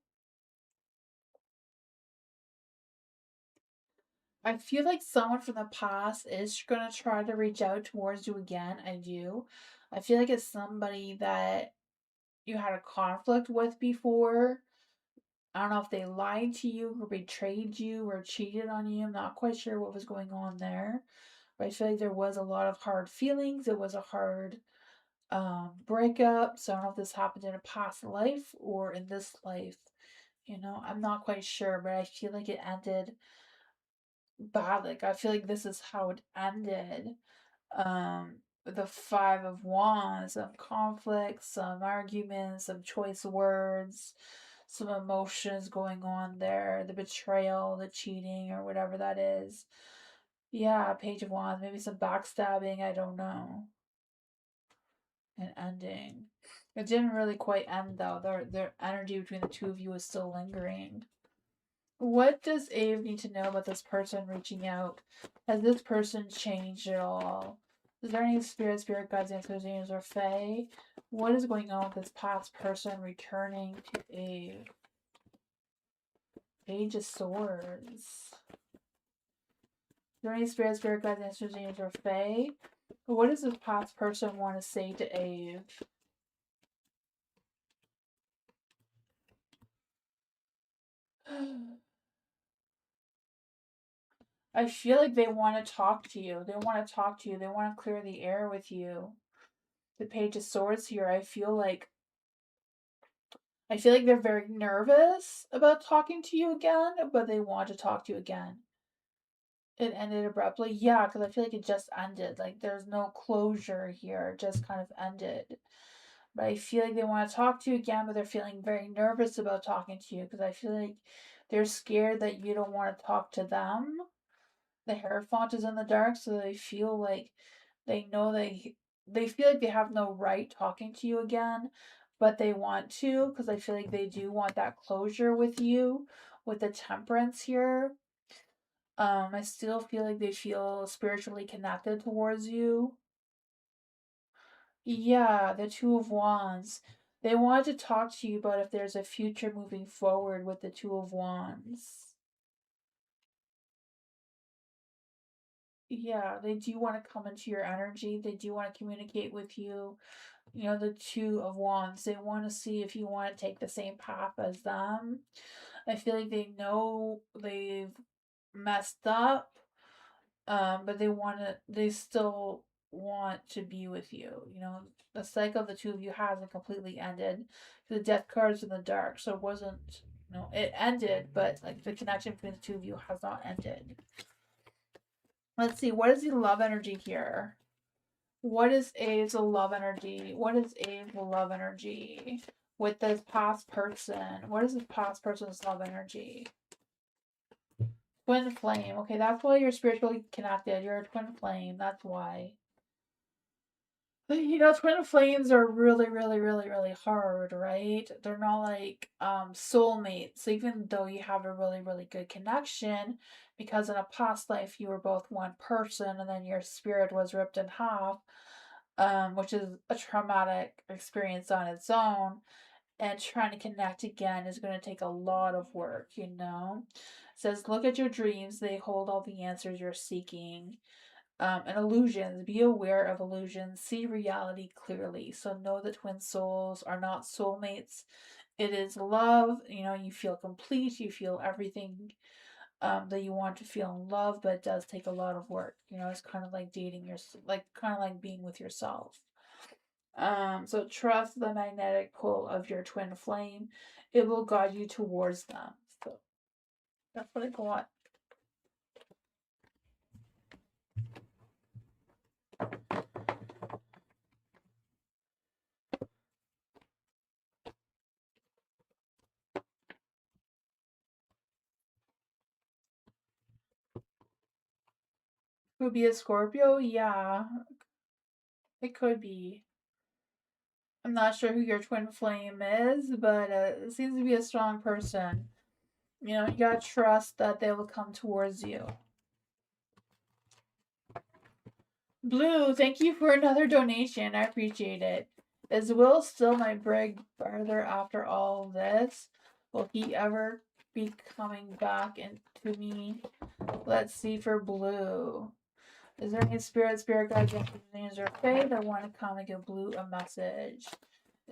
I feel like someone from the past is going to try to reach out towards you again. I do. I feel like it's somebody that you had a conflict with before. I don't know if they lied to you or betrayed you or cheated on you. I'm not quite sure what was going on there. But I feel like there was a lot of hard feelings. It was a hard breakup. So I don't know if this happened in a past life or in this life. I'm not quite sure, but I feel like it ended bad. Like I feel like this is how it ended. The Five of Wands, some conflict, some arguments, some choice words, some emotions going on there, the betrayal, the cheating, or whatever that is. Yeah, Page of Wands, maybe some backstabbing, I don't know. And ending. It didn't really quite end though. Their energy between the two of you is still lingering. What does Ave need to know about this person reaching out? Has this person changed at all? Is there any spirit guides, ancestors, angels, or fae? What is going on with this past person returning to Ave? Page of Swords. Is there any spirit guides, ancestors, angels, or fae? What does this past person want to say to Ave? I feel like they want to talk to you. They want to talk to you. They want to clear the air with you. The Page of Swords here, I feel like they're very nervous about talking to you again, but they want to talk to you again. It ended abruptly. Yeah, because I feel like it just ended. Like there's no closure here. It just kind of ended. But I feel like they want to talk to you again, but they're feeling very nervous about talking to you because I feel like they're scared that you don't want to talk to them. The Hierophant is in the dark, so they feel like they know they feel like they have no right talking to you again, but they want to because I feel like they do want that closure with you with the Temperance here. I still feel like they feel spiritually connected towards you. Yeah, the Two of Wands. They want to talk to you about if there's a future moving forward with the Two of Wands. Yeah, they do want to come into your energy. They do want to communicate with you. The Two of Wands. They want to see if you want to take the same path as them. I feel like they know they've messed up, but they still want to be with you. The cycle of the two of you hasn't completely ended. The death card's in the dark, so it wasn't, it ended, but like the connection between the two of you has not ended. Let's see, what is the love energy here? What is A's love energy? What is A's love energy with this past person? What is this past person's love energy? Twin flame. Okay, that's why you're spiritually connected. You're a twin flame. That's why. Twin flames are really, really, really, really hard, right? They're not like soulmates. So even though you have a really, really good connection, because in a past life you were both one person and then your spirit was ripped in half, which is a traumatic experience on its own. And trying to connect again is going to take a lot of work. It says, look at your dreams. They hold all the answers you're seeking. And illusions. Be aware of illusions. See reality clearly. So know that twin souls are not soulmates. It is love. You know, you feel complete. You feel everything that you want to feel in love, but it does take a lot of work. You know, it's kind of like dating kind of like being with yourself. So trust the magnetic pull of your twin flame. It will guide you towards them. So that's what I got. Could be a Scorpio, yeah. It could be. I'm not sure who your twin flame is, but it seems to be a strong person. You know, you gotta trust that they will come towards you. Blue, thank you for another donation. I appreciate it. Is Will still my big brother after all this? Will he ever be coming back into me? Let's see for Blue. Is there any spirit guides, names, or fae that want to come and give Blue a message?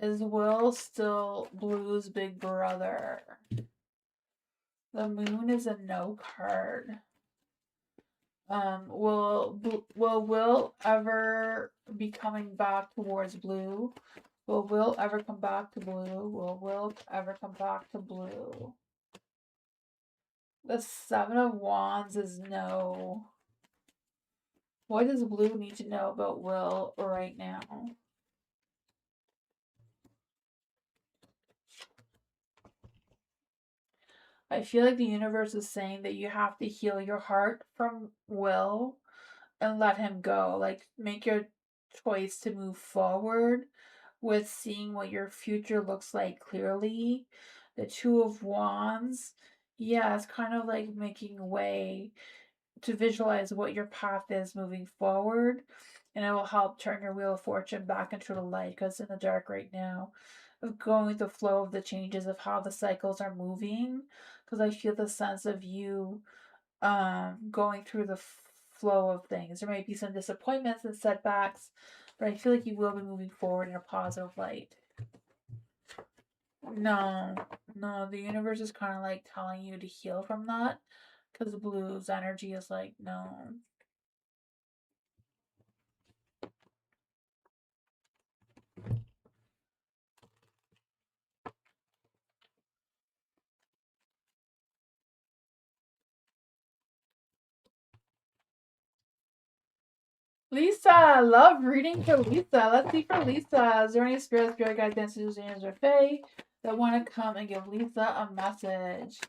Is Will still Blue's big brother? The moon is a no card. Will Will ever be coming back towards Blue? Will Will ever come back to Blue? Will Will ever come back to Blue? The Seven of Wands is no. What does Blue need to know about Will right now? I feel like the universe is saying that you have to heal your heart from Will and let him go. Like, make your choice to move forward with seeing what your future looks like clearly. The Two of Wands, yeah, it's kind of like making way to visualize what your path is moving forward, and it will help turn your wheel of fortune back into the light because it's in the dark right now. Of going with the flow of the changes of how the cycles are moving, because I feel the sense of you going through the flow of things. There might be some disappointments and setbacks, but I feel like you will be moving forward in a positive light. No, no, the universe is kind of like telling you to heal from that because Blue's energy is like, no. Lisa, love reading for Lisa. Let's see for Lisa. Is there any spirit guides, dancers, angels, or fae that want to come and give Lisa a message?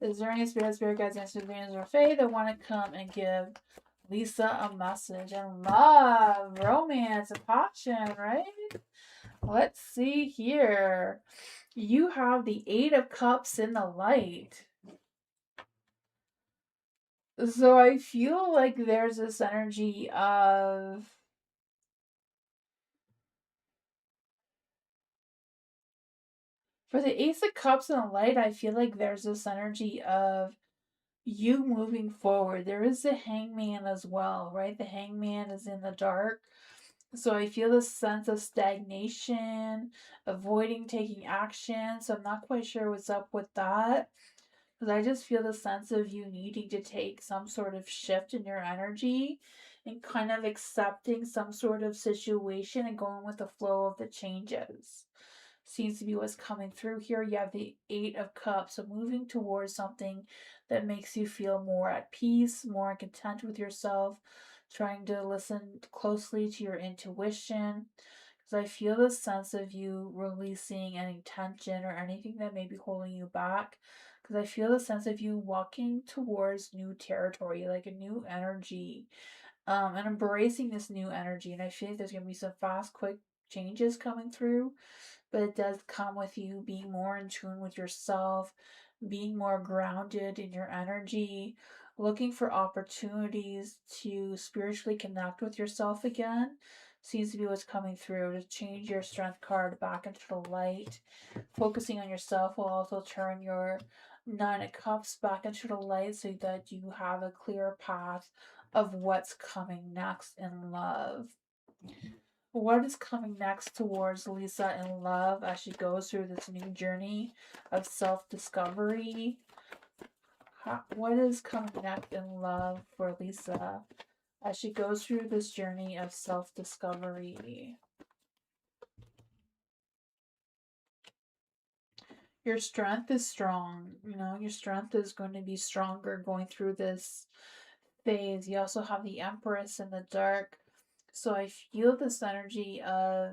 Is there any spirit guides, dancers, angels, or fae that want to come and give Lisa a message? And love, romance, and passion, right? Let's see here. You have the Eight of Cups in the light. So I feel like there's this energy of for the Ace of Cups in the light, I feel like there's this energy of you moving forward. There is the Hangman as well, right? The Hangman is in the dark. So I feel this sense of stagnation, avoiding taking action. So I'm not quite sure what's up with that. Because I just feel the sense of you needing to take some sort of shift in your energy and kind of accepting some sort of situation and going with the flow of the changes. Seems to be what's coming through here. You have the Eight of Cups, so moving towards something that makes you feel more at peace, more content with yourself, trying to listen closely to your intuition. Because I feel this sense of you releasing any tension or anything that may be holding you back. Because I feel the sense of you walking towards new territory, like a new energy, and embracing this new energy. And I feel like there's going to be some fast, quick changes coming through, but it does come with you being more in tune with yourself, being more grounded in your energy, looking for opportunities to spiritually connect with yourself again. Seems to be what's coming through to change your strength card back into the light. Focusing on yourself will also turn your Nine of Cups back into the light so that you have a clear path of what's coming next in love. What is coming next towards Lisa in love as she goes through this new journey of self-discovery? What is coming next in love for Lisa as she goes through this journey of self-discovery? Your strength is strong. You know, your strength is going to be stronger going through this phase. You also have the Empress in the dark. So I feel this energy of,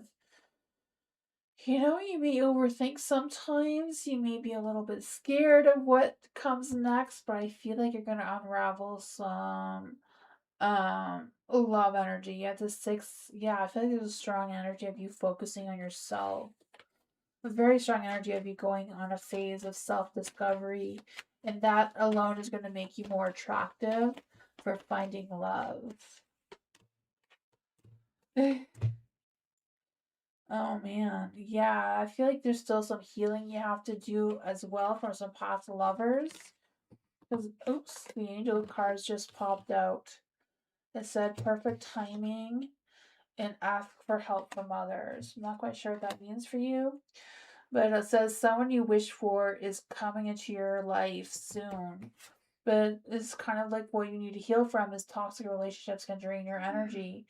you know, you may overthink sometimes. You may be a little bit scared of what comes next, but I feel like you're going to unravel some love energy. You have the six. Yeah, I feel like there's a strong energy of you focusing on yourself. A very strong energy of you going on a phase of self-discovery, and that alone is going to make you more attractive for finding love. Oh man, yeah, I feel like there's still some healing you have to do as well from some past lovers. Because, oops, the angel cards just popped out. It said perfect timing and ask for help from others. I'm not quite sure what that means for you, but it says someone you wish for is coming into your life soon. But it's kind of like what you need to heal from is toxic relationships can drain your energy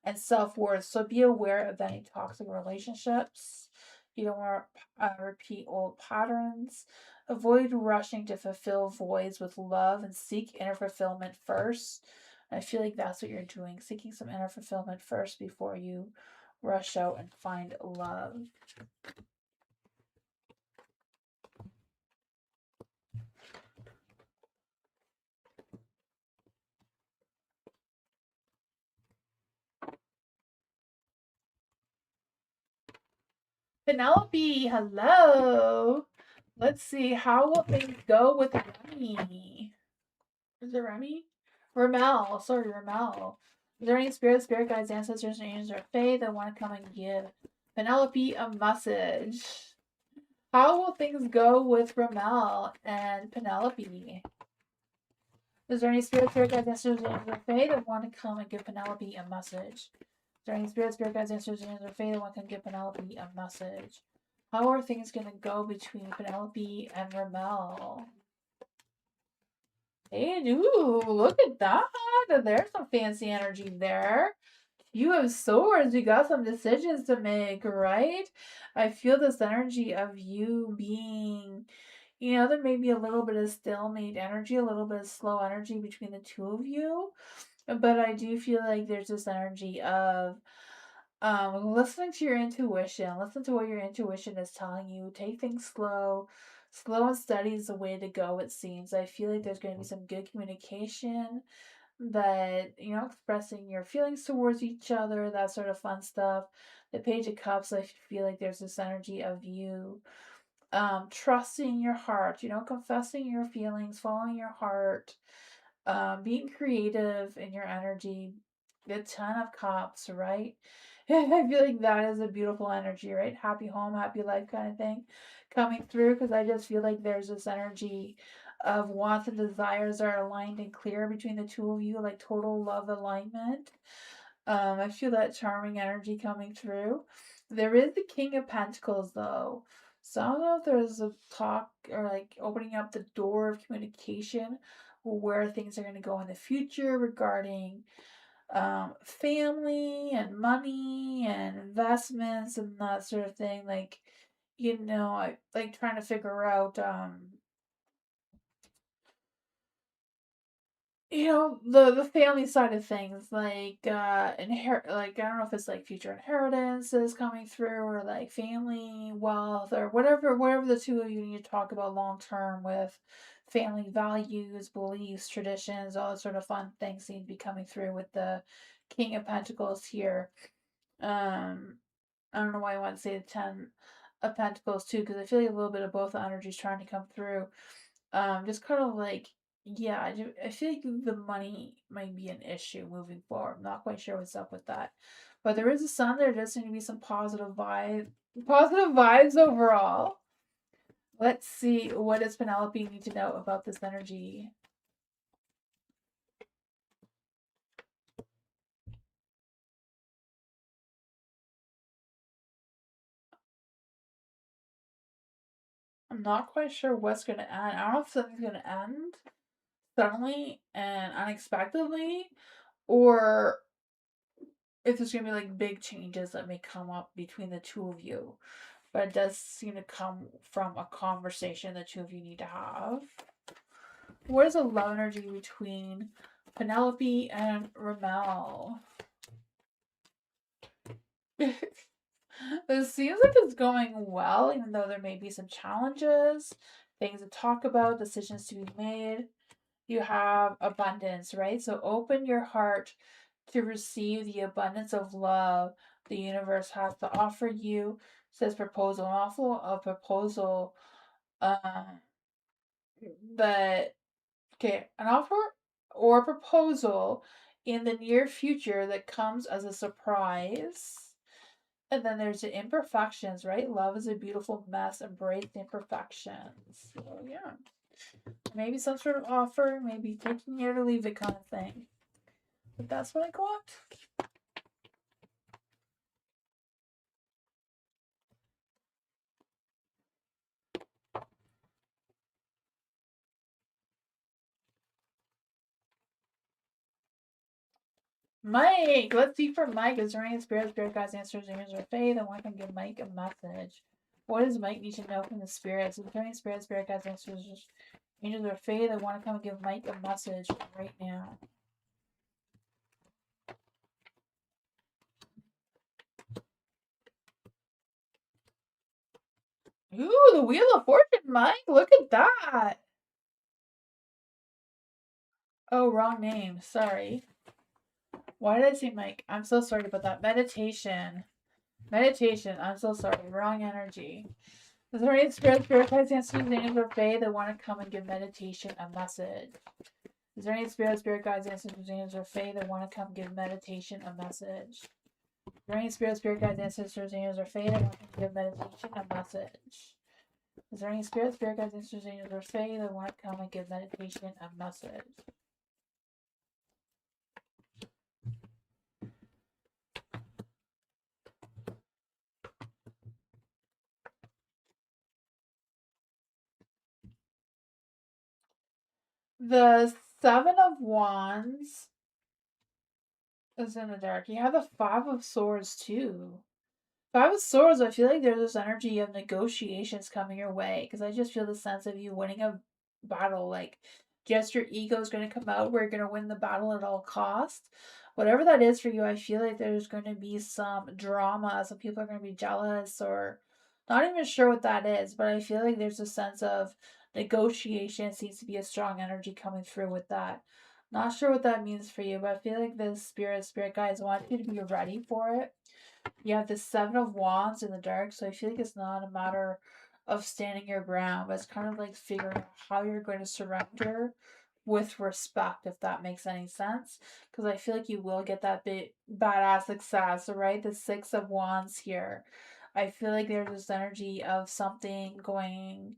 and self-worth. So be aware of any toxic relationships. You don't want to repeat old patterns. Avoid rushing to fulfill voids with love and seek inner fulfillment first. I feel like that's what you're doing, seeking some inner fulfillment first before you rush out and find love. Penelope, hello. Let's see, how will things go with Remy? Is it Remy? Ramel, sorry, Ramel. Is there any spirit guides, ancestors, and angels, or fae that want to come and give Penelope a message? How will things go with Ramel and Penelope? Is there any spirit guides, ancestors, and angels, or fae that want to come and give Penelope a message? Is there any spirit guides, ancestors, and angels, or fae that want to give Penelope a message? How are things going to go between Penelope and Ramel? Hey, ooh, look at that. There's some fancy energy there. You have swords. You got some decisions to make, right? I feel this energy of you being, you know, there may be a little bit of stalemate energy, a little bit of slow energy between the two of you. But I do feel like there's this energy of listening to your intuition. Listen to what your intuition is telling you. Take things slow. Slow and steady is the way to go, it seems. I feel like there's going to be some good communication, that, you know, expressing your feelings towards each other, that sort of fun stuff. The Page of Cups, I feel like there's this energy of you trusting your heart, you know, confessing your feelings, following your heart, being creative in your energy. The Ten of Cups, right? I feel like that is a beautiful energy, right? Happy home, happy life kind of thing coming through, because I just feel like there's this energy of wants and desires are aligned and clear between the two of you, like total love alignment. I feel that charming energy coming through. There is the King of Pentacles though. So I don't know if there's a talk or like opening up the door of communication where things are going to go in the future regarding family and money and investments and that sort of thing. Like, you know, I like trying to figure out you know, the family side of things, like like I don't know if it's like future inheritances coming through, or like family wealth, or whatever the two of you need to talk about long term with family values, beliefs, traditions, all that sort of fun things seem to be coming through with the King of Pentacles here. um I don't know why I want to say the Ten of Pentacles too, because I feel like a little bit of both energies trying to come through. Just kind of like, yeah, I feel like the money might be an issue moving forward. I'm not quite sure what's up with that. But there is a sun. There does seem to be some positive vibes overall. Let's see, what does Penelope need to know about this energy? I'm not quite sure what's going to end. I don't know if something's going to end suddenly and unexpectedly, or if there's going to be like big changes that may come up between the two of you. But it does seem to come from a conversation the two of you need to have. What is the love energy between Penelope and Ramel? It seems like it's going well, even though there may be some challenges, things to talk about, decisions to be made. You have abundance, right? So open your heart to receive the abundance of love the universe has to offer you. It says proposal, an awful a proposal that okay, an offer or proposal in the near future that comes as a surprise. And then there's the imperfections, right? Love is a beautiful mess. Embrace the imperfections. So, yeah. Maybe some sort of offer, maybe taking it or leave it kind of thing. But that's what I got. Mike! Let's see for Mike. Is there any spirit guides, answers, angels, or faith? I want to give Mike a message. What does Mike need to know from the spirits? Is there any spirit guides, answers, angels, or faith? I want to come and give Mike a message right now. Ooh, the Wheel of Fortune, Mike. Look at that. Oh, wrong name. Sorry. Why did I say Mike? I'm so sorry about that. Meditation. Meditation. I'm so sorry. Wrong energy. Is there any spirit guides, answers, angels, or faith that want to come and give meditation a message? Is there any spirit guides, answers, angels, or faith that want to come give meditation a message? Is there any spirit guides, ancestors, angels, or faith that want to give meditation a message? Is there any spirit guides, ancestors, angels, or faith that want to come and give meditation a message? The Seven of Wands is in the dark. You have the Five of Swords too. Five of Swords, I feel like there's this energy of negotiations coming your way because I just feel the sense of you winning a battle. Like, just your ego is going to come out where you're going to win the battle at all costs. Whatever that is for you, I feel like there's going to be some drama. Some people are going to be jealous or not even sure what that is, but I feel like there's a sense of negotiation. Seems to be a strong energy coming through with that. Not sure what that means for you, but I feel like the spirit guides want you to be ready for it. You have the Seven of Wands in the dark, so I feel like it's not a matter of standing your ground, but it's kind of like figuring out how you're going to surrender with respect, if that makes any sense. Because I feel like you will get that bit badass success, right? The Six of Wands here. I feel like there's this energy of something going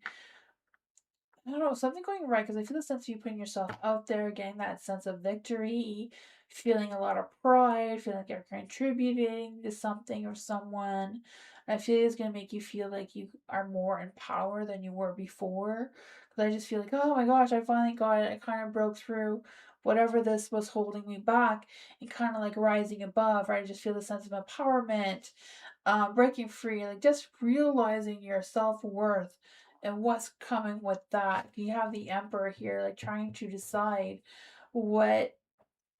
I don't know, something going right because I feel the sense of you putting yourself out there, getting that sense of victory, feeling a lot of pride, feeling like you're contributing to something or someone. I feel it's going to make you feel like you are more in power than you were before. Because I just feel like, oh my gosh, I finally got it. I kind of broke through whatever this was holding me back and kind of like rising above, right? I just feel the sense of empowerment, breaking free, like just realizing your self worth and what's coming with that. You have the Emperor here, like trying to decide what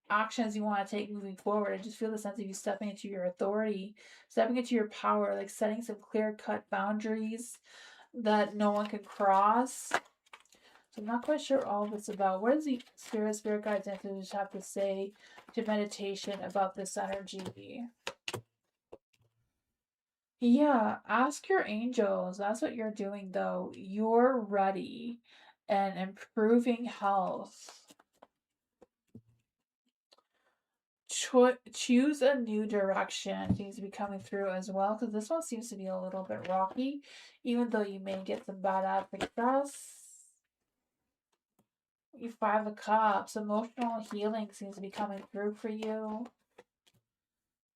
actions you want to take moving forward. I just feel the sense of you stepping into your authority, stepping into your power, like setting some clear cut boundaries that no one can cross. So I'm not quite sure all of it's about. What does the spirit guides and have to say to meditation about this energy? Yeah, ask your angels. That's what you're doing, though. You're ready and improving health. Choose a new direction seems to be coming through as well, because this one seems to be a little bit rocky, even though you may get some badass success. You Five of Cups. Emotional healing seems to be coming through for you.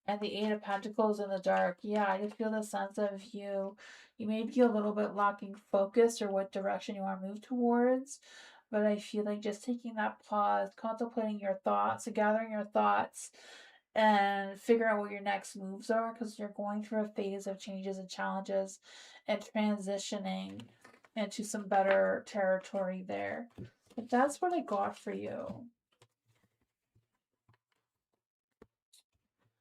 And the Eight of Pentacles in the dark. Yeah, I just feel the sense of you may be a little bit lacking focus or what direction you want to move towards. But I feel like just taking that pause, contemplating your thoughts, gathering your thoughts, and figure out what your next moves are, because you're going through a phase of changes and challenges and transitioning into some better territory there. But that's what I got for you.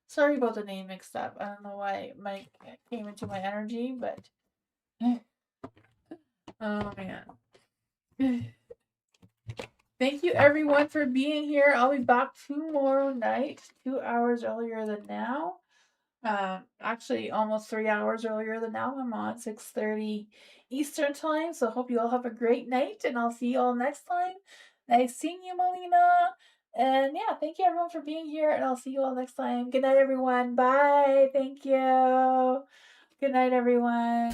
Sorry about the name mixed up. I don't know why Mike came into my energy, but oh man. Thank you everyone for being here. I'll be back tomorrow night, 2 hours earlier than now. Actually almost 3 hours earlier than now. I'm on 6:30 Eastern time. So hope you all have a great night, and I'll see you all next time. Nice seeing you, Melina. And yeah, thank you everyone for being here, and I'll see you all next time. Good night, everyone. Bye. Thank you. Good night, everyone.